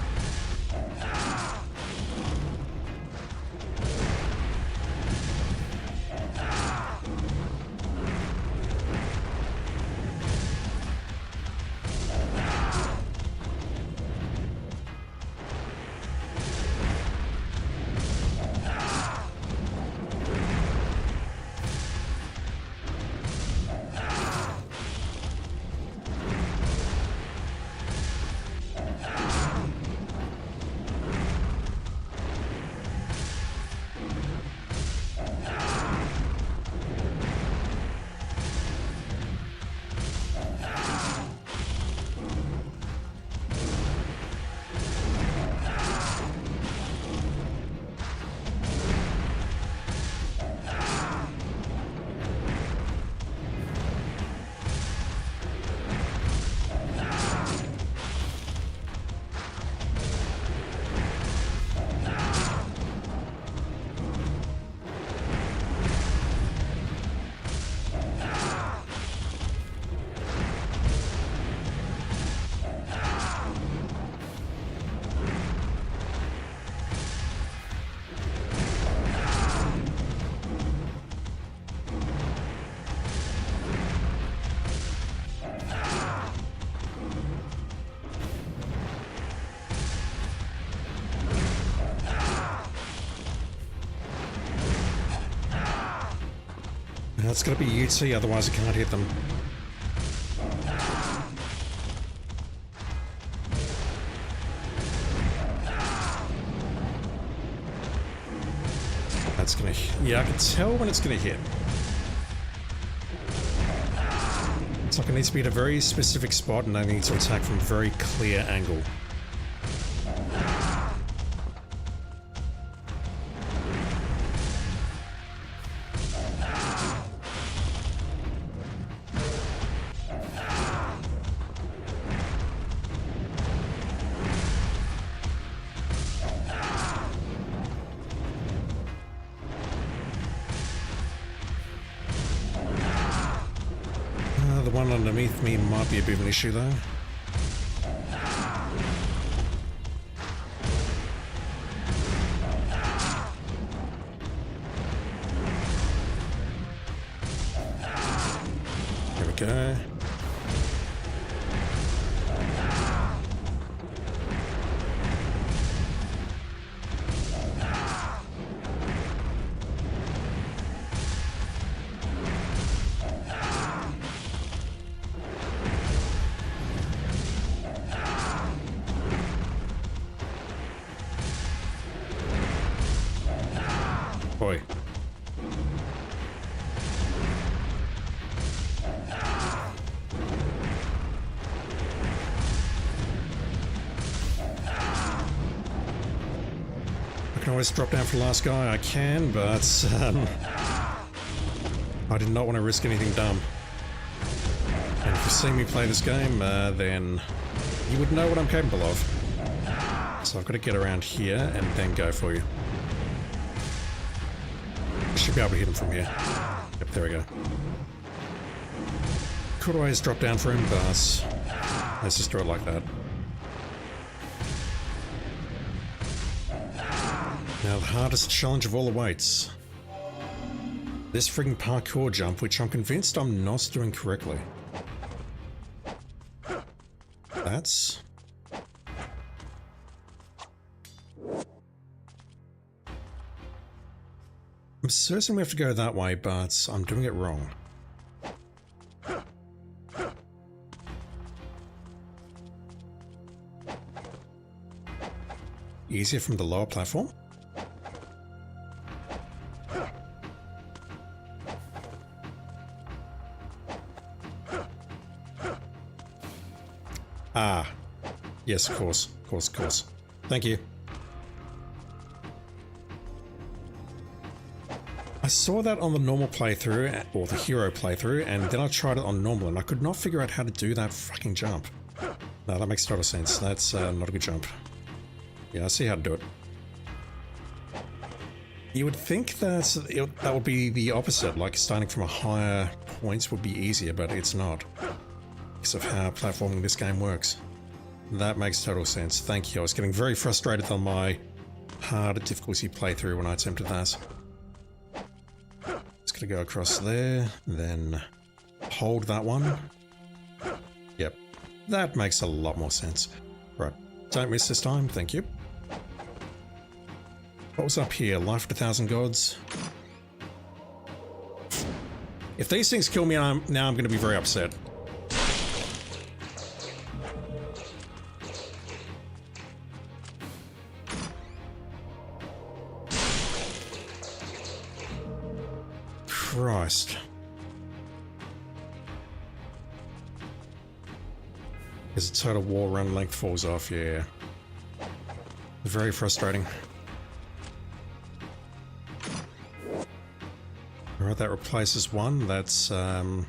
A: It's got to be UT, otherwise I can't hit them. That's gonna... Yeah, I can tell when it's gonna hit. It's like it needs to be at a very specific spot and I need to attack from a very clear angle. The one underneath me might be a bit of an issue though. There we go. Boy. I can always drop down for the last guy. I can, but I did not want to risk anything dumb. And if you see me play this game, then you would know what I'm capable of. So I've got to get around here and then go for you. I should be able to hit him from here. Yep, there we go. Could always drop down for him, but let's just do it like that. Now the hardest challenge of all awaits. This friggin' parkour jump, which I'm convinced I'm not doing correctly. That's... I'm certain we have to go that way, but I'm doing it wrong. Easier from the lower platform? Ah. Yes, of course. Of course, of course. Thank you. I saw that on the normal playthrough, or the hero playthrough, and then I tried it on normal, and I could not figure out how to do that fucking jump. No, that makes total sense. That's not a good jump. Yeah, I see how to do it. You would think that that would be the opposite, like starting from a higher point would be easier, but it's not. Because of how platforming this game works. That makes total sense. Thank you. I was getting very frustrated on my hard difficulty playthrough when I attempted that. Just gonna go across there, then hold that one. Yep, that makes a lot more sense. Right, don't miss this time, thank you. What was up here? Life of 1,000 gods. If these things kill me, now I'm going to be very upset. Christ. As a total wall run length falls off, yeah. Very frustrating. Alright, that replaces one. That's, I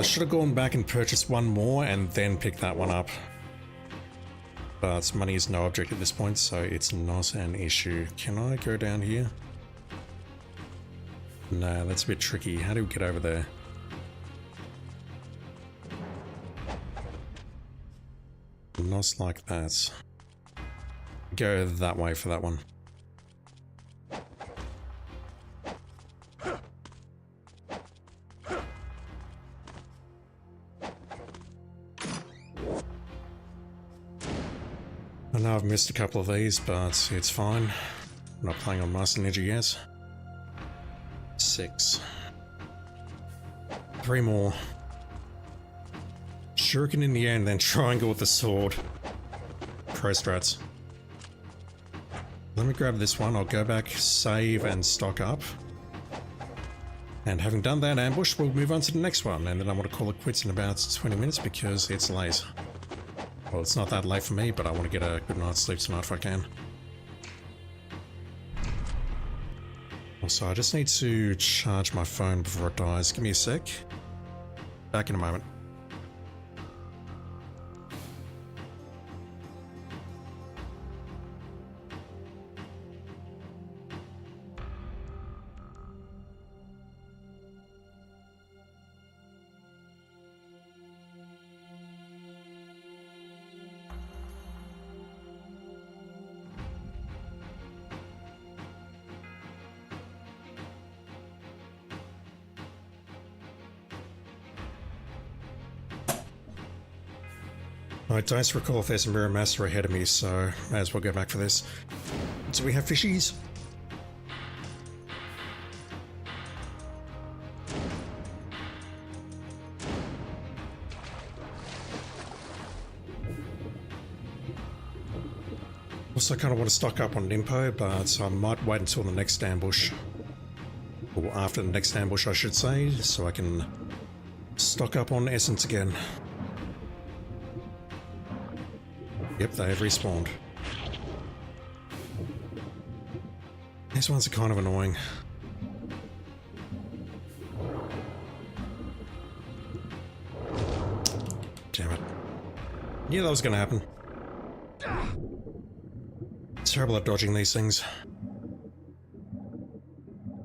A: should have gone back and purchased one more and then picked that one up. But money is no object at this point, so it's not an issue. Can I go down here? No, that's a bit tricky. How do we get over there? Not like that. Go that way for that one. I know I've missed a couple of these, but it's fine. I'm not playing on Master Ninja yet. 6. 3 more. Shuriken in the air and then triangle with the sword. Pro strats. Let me grab this one. I'll go back, save, and stock up. And having done that ambush, we'll move on to the next one. And then I want to call it quits in about 20 minutes because it's late. Well, it's not that late for me, but I want to get a good night's sleep tonight if I can. Also, I just need to charge my phone before it dies. Give me a sec. Back in a moment. I don't recall if there's a Mirror Master ahead of me, so may as well go back for this. Do we have fishies? Also kind of want to stock up on Nimpo, but I might wait until the next ambush. Or after the next ambush, I should say, so I can stock up on Essence again. Yep, they have respawned. These ones are kind of annoying. Damn it. Knew that was going to happen. Terrible at dodging these things.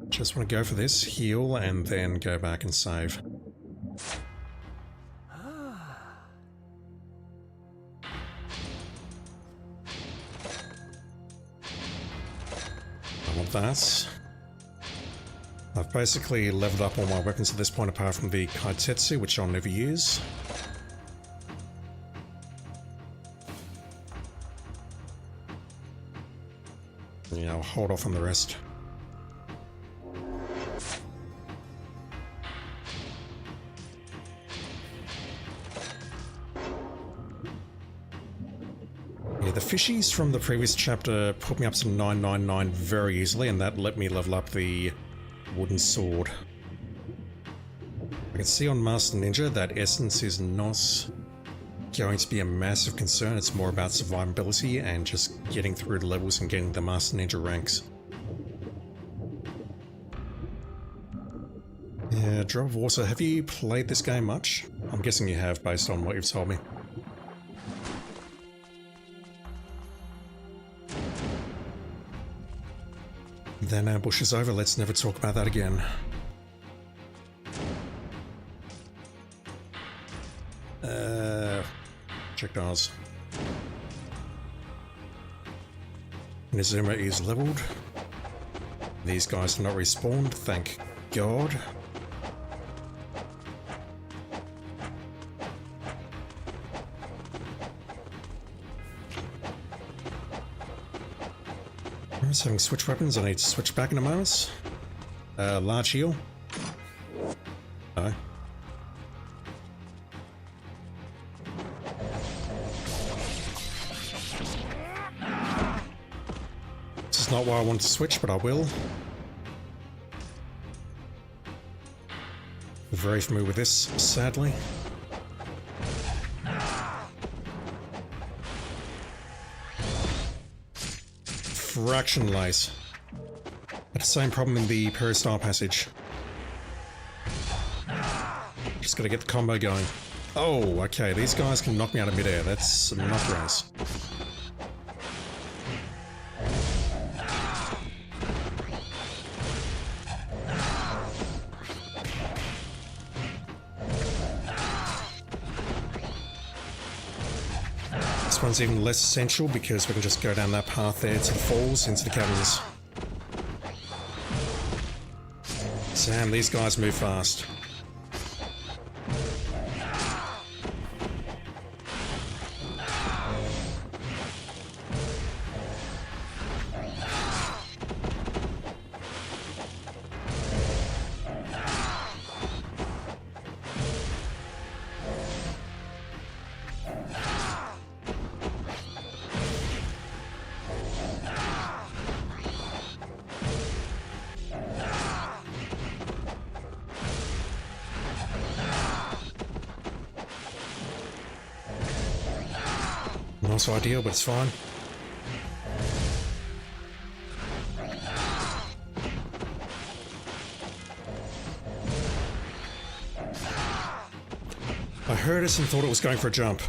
A: Just want to go for this, heal, and then go back and save. I want that. I've basically leveled up all my weapons at this point apart from the Kaitetsu, which I'll never use. Yeah, I'll hold off on the rest. Yeah, the fishies from the previous chapter put me up to 999 very easily, and that let me level up the wooden sword. I can see on Master Ninja that Essence is not going to be a massive concern. It's more about survivability and just getting through the levels and getting the Master Ninja ranks. Yeah, Drop of Water, have you played this game much? I'm guessing you have based on what you've told me. Then ambush is over, let's never talk about that again. Projectiles. Nizuma is leveled. These guys are not respawned, thank God. I'm just having switch weapons, I need to switch back in a moment. Large heal. No. This is not why I wanted to switch, but I will. Very familiar with this, sadly. Fraction Lace. Had the same problem in the Peristyle Passage. Just gotta get the combo going. Oh, okay, these guys can knock me out of midair. That's not nice. This one's even less essential because we can just go down that path there to the falls, into the caverns. Damn, these guys move fast. Not ideal, but it's fine. I heard it and thought it was going for a jump.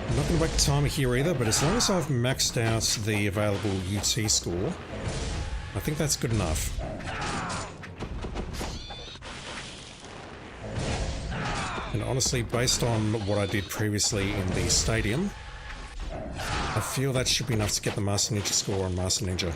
A: I'm not going to wait the timer here either, but as long as I've maxed out the available UT score, I think that's good enough. honestly, based on what I did previously in the stadium, I feel that should be enough to get the Master Ninja score on Master Ninja.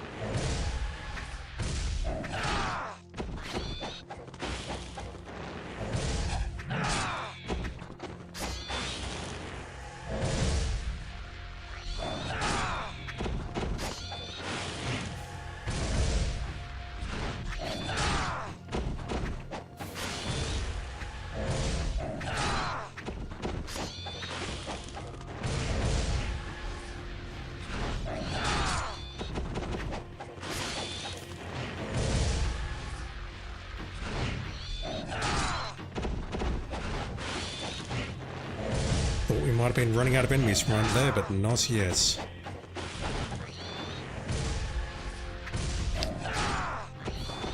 A: Thought we might have been running out of enemies from around there, but not yet.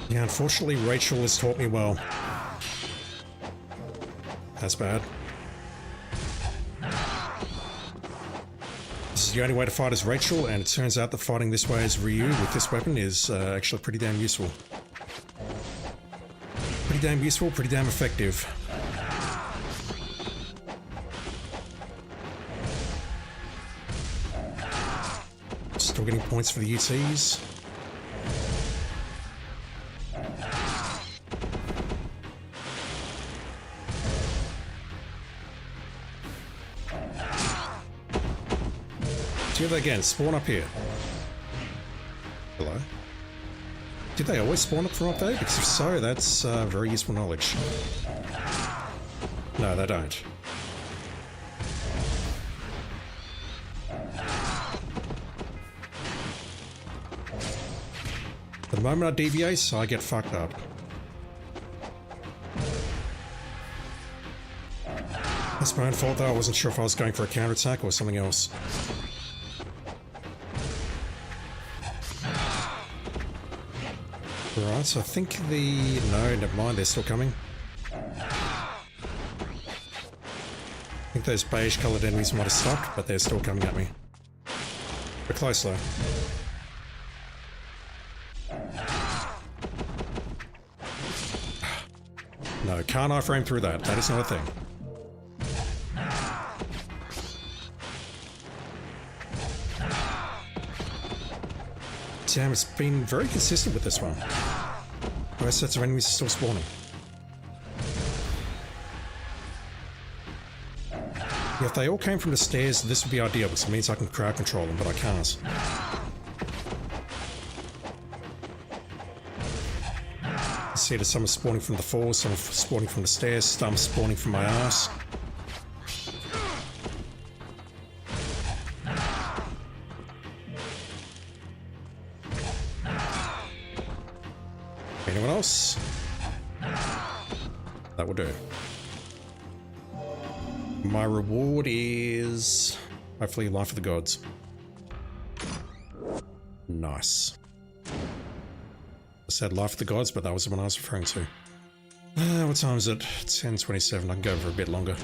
A: Yeah, unfortunately Rachel has taught me well. That's bad. This is the only way to fight as Rachel, and it turns out that fighting this way as Ryu with this weapon is actually pretty damn useful. Pretty damn useful, pretty damn effective. Still getting points for the UTs. Do that again, spawn up here. Hello? Did they always spawn up from up there? Because if so, that's very useful knowledge. No, they don't. The moment I deviate, I get fucked up. That's my own fault though, I wasn't sure if I was going for a counterattack or something else. Right, so I think the... no, never mind, they're still coming. I think those beige coloured enemies might have stopped, but they're still coming at me. We're close though. No, can't I-frame through that? That is not a thing. Damn, it's been very consistent with this one. Both sets of enemies are still spawning. Yeah, if they all came from the stairs, this would be ideal because it means I can crowd control them, but I can't. See that some are spawning from the floor, some are spawning from the stairs, some spawning from my ass. Anyone else? That will do. My reward is hopefully Life of the Gods. Nice. I said Life of the Gods, but that was the one I was referring to. What time is it? 10:27. I can go for a bit longer.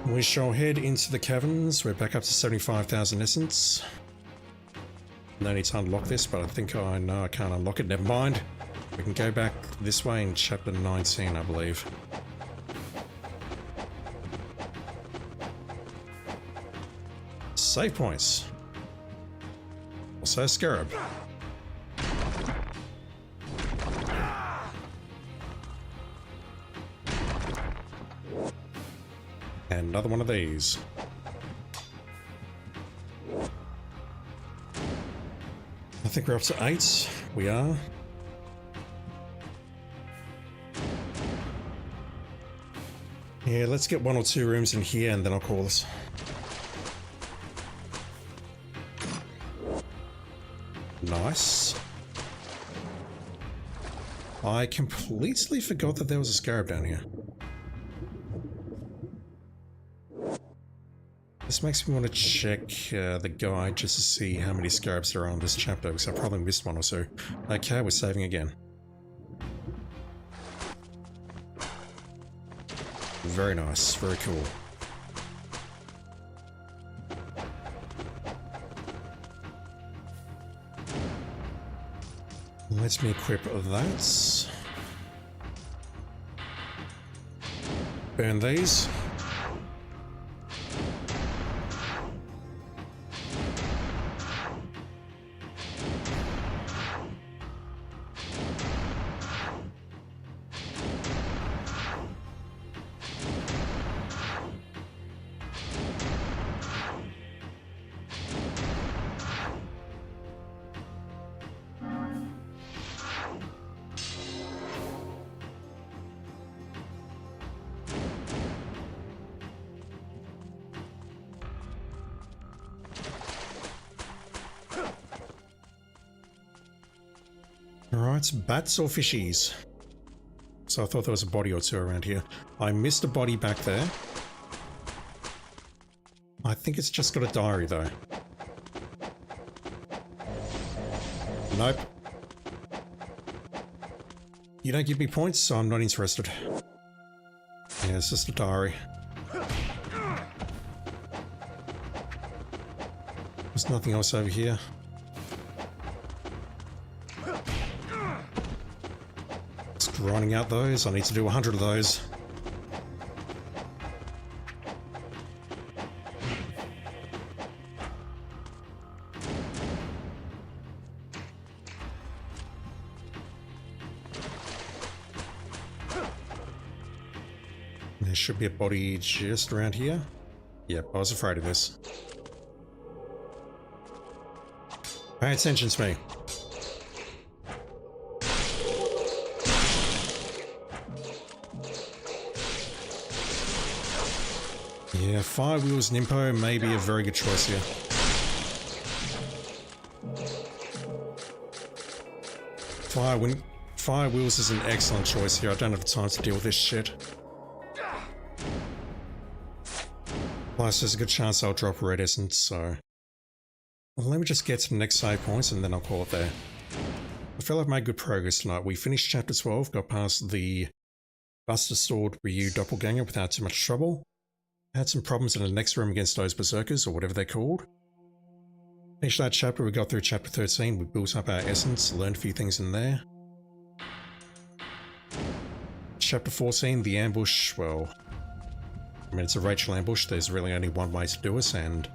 A: We shall head into the caverns. We're back up to 75,000 essence. No need to unlock this, but I think I know I can't unlock it. Never mind. We can go back this way in chapter 19, I believe. Save points. Also Scarab. And another one of these. I think we're up to 8. We are. Yeah, let's get 1 or 2 rooms in here and then I'll call this. Nice. I completely forgot that there was a scarab down here. This makes me want to check the guide just to see how many scarabs there are on this chapter, because I probably missed 1 or 2. Okay, we're saving again. Very nice, very cool. Let me equip that. Burn these. Alright, bats or fishies? So I thought there was a body or two around here. I missed a body back there. I think it's just got a diary though. Nope. You don't give me points, so I'm not interested. Yeah, it's just a diary. There's nothing else over here. Grinding out those. I need to do 100 of those. There should be a body just around here. Yep, I was afraid of this. Pay attention to me. Yeah, Fire Wheels Nimpo may be a very good choice here. Fire Wheels is an excellent choice here. I don't have the time to deal with this shit. Plus, there's a good chance I'll drop Red Essence, so... Well, let me just get to the next save points and then I'll call it there. I feel I've made good progress tonight. We finished Chapter 12, got past the Buster Sword Ryu Doppelganger without too much trouble. Had some problems in the next room against those berserkers, or whatever they're called. Finished that chapter, we got through chapter 13, we built up our essence, learned a few things in there. Chapter 14, the ambush, well... I mean, it's a Rachel ambush, there's really only one way to do it, and...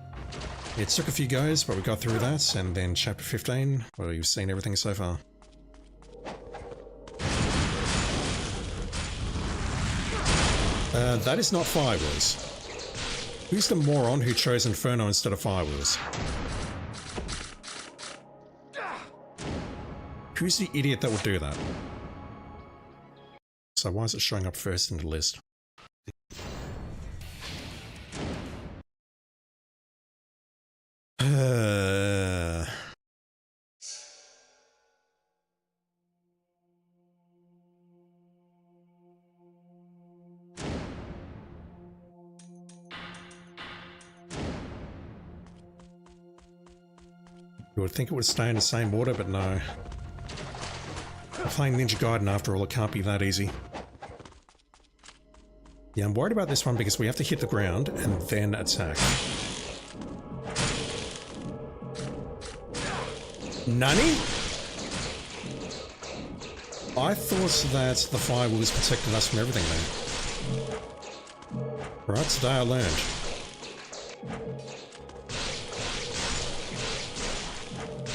A: It took a few goes, but we got through that, and then chapter 15, well, you've seen everything so far. That is not Fire Wheels. Who's the moron who chose Inferno instead of Fire Wheels? Who's the idiot that would do that? So why is it showing up first in the list? You would think it would stay in the same order, but no. I'm playing Ninja Gaiden after all, it can't be that easy. Yeah, I'm worried about this one because we have to hit the ground and then attack. Nani? I thought that the Fire Wheels protected us from everything then. Right, today I learned.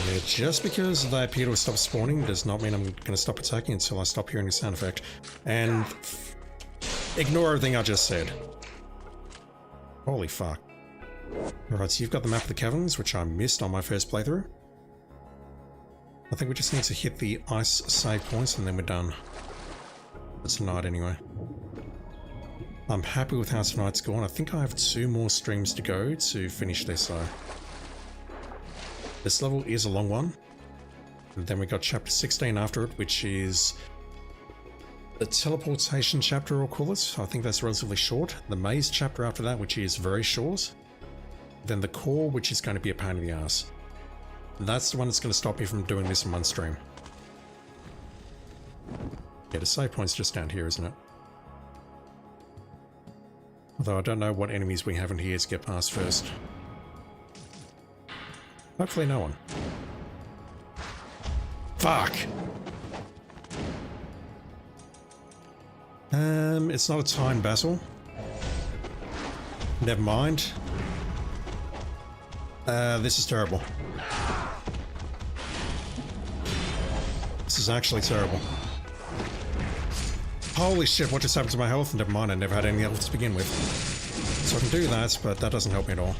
A: Yeah, just because they appear to have stopped spawning does not mean I'm going to stop attacking until I stop hearing the sound effect. And ignore everything I just said. Holy fuck. Alright, so you've got the map of the caverns, which I missed on my first playthrough. I think we just need to hit the ice save points and then we're done. For tonight anyway. I'm happy with how tonight's gone. I think I have 2 more streams to go to finish this though. This level is a long one. And then we got chapter 16 after it, which is the teleportation chapter, I'll call it. I think that's relatively short. The maze chapter after that, which is very short. Then the core, which is going to be a pain in the ass. That's the one that's going to stop me from doing this in one stream. Yeah, the save point's just down here, isn't it? Although I don't know what enemies we have in here to get past first. Hopefully no one. Fuck! It's not a timed battle. Never mind. This is terrible. This is actually terrible. Holy shit, what just happened to my health? Never mind, I never had any health to begin with. So I can do that, but that doesn't help me at all.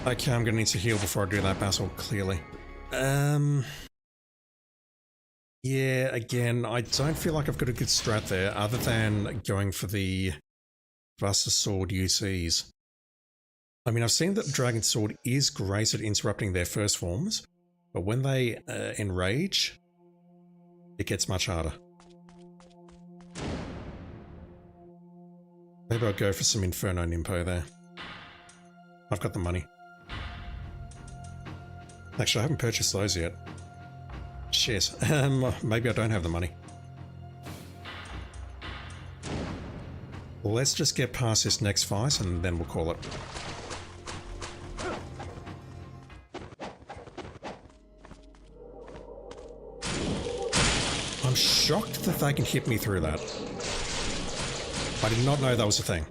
A: Okay, I'm gonna need to heal before I do that battle, clearly. Yeah, again, I don't feel like I've got a good strat there, other than going for the Buster Sword UCs. I mean, I've seen that the Dragon Sword is great at interrupting their first forms, but when they enrage, it gets much harder. Maybe I'll go for some Inferno Nimpo there. I've got the money. Actually, I haven't purchased those yet. Shit. Maybe I don't have the money. Let's just get past this next fight and then we'll call it. I'm shocked that they can hit me through that. I did not know that was a thing.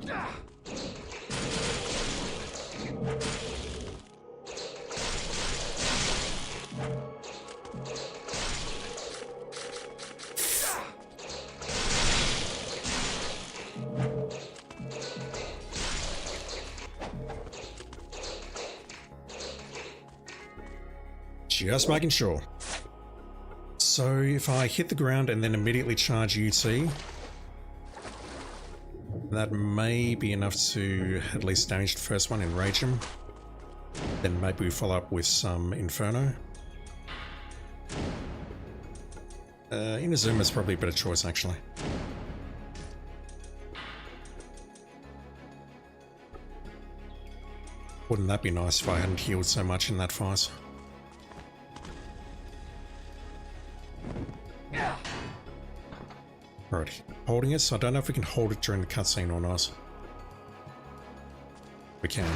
A: Just making sure. So if I hit the ground and then immediately charge UT, that may be enough to at least damage the first one, enrage him. Then maybe we follow up with some Inferno. Inazuma is probably a better choice, actually. Wouldn't that be nice if I hadn't healed so much in that fight? Right, holding it, so I don't know if we can hold it during the cutscene or not. We can.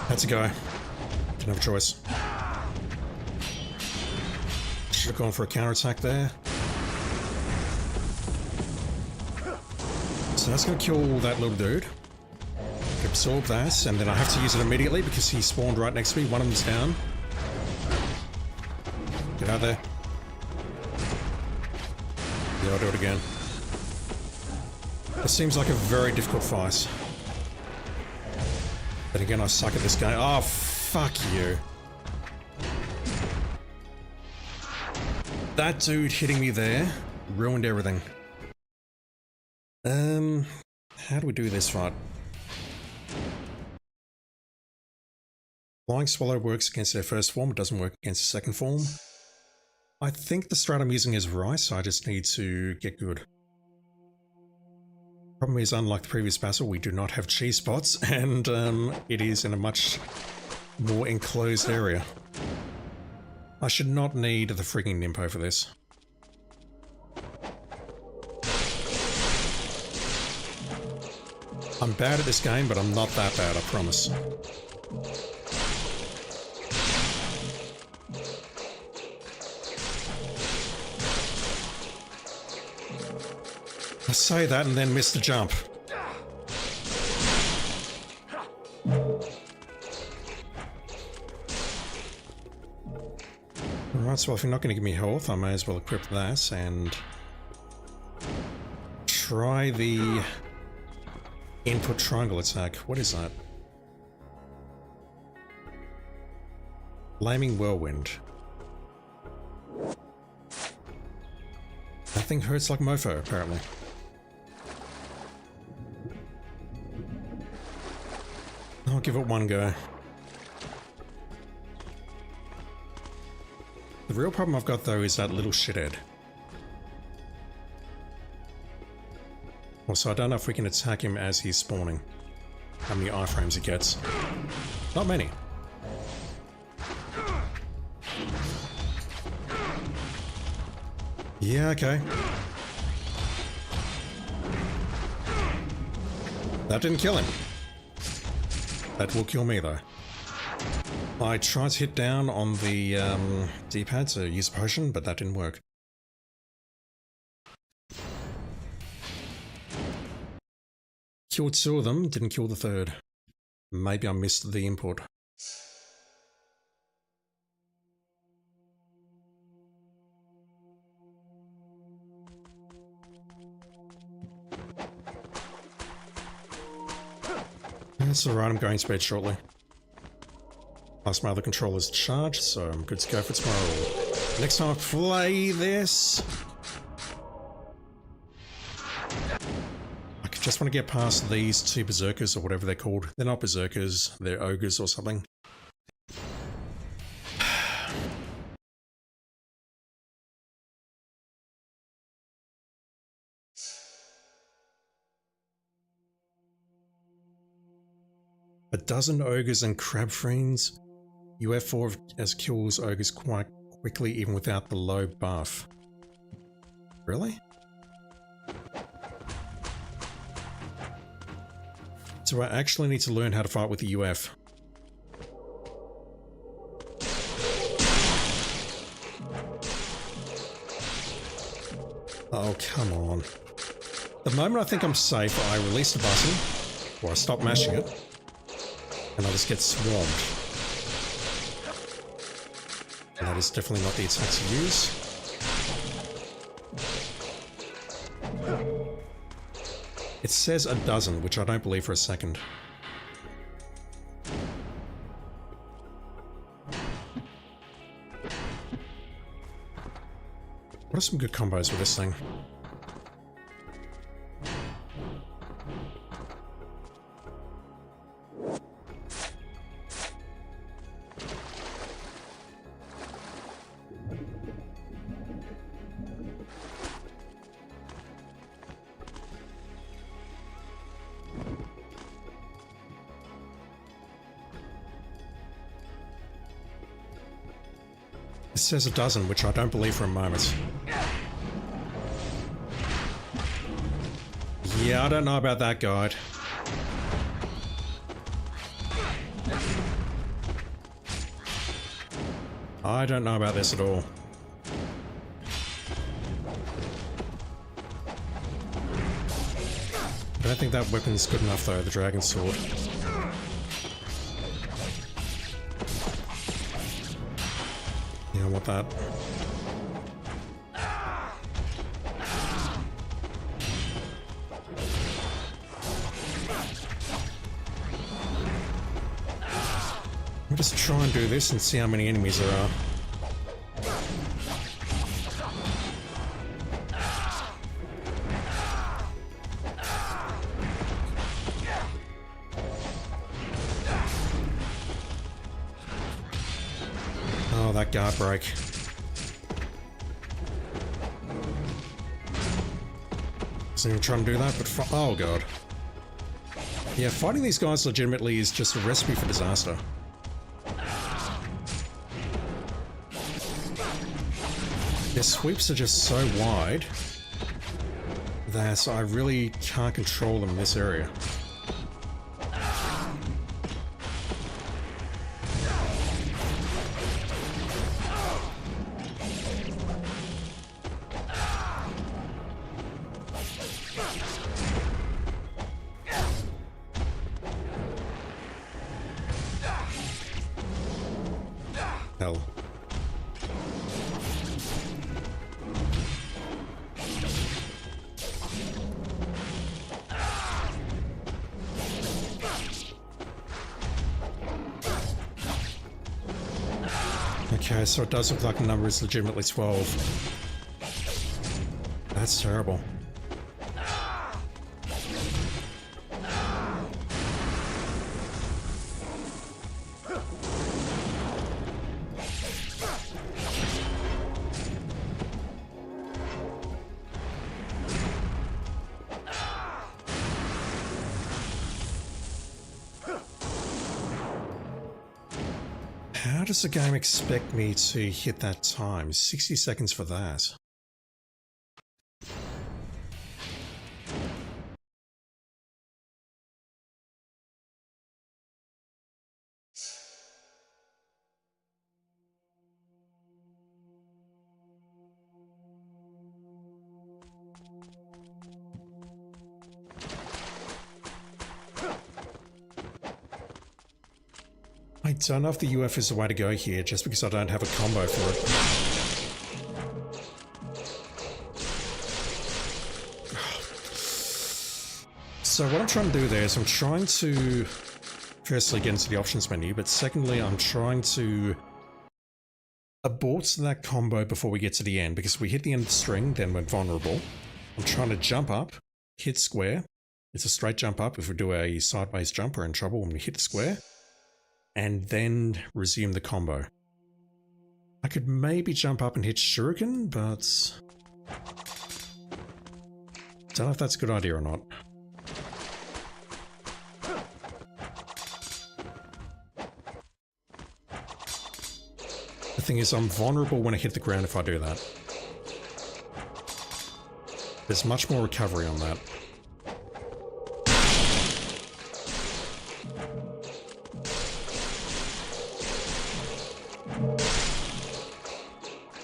A: That's a go. Didn't have a choice. Should have gone for a counterattack there. So that's going to kill that little dude. Absorb that, and then I have to use it immediately because he spawned right next to me. One of them's down. Get out there. Yeah, I'll do it again. It seems like a very difficult fight. But again, I suck at this game. Oh, fuck you. That dude hitting me there ruined everything. How do we do this fight? Flying Swallow works against their first form, it doesn't work against the second form. I think the strat I'm using is right, so I just need to get good. Problem is, unlike the previous battle, we do not have cheese spots, and it is in a much more enclosed area. I should not need the freaking Nimpo for this. I'm bad at this game, but I'm not that bad, I promise. I say that and then miss the jump. Alright, so if you're not going to give me health, I may as well equip that and try the input triangle attack. What is that? Flaming Whirlwind. That thing hurts like mofo, apparently. I'll give it one go. The real problem I've got, though, is that little shithead. Also, I don't know if we can attack him as he's spawning. How many iframes he gets. Not many. Yeah, okay. That didn't kill him. That will kill me, though. I tried to hit down on the D-pad to use a potion, but that didn't work. Killed 2 of them, didn't kill the 3rd. Maybe I missed the input. That's alright, I'm going to bed shortly. Plus my other controller's charged, so I'm good to go for tomorrow. Next time I play this, I just want to get past these 2 berserkers or whatever they're called. They're not berserkers, they're ogres or something. A dozen ogres and crab fiends. You have 4 as kills ogres quite quickly even without the low buff. Really? So I actually need to learn how to fight with the UF. Oh, come on. The moment I think I'm safe, I release the button, or I stop mashing it, and I just get swarmed. And that is definitely not the attack to use. It says a dozen, which I don't believe for a second. What are some good combos with this thing? It says a dozen, which I don't believe for a moment. Yeah, I don't know about that guide. I don't know about this at all. I don't think that weapon's good enough though, the dragon sword. Yeah, I want that. I'll just try and do this and see how many enemies there are. Oh, that guard break. Wasn't even trying to do that, but oh god. Yeah, fighting these guys legitimately is just a recipe for disaster. Their sweeps are just so wide that I really can't control them in this area. Hell. Okay, so it does look like the number is legitimately 12. That's terrible. How does the game expect me to hit that time? 60 seconds for that. I don't know if the UF is the way to go here, just because I don't have a combo for it. So what I'm trying to do there is I'm trying to firstly get into the options menu, but secondly I'm trying to abort that combo before we get to the end, because if we hit the end of the string, then we're vulnerable. I'm trying to jump up, hit square. It's a straight jump up. If we do a sideways jump, we're in trouble when we hit the square. And then resume the combo. I could maybe jump up and hit shuriken, but don't know if that's a good idea or not. The thing is, I'm vulnerable when I hit the ground if I do that. There's much more recovery on that.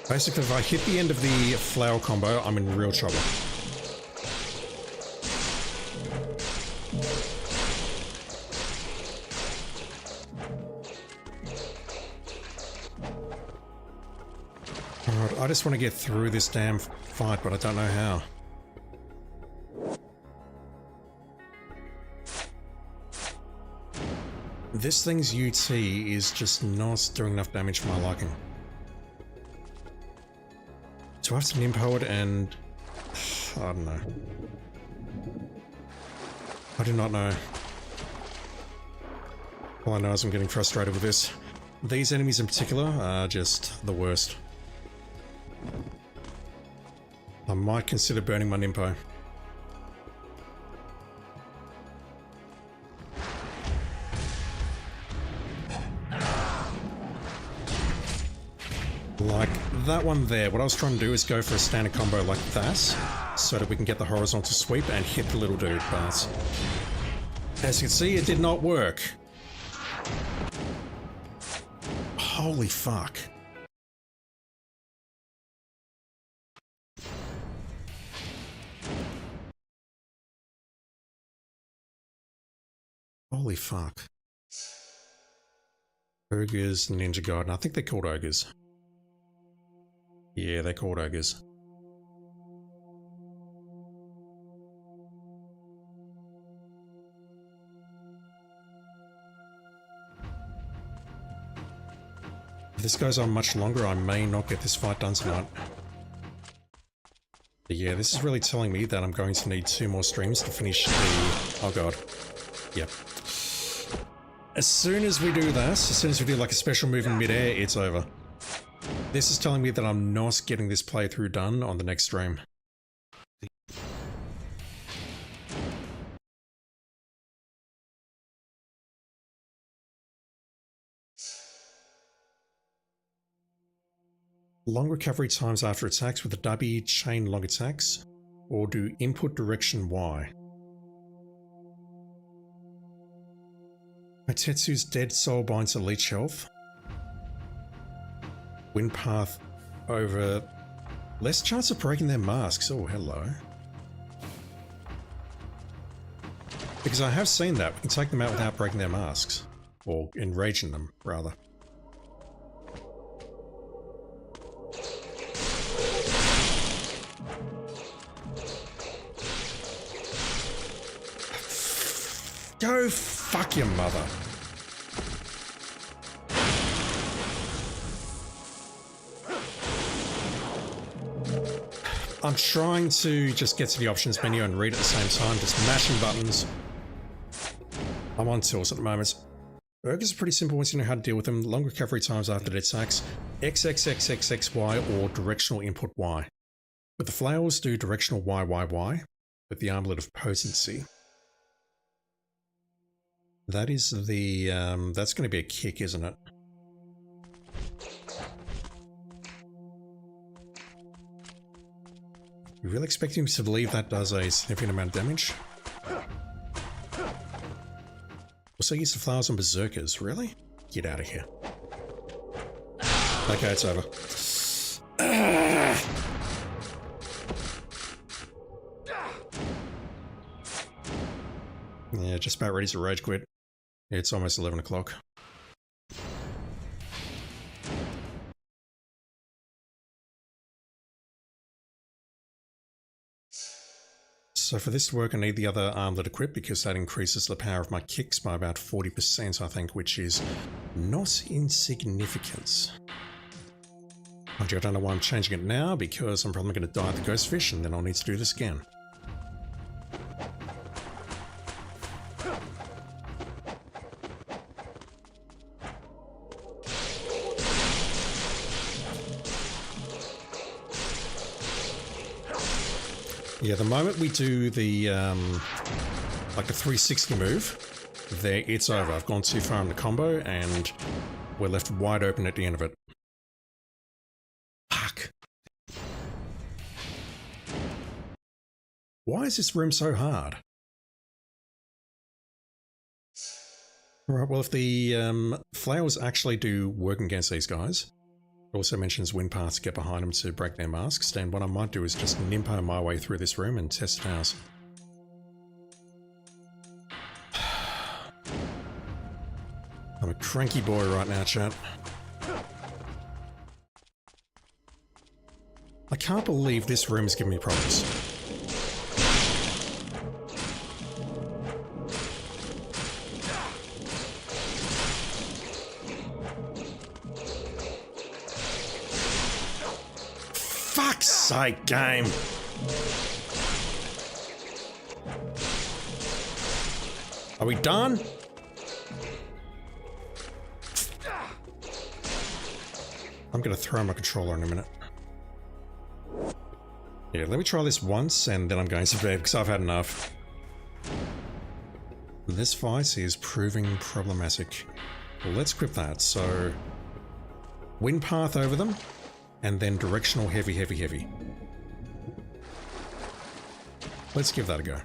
A: Basically, if I hit the end of the flower combo, I'm in real trouble. Alright, I just want to get through this damn fight, but I don't know how. This thing's UT is just not doing enough damage for my liking. Do I have to nimpo it and... I don't know. I do not know. All I know is I'm getting frustrated with this. These enemies in particular are just the worst. I might consider burning my nimpo. Like that one there, what I was trying to do is go for a standard combo like that, so that we can get the horizontal sweep and hit the little dude, but as you can see, it did not work. Holy fuck. Holy fuck. Ogres, Ninja Gaiden. I think they're called ogres. Yeah, they're called ogres. If this goes on much longer, I may not get this fight done tonight. But yeah, this is really telling me that I'm going to need 2 more streams to finish the... Oh god. Yep. As soon as we do that, as soon as we do like a special move in midair, it's over. This is telling me that I'm not getting this playthrough done on the next stream. Long recovery times after attacks with the W chain long attacks, or do input direction Y. Tetsu's dead soul binds to leech health. Wind path over less chance of breaking their masks. Oh, hello. Because I have seen that. We can take them out without breaking their masks. Or enraging them, rather. Go fuck your mother. I'm trying to just get to the options menu and read at the same time, just mashing buttons. I'm on tills at the moment. Ogres are pretty simple once you know how to deal with them. Long recovery times after the attacks. XXXXXY or directional input Y. With the flails, do directional YYY with the armlet of potency. That is the, that's going to be a kick, isn't it? You really expecting me to believe that does a significant amount of damage? Also use the flowers on berserkers, really? Get out of here. Okay, it's over. Yeah, just about ready to rage quit. It's almost 11 o'clock. So for this to work, I need the other armlet equipped because that increases the power of my kicks by about 40%, I think, which is not insignificant. Mind you, I don't know why I'm changing it now, because I'm probably going to die at the ghost fish, and then I'll need to do this again. Yeah, the moment we do the, like a 360 move, there, it's over. I've gone too far in the combo, and we're left wide open at the end of it. Fuck. Why is this room so hard? Alright, well if the flowers actually do work against these guys, it also mentions wind paths to get behind them to break their masks, then what I might do is just nimpo my way through this room and test it out. I'm a cranky boy right now, chat. I can't believe this room is giving me problems. Fuck's sake, game! Are we done? I'm gonna throw my controller in a minute. Yeah, let me try this once and then I'm going to bed because I've had enough. This fight is proving problematic. Well, let's equip that. So, wind path over them, and then directional heavy, heavy, heavy. Let's give that a go.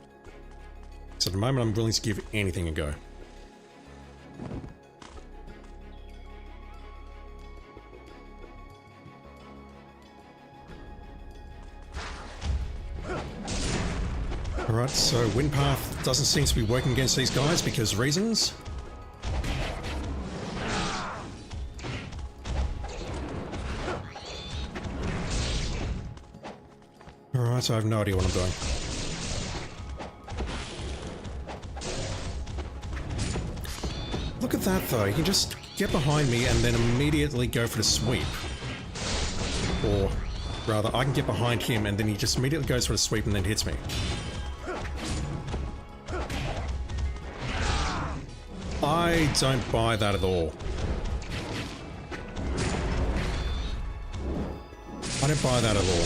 A: So at the moment I'm willing to give anything a go. Alright, so wind path doesn't seem to be working against these guys because reasons. Alright, so I have no idea what I'm doing. Look at that though, you can just get behind me and then immediately go for the sweep. Or rather, I can get behind him and then he just immediately goes for the sweep and then hits me. I don't buy that at all. I don't buy that at all.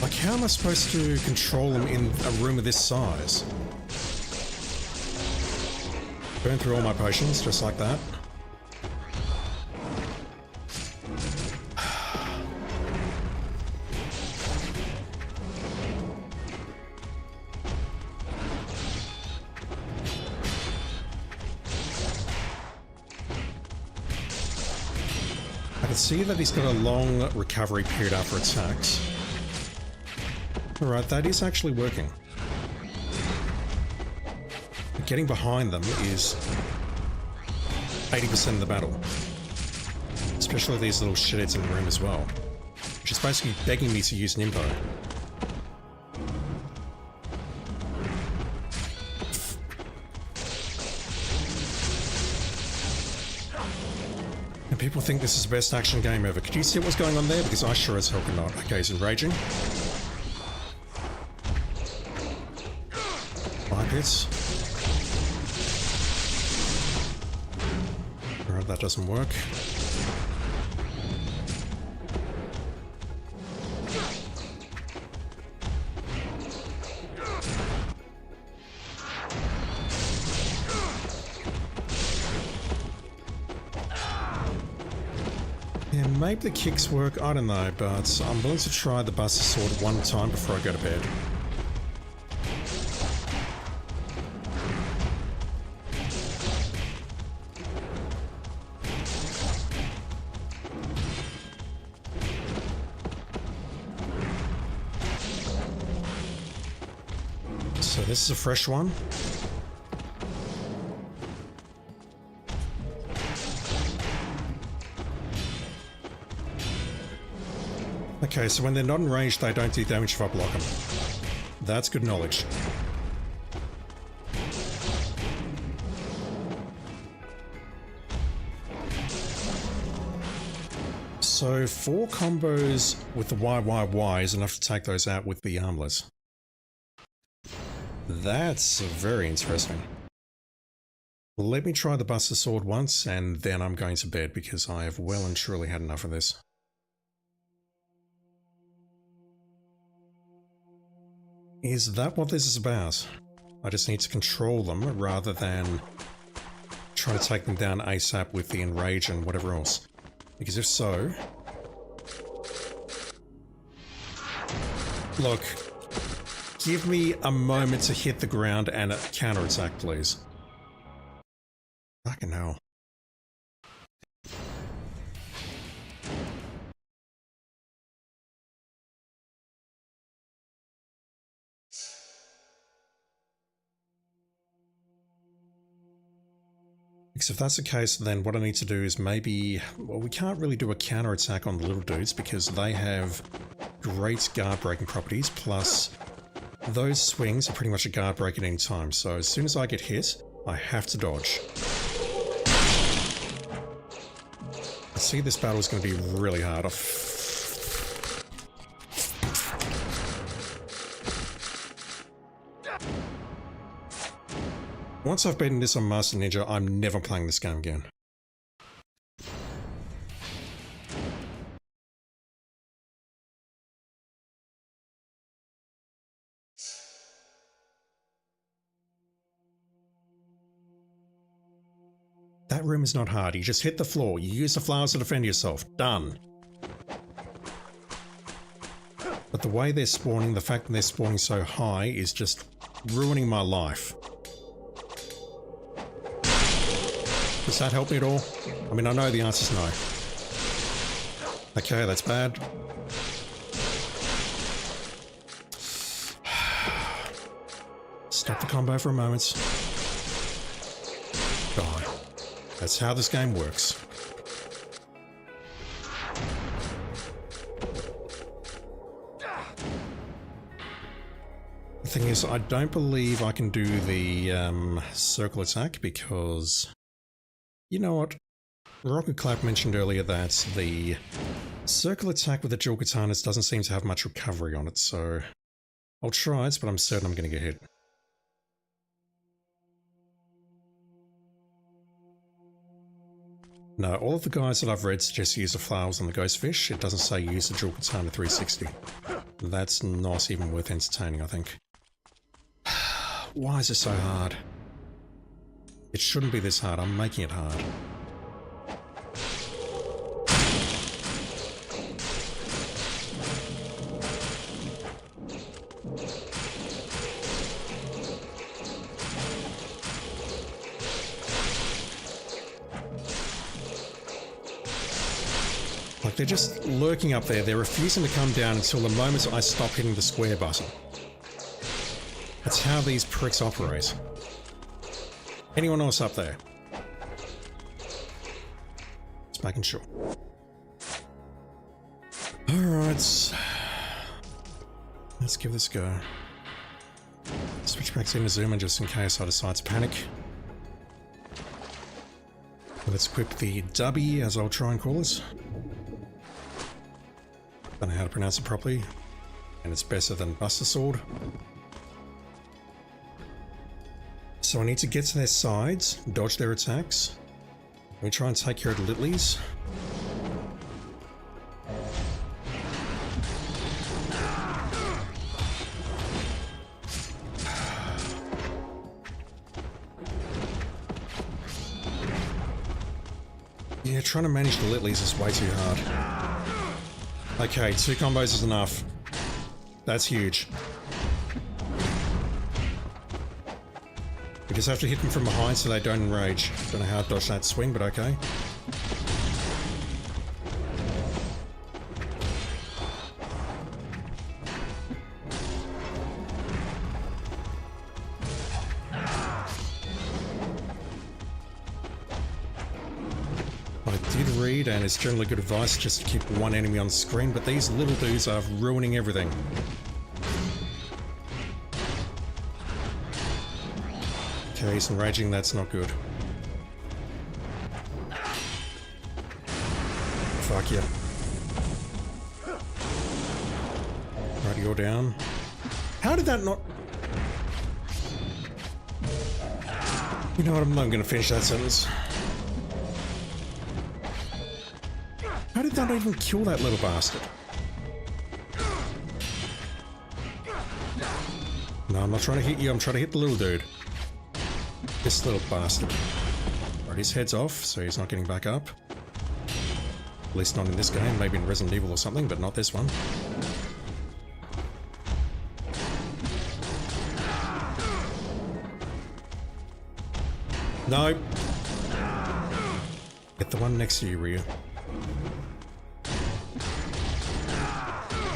A: Like, how am I supposed to control them in a room of this size? Burn through all my potions, just like that. I can see that he's got a long recovery period after attacks. Alright, that is actually working. But getting behind them is 80% of the battle. Especially these little shitheads in the room as well. Which is basically begging me to use Nimbo. And people think this is the best action game ever. Could you see what's going on there? Because I sure as hell could not. Okay, he's enraging. Hits. Alright, that doesn't work. Yeah, maybe the kicks work, I don't know, but I'm willing to try the Buster Sword one time before I go to bed. So this is a fresh one. Okay, so when they're not in range, they don't do damage if I block them. That's good knowledge. So 4 combos with the YYY is enough to take those out with the armless. That's very interesting. Let me try the Buster Sword once, and then I'm going to bed because I have well and truly had enough of this. Is that what this is about? I just need to control them rather than try to take them down ASAP with the Enrage and whatever else. Because if so... Look, give me a moment to hit the ground and counterattack, please. Fucking hell. Because if that's the case, then what I need to do is maybe... Well, we can't really do a counterattack on the little dudes because they have great guard breaking properties, plus those swings are pretty much a guard break at any time. So as soon as I get hit, I have to dodge. I see this battle is going to be really hard. Once I've beaten this on Master Ninja, I'm never playing this game again. That room is not hard. You just hit the floor. You use the flowers to defend yourself. Done. But the way they're spawning, the fact that they're spawning so high is just ruining my life. Does that help me at all? I mean, I know the answer's no. Okay, that's bad. Stop the combo for a moment. Die. That's how this game works. The thing is, I don't believe I can do the circle attack because... You know what? Rocket Clap mentioned earlier that the circle attack with the dual katanas doesn't seem to have much recovery on it, so I'll try it, but I'm certain I'm going to get hit. No, all of the guys that I've read suggest use the flowers on the ghost fish. It doesn't say use the dual katana 360. That's not even worth entertaining, I think. Why is this so hard? It shouldn't be this hard. I'm making it hard. Like, they're just lurking up there. They're refusing to come down until the moment I stop hitting the square button. That's how these pricks operate. Anyone else up there? Just making sure. Alright. Let's give this a go. Switch back to Inazuma just in case I decide to panic. Let's equip the Dubby, as I'll try and call it. Don't know how to pronounce it properly. And it's better than Buster Sword. So I need to get to their sides, dodge their attacks. Let me try and take care of the Litleys. Yeah, trying to manage the Litleys is way too hard. Okay, 2 combos is enough. That's huge. We just have to hit them from behind so they don't enrage. Don't know how to dodge that swing, but okay. I did read, and it's generally good advice just to keep one enemy on screen, but these little dudes are ruining everything. Okay, he's enraging, that's not good. Fuck yeah. Right, you're down. How did that not... You know what, I'm not going to finish that sentence. How did that even kill that little bastard? No, I'm not trying to hit you, I'm trying to hit the little dude. This little bastard. Right, his head's off, so he's not getting back up. At least not in this game, maybe in Resident Evil or something, but not this one. No! Get the one next to you, Ryu.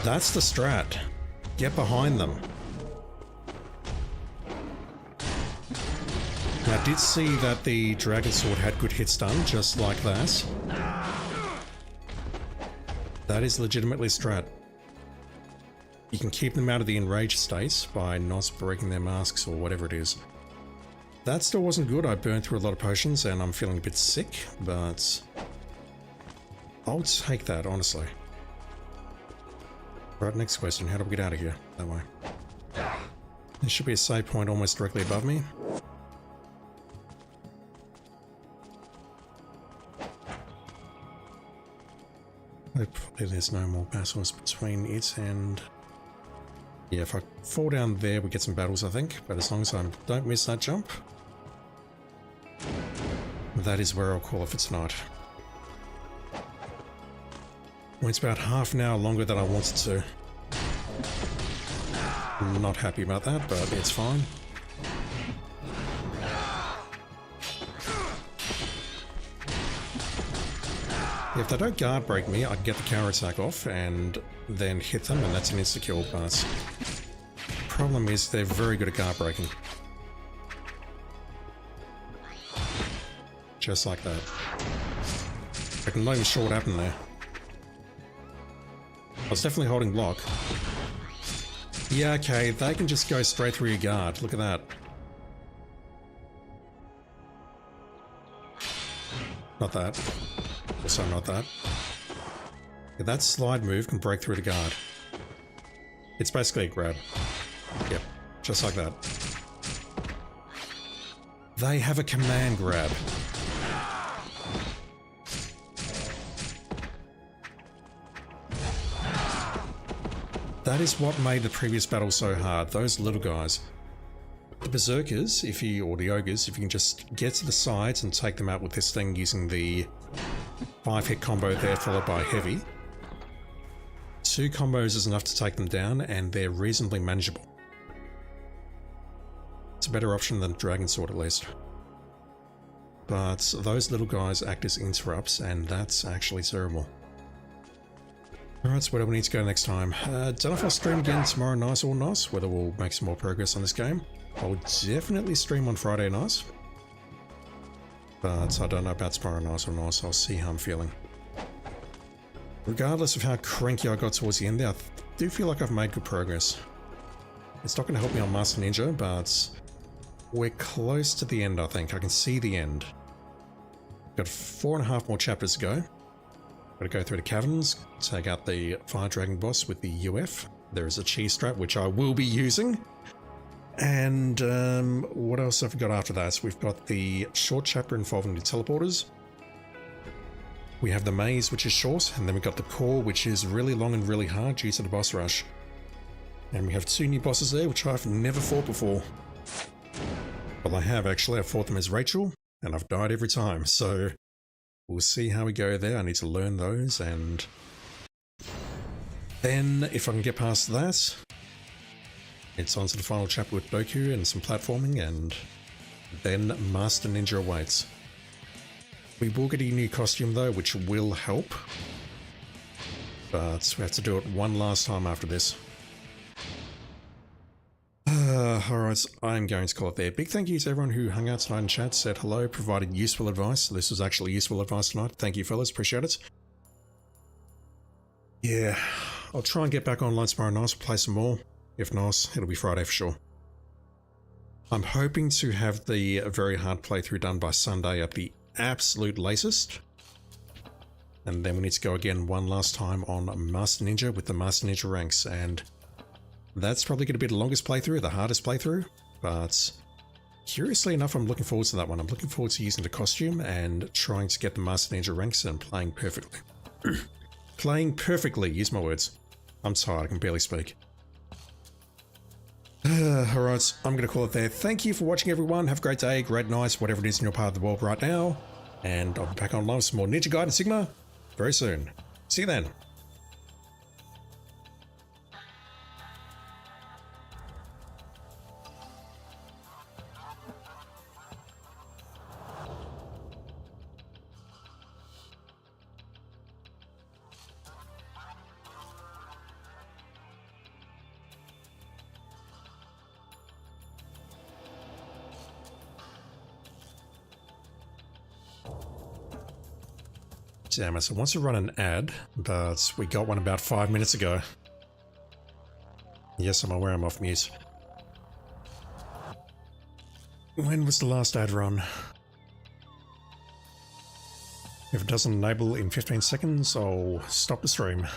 A: That's the strat. Get behind them. Now, I did see that the Dragon Sword had good hit stun, just like that. That is legitimately strat. You can keep them out of the enraged state by not breaking their masks or whatever it is. That still wasn't good. I burned through a lot of potions and I'm feeling a bit sick, but I'll take that, honestly. Right, next question. How do we get out of here? That way. There should be a save point almost directly above me. Hopefully there's no more battles between it and... Yeah, if I fall down there we get some battles, I think. But as long as I don't miss that jump, that is where I'll call it for tonight. Well, it's about half an hour longer than I wanted to. I'm not happy about that, but it's fine. If they don't guard break me, I can get the counter attack off and then hit them, and that's an insta-kill, but problem is they're very good at guard breaking. Just like that. I'm not even sure what happened there. I was definitely holding block. Yeah, okay, they can just go straight through your guard. Look at that. Not that. Also not that. Yeah, that slide move can break through the guard. It's basically a grab. Yep, just like that. They have a command grab. That is what made the previous battle so hard, those little guys. The berserkers, or the ogres, if you can just get to the sides and take them out with this thing using the 5-hit combo there followed by heavy. 2 combos is enough to take them down and they're reasonably manageable. It's a better option than Dragon Sword at least. But those little guys act as interrupts and that's actually terrible. Alright, so where do we need to go next time? Don't know if I'll stream again tomorrow night or not, whether we'll make some more progress on this game. I'll definitely stream on Friday night. But I don't know about tomorrow night or not, so I'll see how I'm feeling. Regardless of how cranky I got towards the end there, I do feel like I've made good progress. It's not going to help me on Master Ninja, but we're close to the end, I think. I can see the end. Got 4.5 more chapters to go. Got to go through the caverns, take out the Fire Dragon boss with the UF. There is a cheese strap, which I will be using. And what else have we got after that? So we've got the short chapter involving the teleporters. We have the maze, which is short, and then we've got the core, which is really long and really hard due to the boss rush. And we have 2 new bosses there, which I've never fought before. Well, I have actually. I've fought them as Rachel, and I've died every time, so we'll see how we go there. I need to learn those, and then if I can get past that, it's on to the final chapter with Doku and some platforming, and then Master Ninja awaits. We will get a new costume though, which will help, but we have to do it one last time after this. Alright, I'm going to call it there. Big thank you to everyone who hung out tonight in chat, said hello, provided useful advice. This was actually useful advice tonight. Thank you, fellas. Appreciate it. Yeah, I'll try and get back online tomorrow night, play some more. If not, it'll be Friday for sure. I'm hoping to have the very hard playthrough done by Sunday at the absolute latest. And then we need to go again one last time on Master Ninja with the Master Ninja ranks, and that's probably going to be the longest playthrough, the hardest playthrough, but curiously enough, I'm looking forward to that one. I'm looking forward to using the costume and trying to get the Master Ninja ranks and playing perfectly. Playing perfectly, use my words. I'm tired, I can barely speak. Alright, I'm going to call it there. Thank you for watching, everyone. Have a great day, great night, whatever it is in your part of the world right now. And I'll be back online with some more Ninja Gaiden Sigma very soon. See you then. Damn it, so wants to run an ad, but we got one about 5 minutes ago. Yes, I'm aware I'm off mute. When was the last ad run? If it doesn't enable in 15 seconds, I'll stop the stream.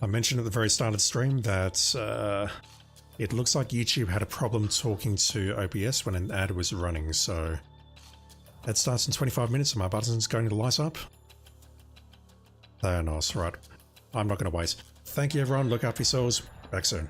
A: I mentioned at the very start of the stream that it looks like YouTube had a problem talking to OBS when an ad was running, so that starts in 25 minutes and my button's going to light up. They're nice, right. I'm not going to wait. Thank you everyone, look after yourselves, back soon.